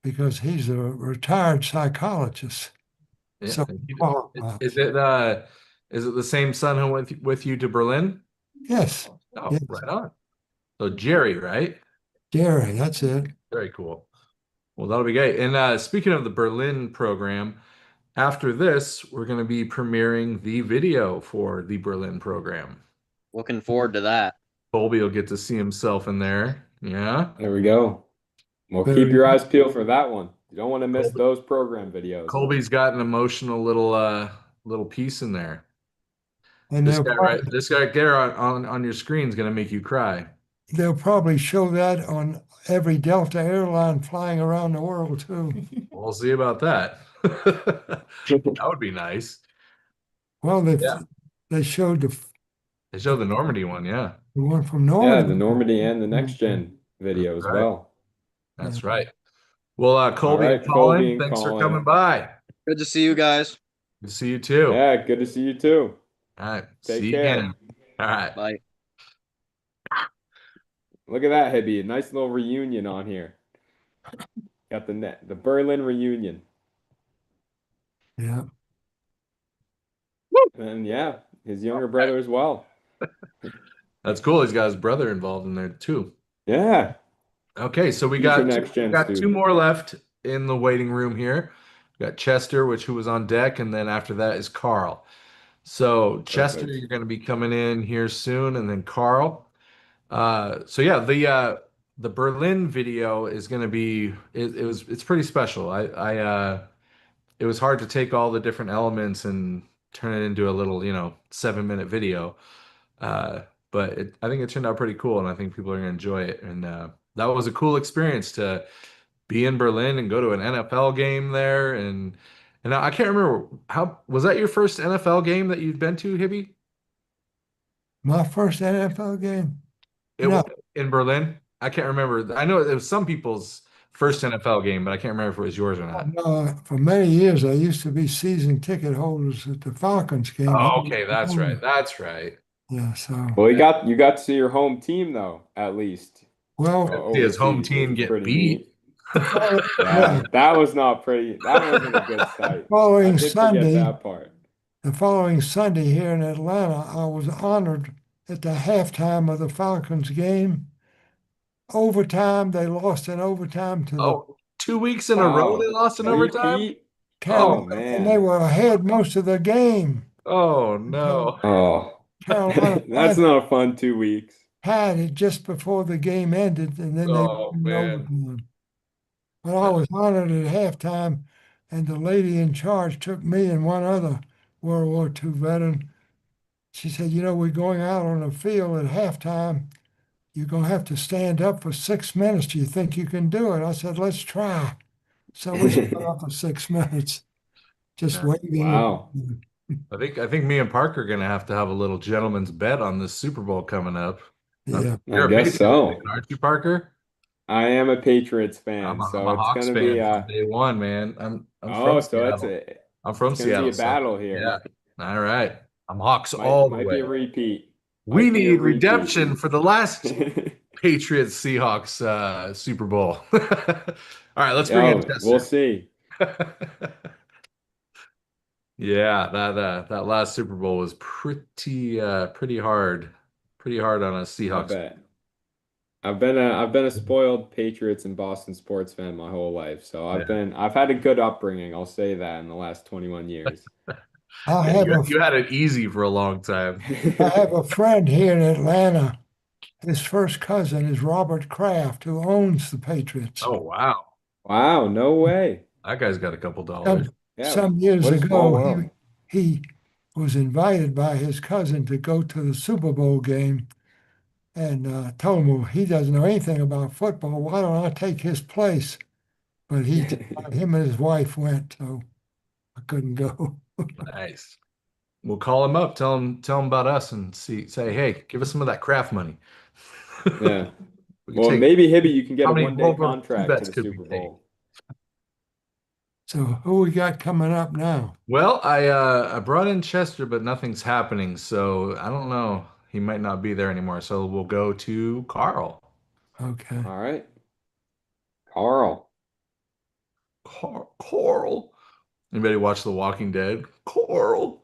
because he's a retired psychologist. Yeah. So Is it the same son who went with you to Berlin? yes, Oh, yes. right on. So Jerry, right? Gary, that's it. Very cool. Well, that'll be great. And speaking of the Berlin program, after this, we're going to be premiering the video for the Berlin program. Looking forward to that. Colby will get to see himself in there. Yeah. There we go. Well, keep your eyes peeled for that one. You don't want to miss those program videos. Colby's got an emotional little piece in there. And This guy right there on your screen is going to make you cry. they'll probably show that on every Delta airline flying around the world too. We'll see about that. That would be nice. Well, they showed They showed the Normandy one, yeah. the one from Normandy. Yeah, the Normandy and the Next Gen video as right. well. That's right. Well, Colby All and right, Colin, Colby and thanks for Colin. coming by. Good to see you guys. Good to see you too. Yeah, good to see you too. All right. Take See you care. again. All right. Bye. Look at that, Hibby. A nice little reunion on here. Got the Berlin reunion. Yeah. And yeah, his younger brother as well. That's cool. He's got his brother involved in there too. Yeah. Okay, so we Future got next gen we got 2 student. more left in the waiting room here. We got Chester, who was on deck, and then after that is Carl. So Chester, Perfect. you're going to be coming in here soon, and then Carl. So yeah, the Berlin video is going to be it's pretty special. It was hard to take all the different elements and turn it into a little 7-minute video. But I think it turned out pretty cool, and I think people are going to enjoy it. And that was a cool experience to be in Berlin and go to an NFL game there. And I can't remember, how was that your first NFL game that you'd been to, Hibby? My first NFL game? It No. was in Berlin. I can't remember. I know it was some people's first NFL game, but I can't remember if it was yours or not. No, for many years, I used to be season ticket holders at the Falcons game. Oh, okay, that's right. That's right. Yeah, so, Well, you got to see your home team though, at least. well, See his home Overseas, team which is get pretty beat. neat. yeah, Yeah, that was not pretty. That wasn't a good sight. Following I did Sunday- forget that part. the following Sunday here in Atlanta, I was honored at the halftime of the Falcons game. Overtime, they lost in overtime to the Oh, 2 weeks in a row they lost in overtime. Repeat? Carolina, Oh, man. and they were ahead most of the game. Oh no. Oh, Carolina that's not a fun 2 weeks. had it just before the game ended, and then they Oh, went in man. overtime. But I was honored at halftime, and the lady in charge took me and one other World War II veteran. She said, "You know, we're going out on the field at halftime. You're going to have to stand up for 6 minutes. Do you think you can do it?" I said, "Let's try." So we stood up for 6 minutes, just waving. Wow. I think me and Parker are gonna have to have a little gentleman's bet on this Super Bowl coming up. Yeah. You're I a guess Patriots so. fan, aren't you, Parker? I am a Patriots fan, I'm a so it's Hawks gonna fan be from day one, man. I'm oh, from so Seattle. I'm from it's gonna Seattle. be a so- battle here. Yeah. All right. I'm Hawks all the Might way. be a repeat. We Might be a need repeat. redemption for the last Patriots Seahawks Super Bowl. All right, let's bring in Chester. We'll see. Yeah, that last Super Bowl was pretty hard. Pretty hard on a I Seahawks. bet. I've been a spoiled Patriots and Boston sports fan my whole life, so I've had a good upbringing. I'll say that in the last 21 years. You had it easy for a long time. I have a friend here in Atlanta. His first cousin is Robert Kraft, who owns the Patriots. Oh wow. Wow, no way. That guy's got a couple dollars. Some years what a small ago, world. he was invited by his cousin to go to the Super Bowl game, and told him, well, he doesn't know anything about football. Why don't I take his place? But him and his wife went, so I couldn't go. Nice. We'll call him up, tell him about us, and say, hey, give us some of that Kraft money. Yeah. We can Well, take- maybe Hibby, you can get How a many one-day World War II contract bets to the could we Super take? Bowl. So who we got coming up now? Well, I brought in Chester, but nothing's happening, so I don't know. He might not be there anymore. So we'll go to Carl. Okay. All right. Carl. Carl. Anybody watch The Walking Dead? Carl.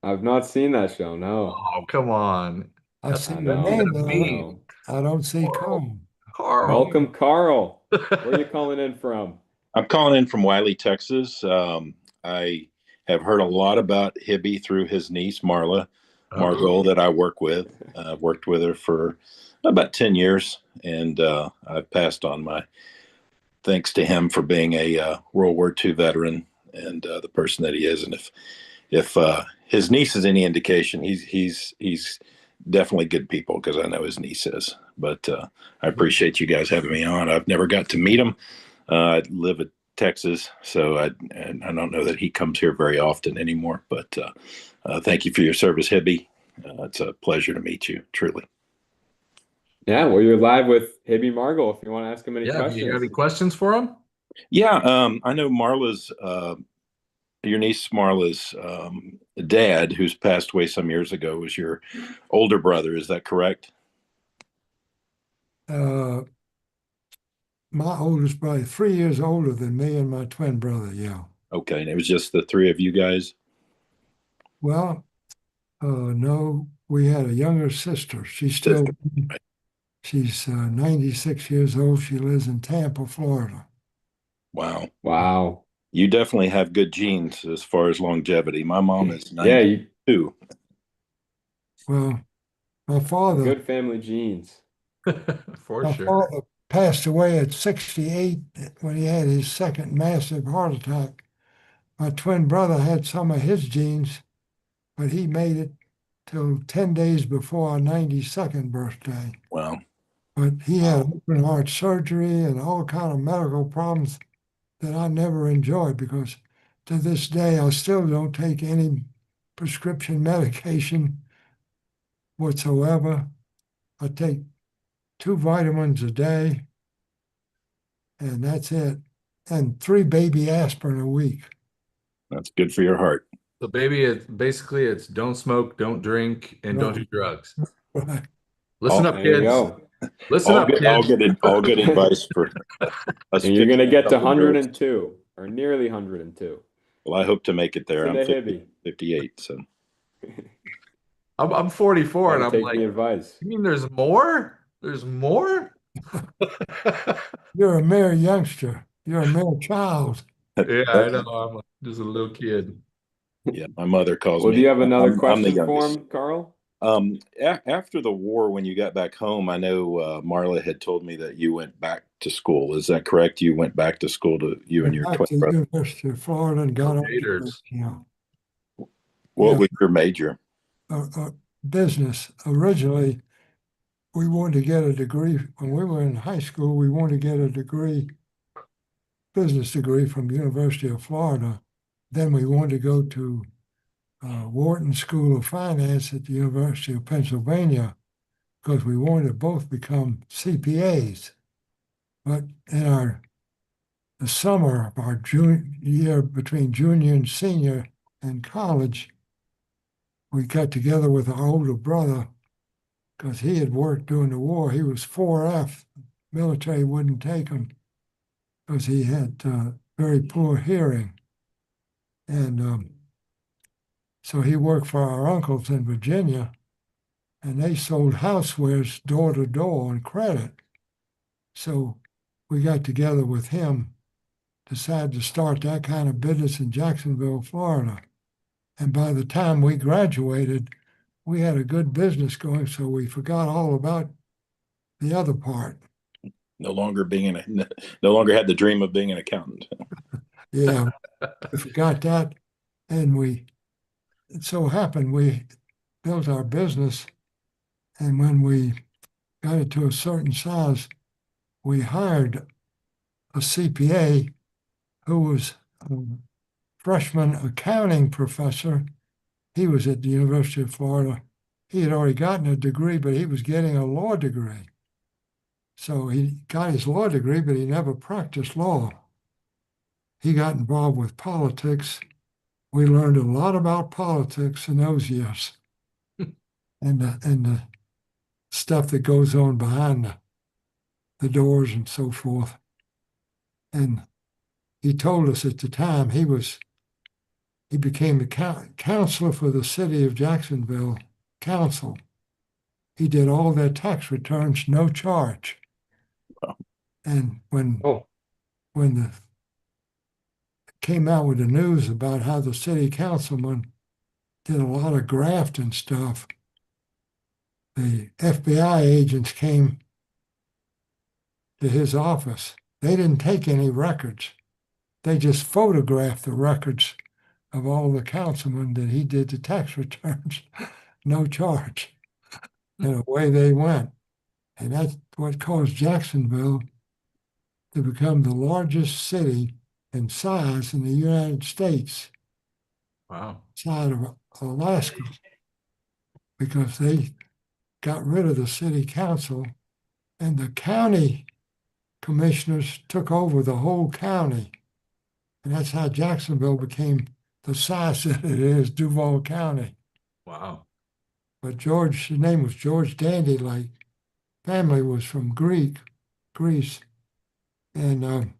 I've not seen that show, no. Oh, come on. I've That's seen I the know, name, gonna but be I don't see Cole. Carl. Welcome, Carl. Where are you calling in from? I'm calling in from Wiley, Texas. I have heard a lot about Hibby through his niece, Marla Margol, that I work with. I've worked with her for about 10 years, and I've passed on my thanks to him for being a World War II veteran and the person that he is. And if his niece is any indication, he's definitely good people, because I know his niece is. But I appreciate you guys having me on. I've never got to meet him. I live in Texas, so I don't know that he comes here very often anymore. But thank you for your service, Hibby. It's a pleasure to meet you, truly. Yeah, well, you're live with Hilbert Margol if you want to ask him any questions. You got any questions for him? Yeah, I know Marla's, your niece Marla's dad, who's passed away some years ago, was your older brother. Is that correct? My oldest brother, 3 years older than me, and my twin brother, yeah. Okay, and it was just the three of you guys? Well, no, we had a younger sister. She's 96 years old. She lives in Tampa, Florida. Wow. Wow. You definitely have good genes as far as longevity. My mom is 92. Well, my father. Good family genes. For sure. My father passed away at 68 when he had his second massive heart attack. My twin brother had some of his genes, but he made it till 10 days before our 92nd birthday. Wow. But he had open heart surgery and all kind of medical problems that I never enjoyed, because to this day I still don't take any prescription medication. whatsoever. I take 2 vitamins a day, and that's it. And 3 baby aspirin a week. That's good for your heart. So baby, it's don't smoke, don't drink, and don't do drugs. Right. Listen up, There you kids. go. Listen up, kids. All good advice for us. And you're going to get to couple years. 102 or nearly 102. Well, I hope to make it there. I'm Listen to Hibby. 58, so I'm 44, and Gotta I'm take like, the advice. you mean there's more? There's more? You're a mere youngster. You're a mere child. Yeah, I know. I'm just a little kid. yeah. My mother calls Well, me. do you have another I'm the question for youngest. him, Carl? After the war, when you got back home, I know Marla had told me that you went back to school. Is that correct? You went back to school you and your Back twin to the brother. University of Florida and got Gators. What was your major? Business. Originally, we wanted to get a degree. When we were in high school, we wanted to get a degree, business degree from University of Florida. Then we wanted to go to Wharton School of Finance at the University of Pennsylvania because we wanted to both become CPAs. But in the summer of our year between junior and senior in college, we got together with our older brother because he had worked during the war. He was 4F. Military wouldn't take him because he had very poor hearing. And so he worked for our uncles in Virginia, and they sold housewares door to door on credit. So we got together with him, decided to start that kind of business in Jacksonville, Florida. And by the time we graduated, we had a good business going, so we forgot all about the other part. No longer had the dream of being an accountant. Yeah, we forgot that, and it so happened we built our business, and when we got it to a certain size, we hired a CPA who was a freshman accounting professor. He was at the University of Florida. He had already gotten a degree, but he was getting a law degree. So he got his law degree, but he never practiced law. He got involved with politics. We learned a lot about politics in those years and the stuff that goes on behind the doors and so forth. And he told us at the time he became the counselor for the city of Jacksonville council. He did all their tax returns, no charge. Wow. And when the came out with the news about how the city councilman did a lot of graft and stuff, the FBI agents came to his office. They didn't take any records. They just photographed the records of all the councilmen that he did the tax returns, no charge. And away they went. And that's what caused Jacksonville to become the largest city in size in the United States. Wow. Outside of Alaska, because they got rid of the city council and the county commissioners took over the whole county. And that's how Jacksonville became the size that it is, Duval County. Wow. But his name was George Dandy Lake. Family was from Greece. And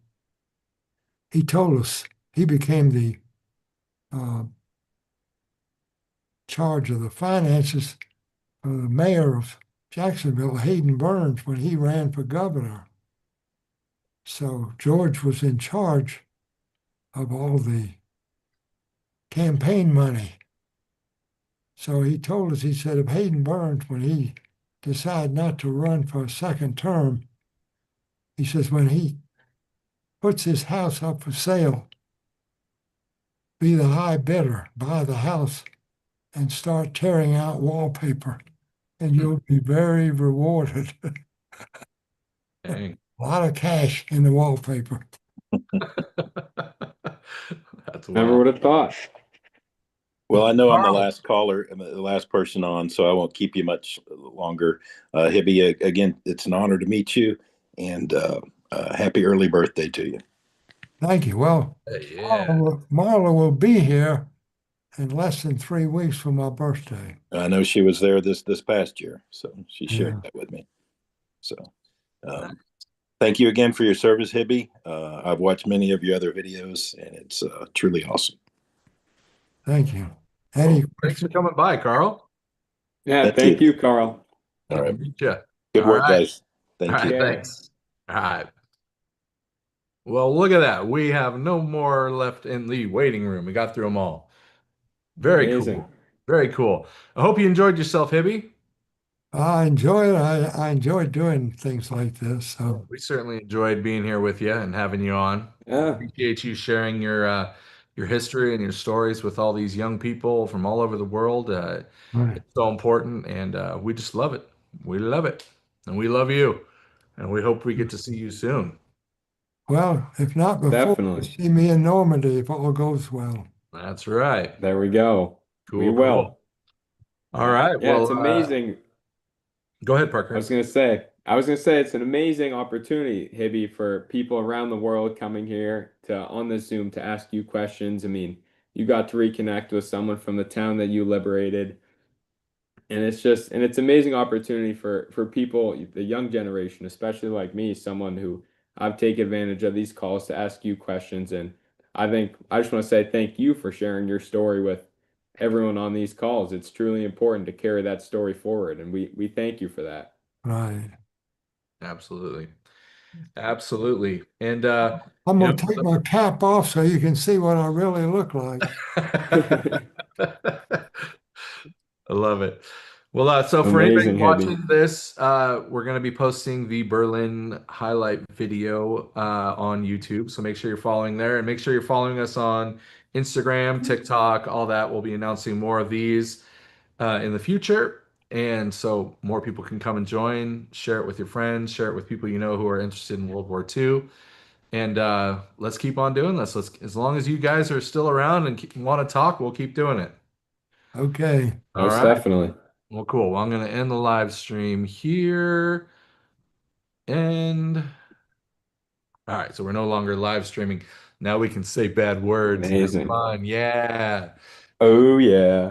he told us he became the charge of the finances of the mayor of Jacksonville, Hayden Burns, when he ran for governor. So George was in charge of all the campaign money. So he told us, he said, if Hayden Burns, when he decided not to run for a second term, he says, when he puts his house up for sale, be the high bidder, buy the house, and start tearing out wallpaper, and you'll be very rewarded. Dang. A lot of cash in the wallpaper. That's Never wild. would have thought. Well, I know I'm the Carl. last caller and the last person on, so I won't keep you much longer. Hibby, again, it's an honor to meet you, and happy early birthday to you. Thank you. Well, Yeah. Marla will be here in less than 3 weeks for my birthday. I know she was there this past year, so she shared Yeah. that with me. So, thank you again for your service, Hibby. I've watched many of your other videos, and it's truly awesome. Thank you. Any Thanks for coming by, Carl. Yeah, thank you, Carl. All right. Meet ya. Good All work, right. guys. Thank All you. right, thanks. All right. Well, look at that. We have no more left in the waiting room. We got through them all. Very Amazing. cool. Very cool. I hope you enjoyed yourself, Hibby. I enjoy it. I enjoy doing things like this. So We certainly enjoyed being here with you and having you on. Yeah. Appreciate you sharing your history and your stories with all these young people from all over the world. right. It's so important, and we just love it. We love it, and we love you, and we hope we get to see you soon. Well, if not before, Definitely. see me in Normandy if all goes well. That's right. There we go. We Cool, will. cool. All right. Yeah, Well, it's amazing. go ahead, Parker. I was gonna say it's an amazing opportunity, Hibby, for people around the world coming here on this Zoom to ask you questions. I mean, you got to reconnect with someone from the town that you liberated. And it's amazing opportunity for people, the young generation, especially like me, someone who I've taken advantage of these calls to ask you questions. And I just want to say thank you for sharing your story with everyone on these calls. It's truly important to carry that story forward, and we thank you for that. Right. Absolutely. Absolutely. And I'm gonna take my cap off so you can see what I really look like. I love it. Well, so for Amazing, anybody watching Hibby. this, we're going to be posting the Berlin highlight video on YouTube. So make sure you're following there, and make sure you're following us on Instagram, TikTok, all that. We'll be announcing more of these in the future. And so more people can come and join, share it with your friends, share it with people you know who are interested in World War II. And let's keep on doing this. As long as you guys are still around and want to talk, we'll keep doing it. Okay. All Most right. definitely. Well, cool. Well, I'm going to end the live stream here. And all right, so we're no longer live streaming. Now we can say bad words. Amazing. That's fun. Yeah. Oh yeah.